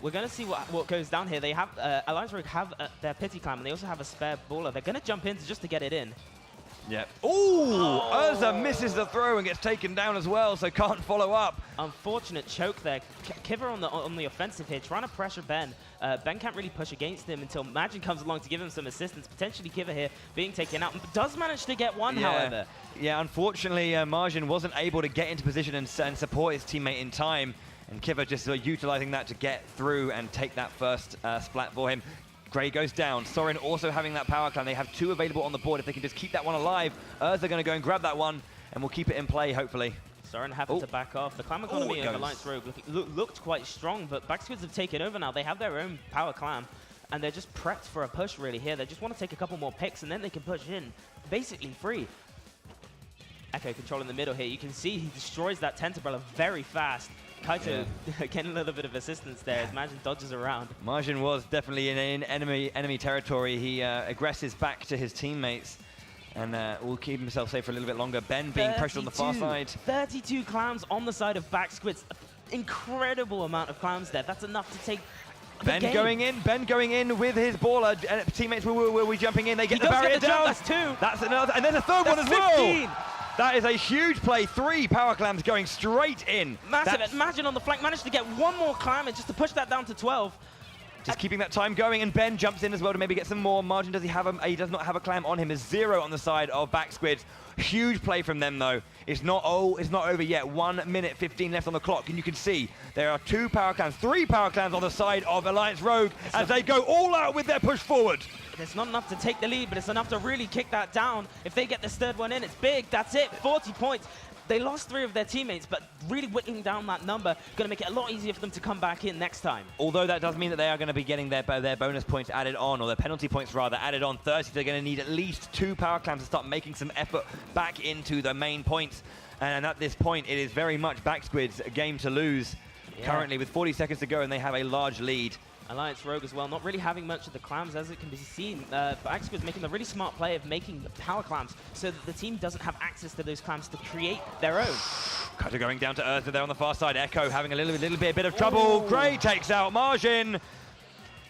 We're going to see what goes down here. They have Alliance Rogue have their pity clam, and they also have a spare baller. They're going to jump in just to get it in. Yep. Ooh! Urza misses the throw and gets taken down as well, so can't follow up. Unfortunate choke there. Kiver on the offensive here, trying to pressure Ben. Ben can't really push against him until Magin comes along to give him some assistance. Potentially Kiver here being taken out. Does manage to get one, however. Yeah, unfortunately, Margin wasn't able to get into position and support his teammate in time. And Kiver just utilizing that to get through and take that first splat for him. Grey goes down. Soren also having that power clam. They have 2 available on the board. If they can just keep that one alive, Urza going to go and grab that one, and we'll keep it in play, hopefully. Soren having to back off. The clam economy of Alliance Rogue looked quite strong, but Backsquid have taken over now. They have their own power clam, and they're just prepped for a push really here. They just want to take a couple more picks, and then they can push in, basically free. Echo controlling the middle here. You can see he destroys that Tenterbrella very fast. Kaito getting a little bit of assistance there as Margin dodges around. Margin was definitely in enemy territory. He aggresses back to his teammates and will keep himself safe for a little bit longer. Ben being pressured on the far side. 32 clams on the side of Backsquid. Incredible amount of clams there. That's enough to take Ben going in with his baller. Teammates will be jumping in. They get the barrier down. That's 2. That's another, and then a third one as 15. Well. That is a huge play. 3 power clams going straight in. Massive. Imagine on the flank managed to get 1 more clam and just to push that down to 12. Just keeping that time going, and Ben jumps in as well to maybe get some more margin. Does he have a? He does not have a clam on him. There's 0 on the side of Back Squids. Huge play from them though. It's not over yet. 1 minute 15 left on the clock, and you can see there are 2 power clams, 3 power clams on the side of Alliance Rogue as they go all out with their push forward. It's not enough to take the lead, but it's enough to really kick that down. If they get this 3rd one in, it's big. That's it. 40 points. They lost 3 of their teammates, but really whittling down that number, going to make it a lot easier for them to come back in next time. Although that does mean that they are going to be getting their bonus points added on, or their penalty points rather, added on 30. They're going to need at least 2 power clams to start making some effort back into the main points. And at this point, it is very much Back Squid's game to lose. Currently with 40 seconds to go, and they have a large lead. Alliance Rogue as well, not really having much of the clams as it can be seen. Back Squid's making the really smart play of making power clams so that the team doesn't have access to those clams to create their own. Cutter going down to Urza there on the far side. Echo having a little bit of trouble. Ooh. Gray takes out Margin.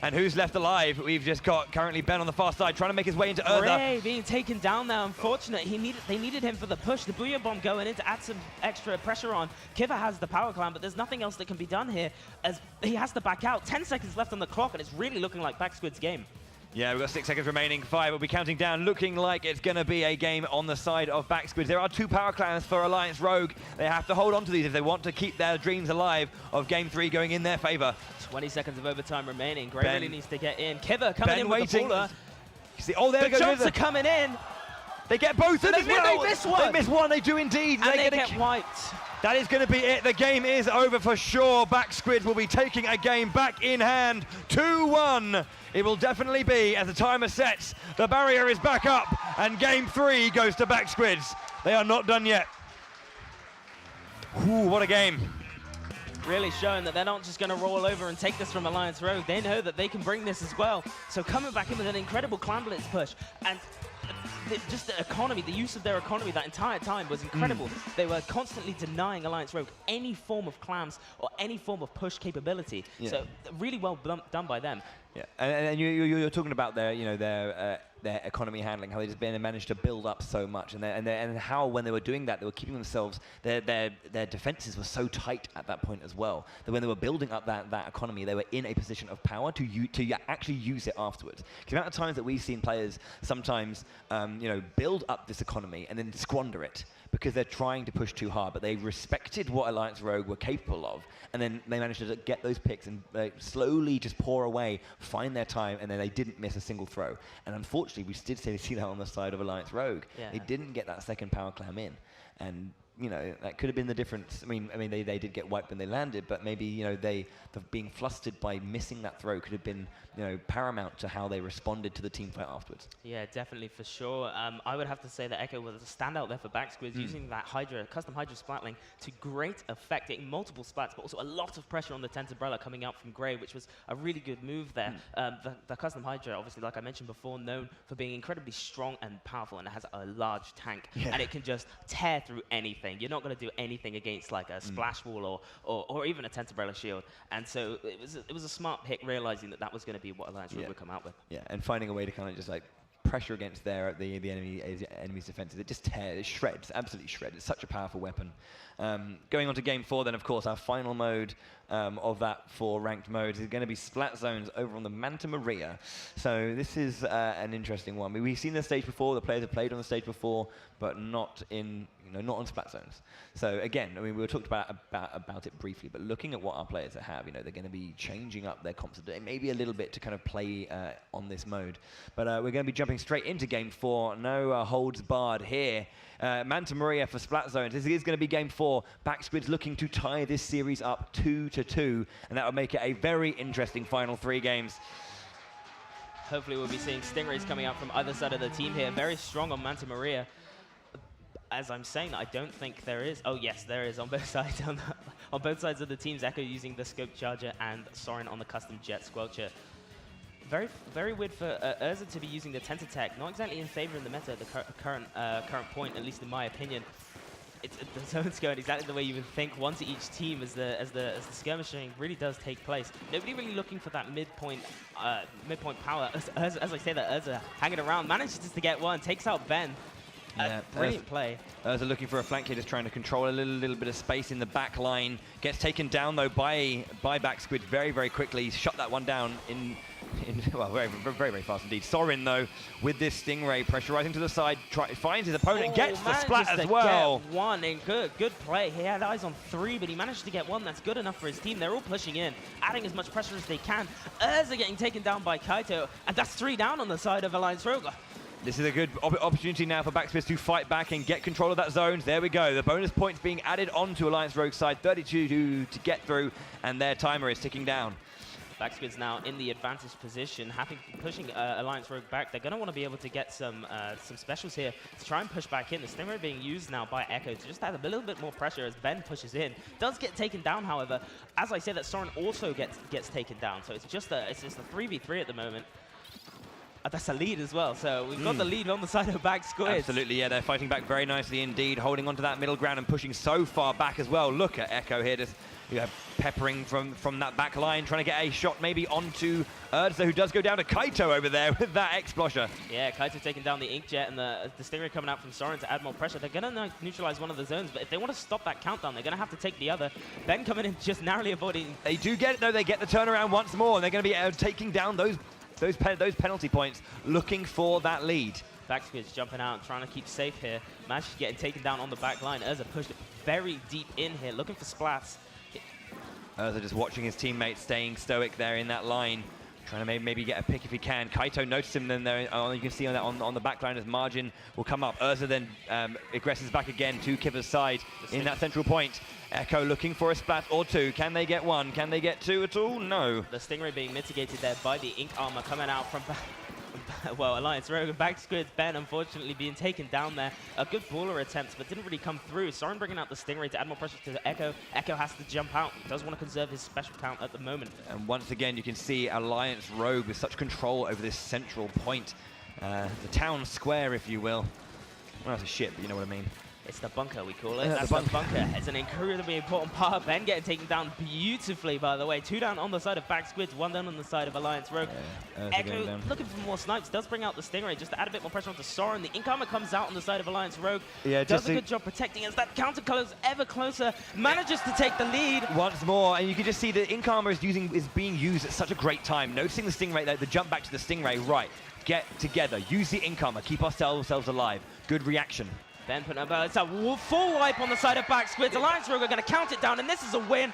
And who's left alive? We've just got currently Ben on the far side trying to make his way into Urza. Gray being taken down now. Unfortunate. They needed him for the push. The Booyah Bomb going in to add some extra pressure on. Kiva has the power clam, but there's nothing else that can be done here as he has to back out. 10 seconds left on the clock, and it's really looking like Back Squid's game. Yeah, we've got 6 seconds remaining. 5 will be counting down, looking like it's going to be a game on the side of Back Squids. There are 2 power clams for Alliance Rogue. They have to hold on to these if they want to keep their dreams alive of Game 3 going in their favor. 20 seconds of overtime remaining. Gray really needs to get in. Kiva coming in with waiting. the baller. See, oh, there the goes jumps are coming in. They get both of them. They miss one. They miss one, they do indeed. And they get wiped. That is going to be it. The game is over for sure. Back Squid will be taking a game back in hand. 2-1. It will definitely be as the timer sets. The barrier is back up, and Game 3 goes to Back Squids. They are not done yet. Ooh, what a game. Really showing that they're not just going to roll over and take this from Alliance Rogue. They know that they can bring this as well. So coming back in with an incredible clam blitz push, and just the economy, the use of their economy that entire time was incredible. They were constantly denying Alliance Rogue any form of clams or any form of push capability. Yeah. So really well done by them. Yeah, and you're talking about their, you know, their economy handling, how they just managed to build up so much, and how when they were doing that, they were keeping themselves, their defenses were so tight at that point as well, that when they were building up that economy, they were in a position of power to actually use it afterwards. The amount of times that we've seen players sometimes, you know, build up this economy and then squander it because they're trying to push too hard, but they respected what Alliance Rogue were capable of, and then they managed to get those picks and slowly just pour away, find their time, and then they didn't miss a single throw. And unfortunately, we did see that on the side of Alliance Rogue. Yeah. They didn't get that second power clam in, and you know, that could have been the difference. I mean, they did get wiped when they landed, but maybe, you know, the being flustered by missing that throw could have been, you know, paramount to how they responded to the team fight afterwards. Yeah, definitely, for sure. I would have to say that Echo was a standout there for Back Squids, using that custom Hydra splatling to great effect, getting multiple splats, but also a lot of pressure on the Tent Umbrella coming out from Gray, which was a really good move there. The custom Hydra, obviously, like I mentioned before, known for being incredibly strong and powerful, and it has a large tank, and it can just tear through anything. You're not going to do anything against like a splash wall or even a Tent Umbrella shield, and so it was a smart pick, realizing that was going to be what Alliance Rogue would come out with. Yeah, and finding a way to kind of just like pressure against the enemy's defenses. It just tears, it shreds, absolutely shreds. It's such a powerful weapon. Going on to Game 4 then, of course, our final mode of that 4 ranked modes is going to be Splat Zones over on the Manta Maria. So this is an interesting one. We've seen the stage before, the players have played on the stage before, but not in, not on Splat Zones. So again, I mean, we were talked about it briefly, but looking at what our players have, they're going to be changing up their comps maybe a little bit to kind of play on this mode. But we're going to be jumping straight into Game 4. No holds barred here. Manta Maria for Splat Zones. This is going to be Game 4. Back Squids looking to tie this series up 2-2, and that would make it a very interesting final 3 games. Hopefully we'll be seeing Stingrays coming out from either side of the team here. Very strong on Manta Maria. As I'm saying, I don't think there is. Oh yes, there is on both sides. On both sides of the teams, Echo using the Scope Charger and Soren on the custom Jet Squelcher. Very, very weird for Urza to be using the Tent Attack. Not exactly in favor in the meta at the current point, at least in my opinion. The zone's going exactly the way you would think. One to each team as the skirmishing really does take place. Nobody really looking for that midpoint power. As I say that, Urza hanging around, manages to get one, takes out Ben. Brilliant play. They're looking for a flank here, just trying to control a little bit of space in the back line. Gets taken down though by Backsquid very, very quickly. Shut that one down in well, very, very, very fast indeed. Sorin though, with this Stingray pressurizing to the side, finds his opponent, gets the splat as well. Get one in good play. He had eyes on 3, but he managed to get one. That's good enough for his team. They're all pushing in, adding as much pressure as they can. Urza getting taken down by Kaito, and that's 3 down on the side of Alliance Rogue. This is a good opportunity now for Backsquid to fight back and get control of that zone. There we go. The bonus points being added onto Alliance Rogue side. 32 to get through, and their timer is ticking down. Backsquid's now in the advantage position, pushing Alliance Rogue back. They're going to want to be able to get some specials here to try and push back in. The Stingray being used now by Echo to just add a little bit more pressure as Ben pushes in. Does get taken down, however. As I said, that Soren also gets taken down. So it's just a 3v3 at the moment. That's a lead as well, so we've got the lead on the side of Backsquid. Absolutely, yeah, they're fighting back very nicely indeed, holding onto that middle ground and pushing so far back as well. Look at Echo here, just peppering from that back line, trying to get a shot maybe onto Urza, who does go down to Kaito over there with that Explosion. Yeah, Kaito taking down the Inkjet and the Stingray coming out from Soren to add more pressure. They're going to neutralize one of the zones, but if they want to stop that countdown, they're going to have to take the other. Ben coming in just narrowly avoiding. They do get it though, they get the turnaround once more, and they're going to be taking down those penalty points, looking for that lead. Backsquid's jumping out, trying to keep safe here. Managed to get taken down on the back line. Urza pushed it very deep in here, looking for splats. Urza just watching his teammates, staying stoic there in that line, trying to maybe get a pick if he can. Kaito noticed him then there. You can see on the back line as margin will come up. Urza then aggresses back again to Kiva's side in that central point. Echo looking for a splat or 2. Can they get 1? Can they get 2 at all? No. The Stingray being mitigated there by the Ink Armor coming out from well, Alliance Rogue and Backsquid's Ben unfortunately being taken down there. A good baller attempt, but didn't really come through. Soren bringing out the Stingray to add more pressure to Echo. Echo has to jump out. He does want to conserve his special count at the moment. And once again, you can see Alliance Rogue with such control over this central point. The town square, if you will. Well, that's a shit, but you know what I mean. It's the bunker, we call it. Yeah, that's the bunker. It's an incredibly important part. Ben getting taken down beautifully, by the way. 2 down on the side of Backsquid, 1 down on the side of Alliance Rogue. Echo looking for more snipes, does bring out the Stingray just to add a bit more pressure onto Soren. The Ink Armor comes out on the side of Alliance Rogue. Yeah, does a good job protecting as that counter colors ever closer. Manages to take the lead. Once more, and you can just see the Ink Armor is being used at such a great time. Noticing the Stingray, the jump back to the Stingray, right. Get together, use the Ink Armor, keep ourselves alive. Good reaction. Ben putting up it's a full wipe on the side of Backsquid. Alliance Rogue are going to count it down, and this is a win.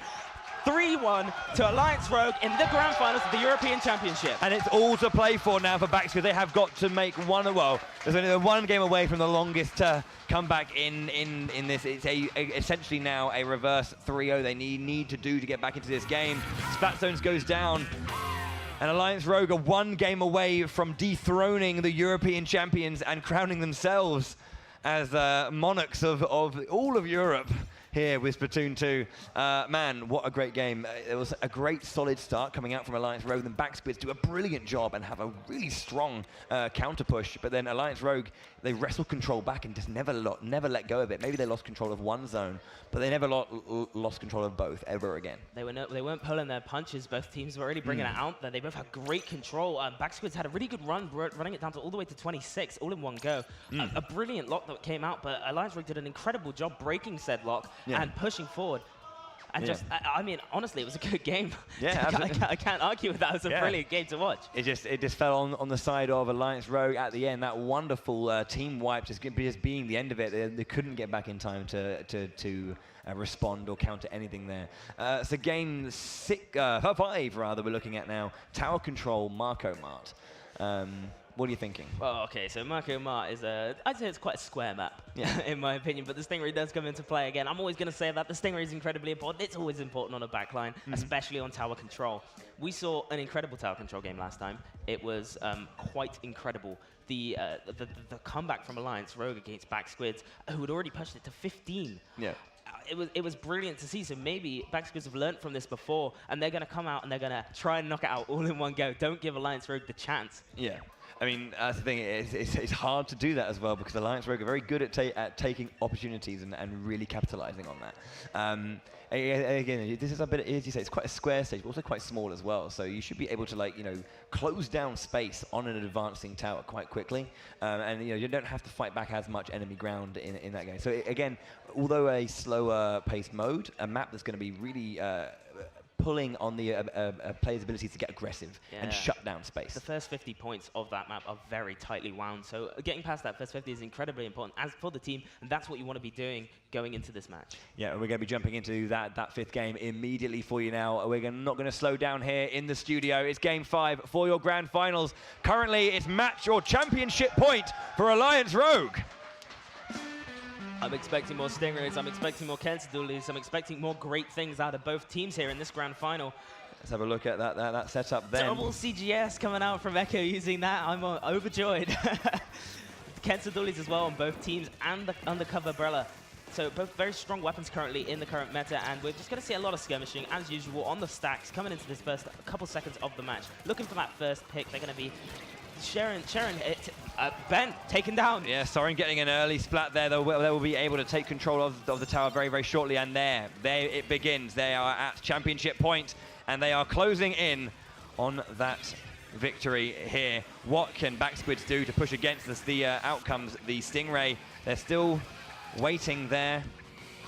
3-1 to Alliance Rogue in the grand finals of the European Championship. And it's all to play for now for Backsquid. They have got to make one, well, there's only 1 game away from the longest comeback in this. It's essentially now a reverse 3-0 they need to do to get back into this game. Splat Zones goes down. And Alliance Rogue are 1 game away from dethroning the European champions and crowning themselves as monarchs of all of Europe here with Splatoon 2. Man, what a great game. It was a great solid start coming out from Alliance Rogue. Then Backsquid do a brilliant job and have a really strong counter push. But then Alliance Rogue, they wrestle control back and just never let go of it. Maybe they lost control of 1 zone, but they never lost control of both ever again. They weren't pulling their punches. Both teams were already bringing it out there. They both had great control. Backsquid's had a really good run, running it down to all the way to 26, all in 1 go. A brilliant lock that came out, but Alliance Rogue did an incredible job breaking said lock and pushing forward. And I mean, honestly, it was a good game. Yeah, I can't argue with that. It was a brilliant game to watch. It just fell on the side of Alliance Rogue at the end. That wonderful team wipe just being the end of it. They couldn't get back in time to respond or counter anything there. So game 5 rather we're looking at now. Tower Control, Marco Mart. What are you thinking? Well, okay, so Marco Mart is I'd say it's quite a square map, in my opinion, but the Stingray does come into play again. I'm always going to say that the Stingray is incredibly important. It's always important on a backline, especially on tower control. We saw an incredible tower control game last time. It was quite incredible. The comeback from Alliance Rogue against Backsquid, who had already pushed it to 15. Yeah. it was brilliant to see. So maybe Backsquids have learned from this before, and they're going to come out and they're going to try and knock it out all in one go. Don't give Alliance Rogue the chance. Yeah. I mean, that's the thing, it's hard to do that as well because Alliance Rogue are very good at taking opportunities and really capitalizing on that. Again, this is a bit, as you say, it's quite a square stage, but also quite small as well. So you should be able to, like, you know, close down space on an advancing tower quite quickly. And, you know, you don't have to fight back as much enemy ground in that game. So again, although a slower paced mode, a map that's going to be really pulling on the player's ability to get aggressive and shut down space. The first 50 points of that map are very tightly wound, so getting past that first 50 is incredibly important as for the team, and that's what you want to be doing going into this match. Yeah, and we're going to be jumping into that fifth game immediately for you now. We're not going to slow down here in the studio. It's game 5 for your grand finals. Currently, it's match or championship point for Alliance Rogue. I'm expecting more Stingrays, I'm expecting more Kensadulis, I'm expecting more great things out of both teams here in this grand final. Let's have a look at that setup then. Double CGS coming out from Echo using that. I'm overjoyed. Kensadulis as well on both teams and the undercover umbrella. So both very strong weapons currently in the current meta, and we're just going to see a lot of skirmishing as usual on the stacks coming into this first couple seconds of the match. Looking for that first pick, they're going to be Sharon hit, Ben taken down. Yeah, Soren getting an early splat there. They will be able to take control of the tower very, very shortly. And there it begins. They are at championship point, and they are closing in on that victory here. What can Backsquids do to push against the outcomes? The Stingray, they're still waiting there.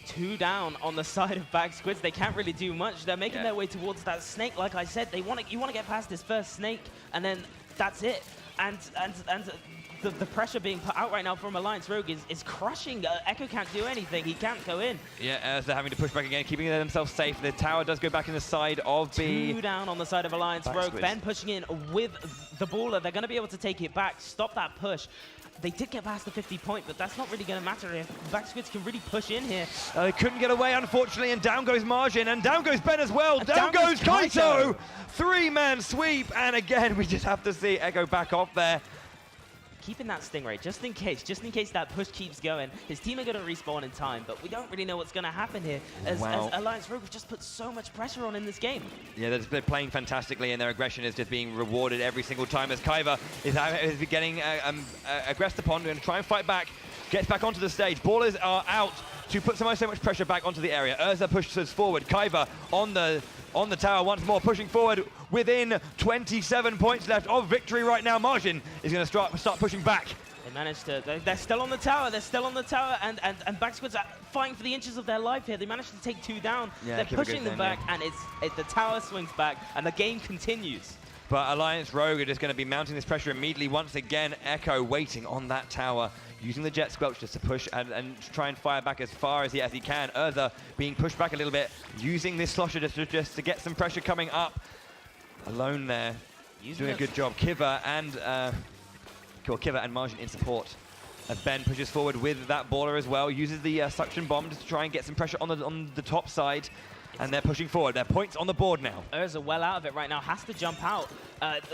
2 down on the side of Backsquids. They can't really do much. They're making their way towards that snake. Like I said, you want to get past this first snake, and then that's it. And the pressure being put out right now from Alliance Rogue is crushing. Echo can't do anything. He can't go in. Yeah, as they're having to push back again, keeping themselves safe. The tower does go back in the side of B. 2 down on the side of Alliance Rogue. Ben pushing in with the baller. They're going to be able to take it back, stop that push. They did get past the 50 point, but that's not really going to matter if Backsquids can really push in here. They couldn't get away, unfortunately, and down goes Margin, and down goes Ben as well. Down goes Kaito. 3-man sweep, and again, we just have to see Echo back off there. Keeping that Stingray, just in case that push keeps going. His team are going to respawn in time, but we don't really know what's going to happen here, as Alliance Rogue have just put so much pressure on in this game. Yeah, they're playing fantastically, and their aggression is just being rewarded every single time as Kaiva is getting aggressed upon, going to try and fight back, gets back onto the stage. Ballers are out to put so much pressure back onto the area. Urza pushes forward. Kaiva on the tower once more, pushing forward within 27 points left of victory right now. Margin is going to start pushing back. They managed to, they're still on the tower, and Backsquids are fighting for the inches of their life here. They managed to take 2 down. Yeah, they're pushing them back, and the tower swings back, and the game continues. But Alliance Rogue are just going to be mounting this pressure immediately once again. Echo waiting on that tower, using the Jet Squelch just to push and try and fire back as far as he can. Urza being pushed back a little bit, using this slosher just to get some pressure coming up. Alone there, doing a good job. Kiva and Margin in support. As Ben pushes forward with that baller as well, uses the suction bomb to try and get some pressure on the top side. And they're pushing forward. Their points on the board now. Urza well out of it right now, has to jump out.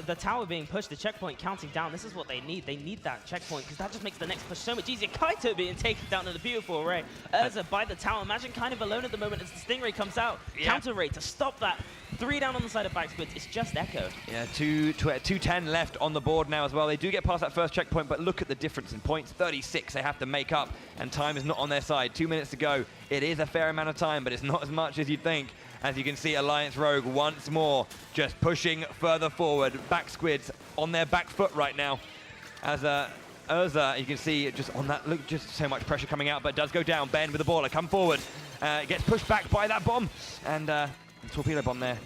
The tower being pushed, the checkpoint counting down. This is what they need. They need that checkpoint because that just makes the next push so much easier. Kaito being taken down in a beautiful array. Urza by the tower. Imagine kind of alone at the moment as the Stingray comes out. Counter ray to stop that. 3 down on the side of Backsquids. It's just Echo. Yeah, 210 left on the board now as well. They do get past that first checkpoint, but look at the difference in points. 36 they have to make up, and time is not on their side. 2 minutes to go. It is a fair amount of time, but it's not as much as you'd think. As you can see, Alliance Rogue once more just pushing further forward. Backsquids on their back foot right now. As Urza, you can see just on that, look, just so much pressure coming out, but it does go down. Ben with the baller, come forward. Gets pushed back by that bomb, and torpedo bomb there.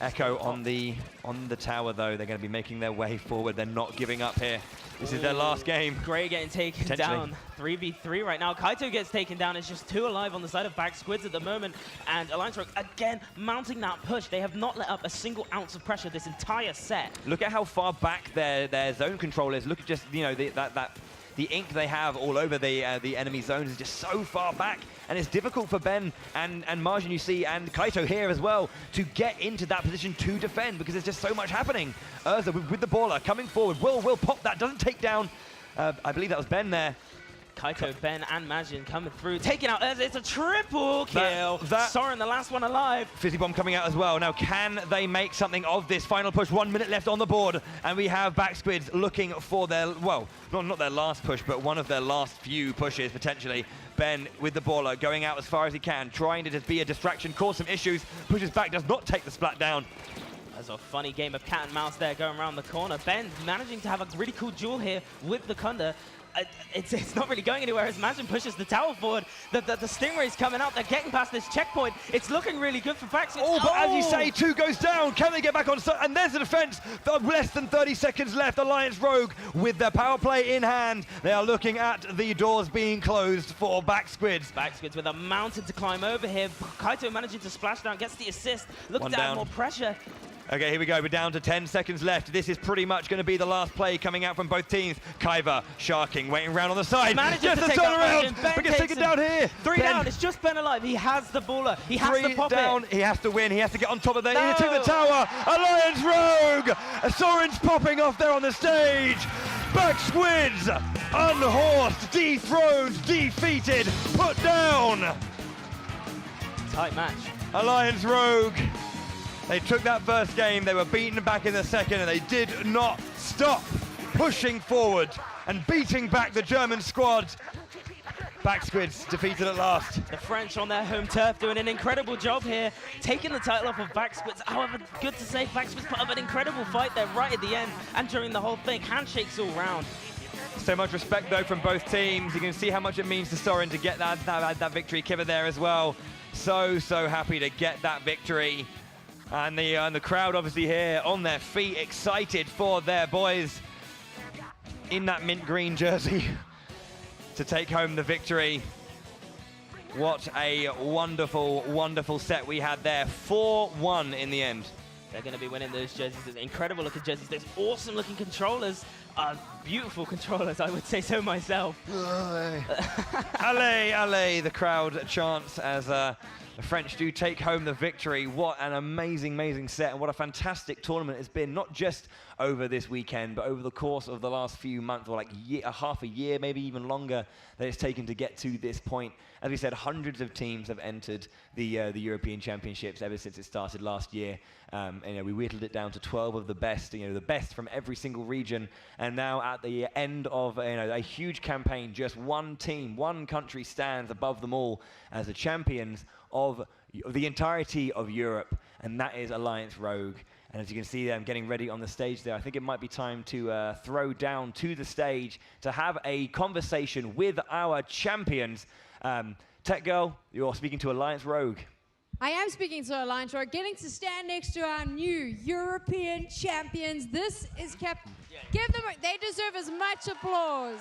Echo on the tower though. They're going to be making their way forward. They're not giving up here. This is their last game. Gray getting taken down. 3v3 right now. Kaito gets taken down. It's just 2 alive on the side of Backsquids at the moment. And Alliance Rogue again mounting that push. They have not let up a single ounce of pressure this entire set. Look at how far back their zone control is. Look at just, you know, the ink they have all over the enemy zones is just so far back, and it's difficult for Ben and Margin, you see, and Kaito here as well, to get into that position to defend because there's just so much happening. Urza with the baller coming forward, will pop that, doesn't take down, I believe that was Ben there. Kaito, Ben, and Majin coming through, taking out. It's a triple kill. Soren, the last one alive. Fizzy Bomb coming out as well. Now, can they make something of this final push? 1 minute left on the board, and we have Backsquids looking for their, well, not their last push, but one of their last few pushes, potentially. Ben with the baller, going out as far as he can, trying to just be a distraction, cause some issues, pushes back, does not take the splat down. There's a funny game of cat and mouse there going around the corner. Ben managing to have a really cool duel here with the Kunda. It's not really going anywhere as Majin pushes the tower forward. The Stingray's coming out. They're getting past this checkpoint. It's looking really good for Backsquids. Oh, but as you say, 2 goes down. Can they get back on? And there's the defense. Less than 30 seconds left. Alliance Rogue with their power play in hand. They are looking at the doors being closed for Backsquids. Backsquids with a mountain to climb over here. Kaito managing to splash down, gets the assist. Looking to add more pressure. Okay, here we go. We're down to 10 seconds left. This is pretty much going to be the last play coming out from both teams. Kaiva sharking, waiting around on the side. Manages to take turn out around. Ben We're taken down here. 3 down. It's just Ben alive. He has the baller. He has to pop down. it. He has to win. He has to get on top of there. He took the tower. Alliance Rogue. Soren's popping off there on the stage. Backsquids unhorsed, dethroned, defeated, put down. Tight match. Alliance Rogue. They took that first game, they were beaten back in the second, and they did not stop pushing forward and beating back the German squad. Backsquids defeated at last. The French on their home turf doing an incredible job here, taking the title off of Backsquids. However, good to say, Backsquids put up an incredible fight there right at the end and during the whole thing. Handshakes all round. So much respect, though, from both teams. You can see how much it means to Soren to get that victory. Kiva there as well. So happy to get that victory. And the crowd obviously here on their feet, excited for their boys in that mint green jersey to take home the victory. What a wonderful, wonderful set we had there. 4-1 in the end. They're going to be winning those jerseys. There's incredible looking jerseys. There's awesome looking controllers. Beautiful controllers, I would say so myself. Allez, allez, the crowd chants as the French do take home the victory. What an amazing, amazing set, and what a fantastic tournament it's been, not just over this weekend, but over the course of the last few months, or like half a year, maybe even longer, that it's taken to get to this point. As we said, hundreds of teams have entered the European Championships ever since it started last year. And, we whittled it down to 12 of the best, the best from every single region. And now at the end of a huge campaign, just one team, one country stands above them all as the champions of the entirety of Europe, and that is Alliance Rogue. And as you can see them getting ready on the stage there, I think it might be time to throw down to the stage to have a conversation with our champions. Tech Girl, you're speaking to Alliance Rogue. I am speaking to Alliance Rogue, getting to stand next to our new European champions. This is give them, they deserve as much applause.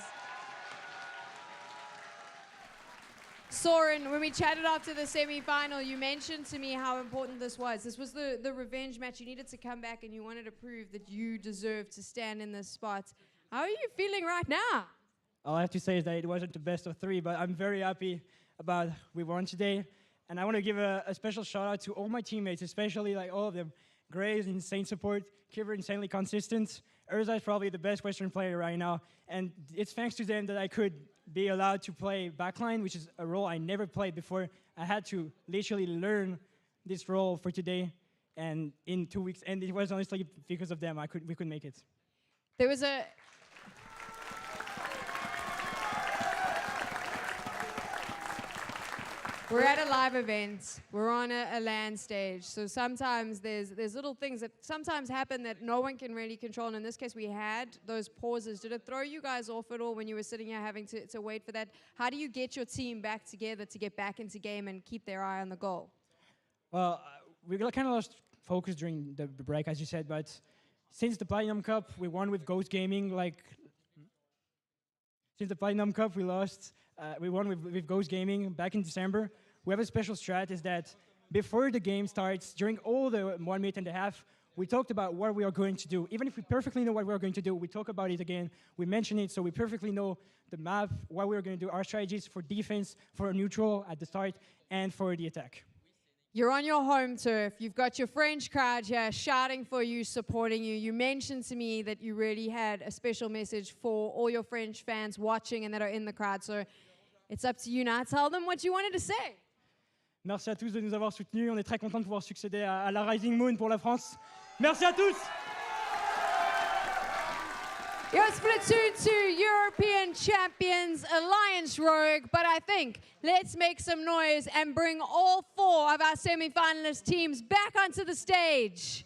Soren, when we chatted after the semi-final, you mentioned to me how important this was. This was the revenge match. You needed to come back and you wanted to prove that you deserved to stand in this spot. How are you feeling right now? All I have to say is that it wasn't the best of 3, but I'm very happy about we won today. And I want to give a special shout out to all my teammates, especially like all of them. Gray is insane support, Kiver insanely consistent, Urza is probably the best Western player right now, and it's thanks to them that I could be allowed to play backline, which is a role I never played before. I had to literally learn this role for today, and in 2 weeks, and it was honestly because of them we could make it. There was a... We're at a live event. We're on a LAN stage. So sometimes there's little things that sometimes happen that no one can really control. And in this case, we had those pauses. Did it throw you guys off at all when you were sitting here having to wait for that? How do you get your team back together to get back into game and keep their eye on the goal? Well, we kind of lost focus during the break, as you said. But since the Platinum Cup, we won with Ghost Gaming. Since the Platinum Cup, we won with Ghost Gaming back in December. We have a special strat is that before the game starts, during all the 1 minute and a half, we talked about what we are going to do. Even if we perfectly know what we are going to do, we talk about it again. We mention it so we perfectly know the map, what we are going to do, our strategies for defense, for neutral at the start, and for the attack. You're on your home turf. You've got your French crowd here shouting for you, supporting you. You mentioned to me that you really had a special message for all your French fans watching and that are in the crowd. So it's up to you now. Tell them what you wanted to say. Merci à tous de nous avoir soutenus. On est très contents de pouvoir succéder à la Rising Moon pour la France. Merci à tous. Your Splatoon 2 European champions, Alliance Rogue, but I think let's make some noise and bring all 4 of our semi-finalist teams back onto the stage.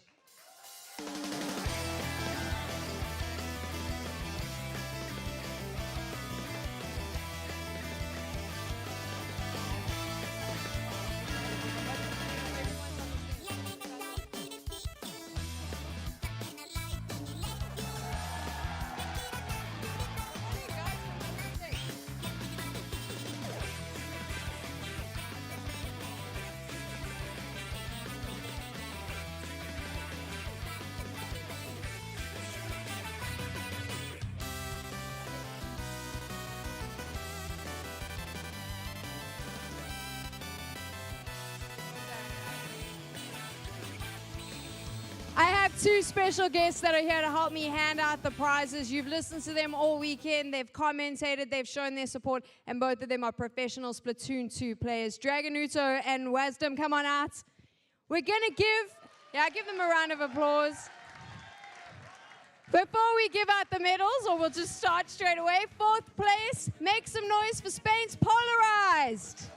I have 2 special guests that are here to help me hand out the prizes. You've listened to them all weekend. They've commentated, they've shown their support, and both of them are professional Splatoon 2 players. Dragonuto and Wisdom, come on out. We're going to give them a round of applause. Before we give out the medals, or we'll just start straight away, 4th place, make some noise for Spain's Polarized.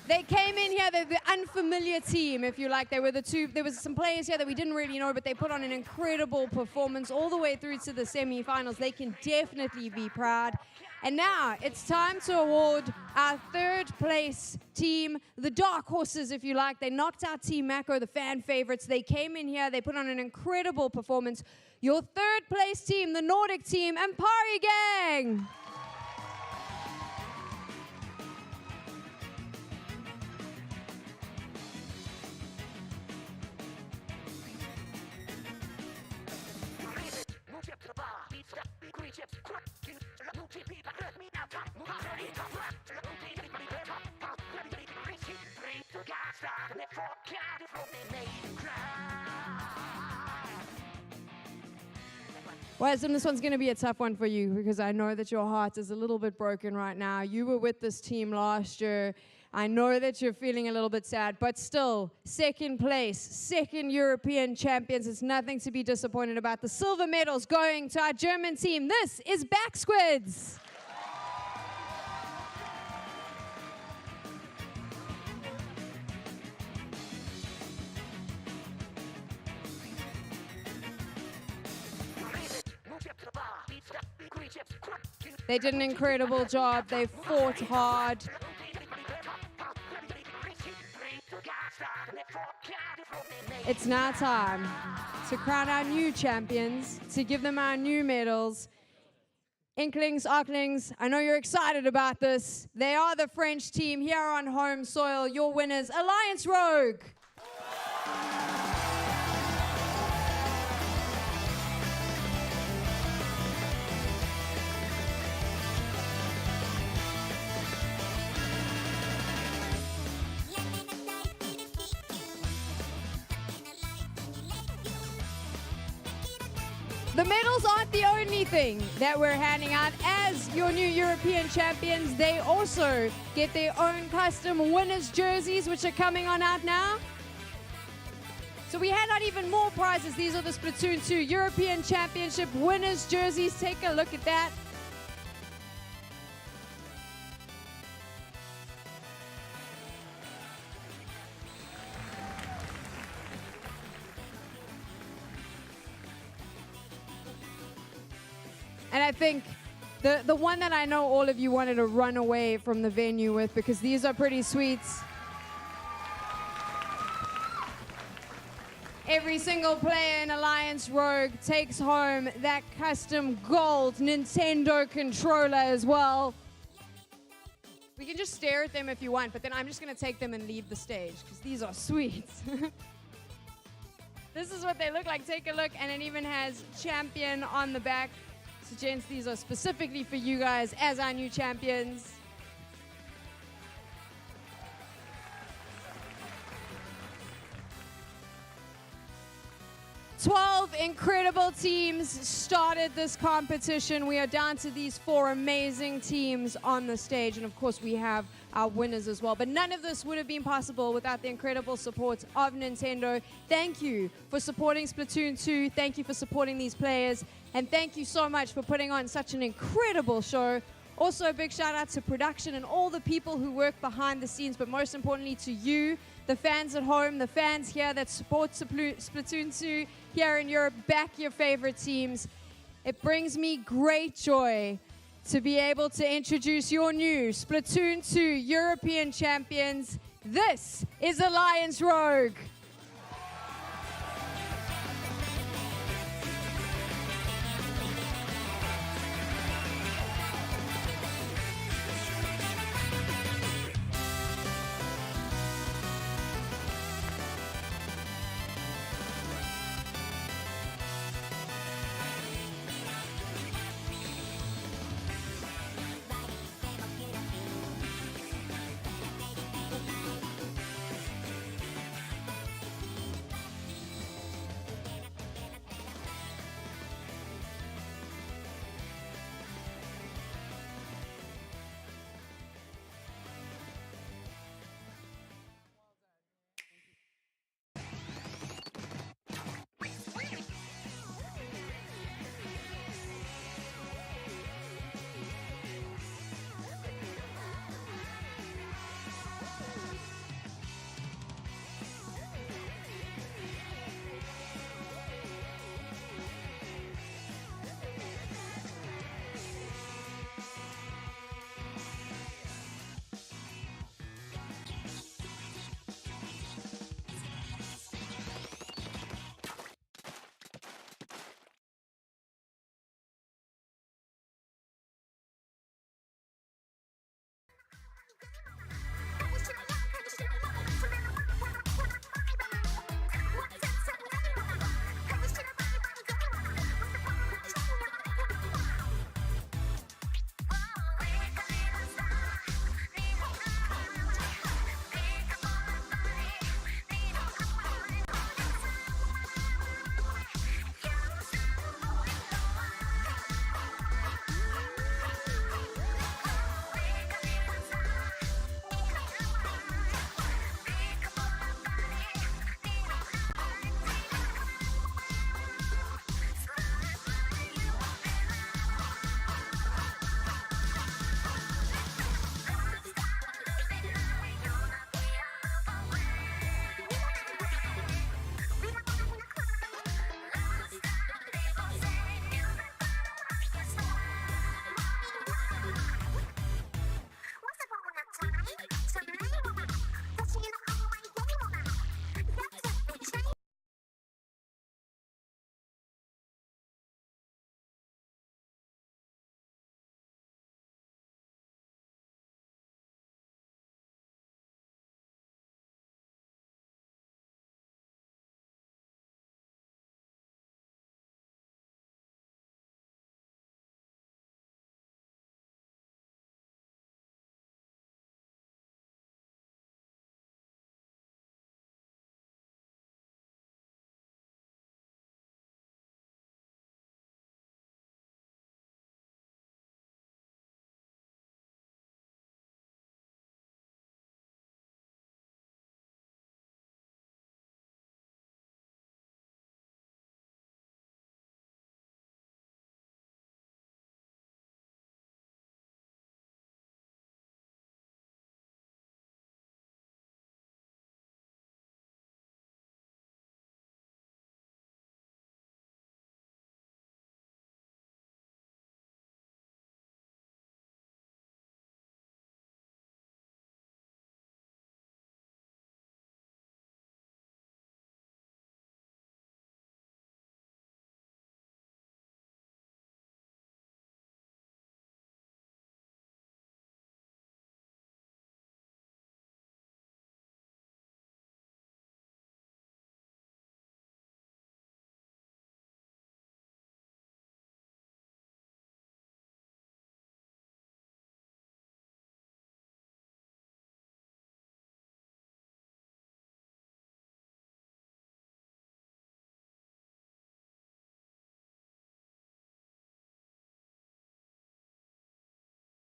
They came in here, they're the unfamiliar team, if you like. They were there was some players here that we didn't really know, but they put on an incredible performance all the way through to the semi-finals. They can definitely be proud. And now it's time to award our 3rd place team, the dark horses, if you like. They knocked out Team Mako, the fan favorites. They came in here, they put on an incredible performance. Your 3rd place team, the Nordic team, Empari Gang. Wisdom, this one's going to be a tough one for you because I know that your heart is a little bit broken right now. You were with this team last year. I know that you're feeling a little bit sad, but still, 2nd place, 2nd European champions. It's nothing to be disappointed about. The silver medals going to our German team. This is Back Squids. They did an incredible job. They fought hard. It's now time to crown our new champions, to give them our new medals. Inklings, Arklings, I know you're excited about this. They are the French team here on home soil. Your winners, Alliance Rogue. The medals aren't the only thing that we're handing out. As your new European champions, they also get their own custom winners jerseys, which are coming on out now. So we hand out even more prizes. These are the Splatoon 2 European Championship winners jerseys. Take a look at that. And I think the one that I know all of you wanted to run away from the venue with, because these are pretty sweet. Every single player in Alliance Rogue takes home that custom gold Nintendo controller as well. We can just stare at them if you want, but then I'm just going to take them and leave the stage, because these are sweet. This is what they look like. Take a look, and it even has champion on the back. So gents, these are specifically for you guys as our new champions. 12 incredible teams started this competition. We are down to these 4 amazing teams on the stage. And of course, we have our winners as well. But none of this would have been possible without the incredible support of Nintendo. Thank you for supporting Splatoon 2. Thank you for supporting these players. And thank you so much for putting on such an incredible show. Also, a big shout out to production and all the people who work behind the scenes, but most importantly to you, the fans at home, the fans here that support Splatoon 2 here in Europe. Back your favorite teams. It brings me great joy to be able to introduce your new Splatoon 2 European champions. This is Alliance Rogue.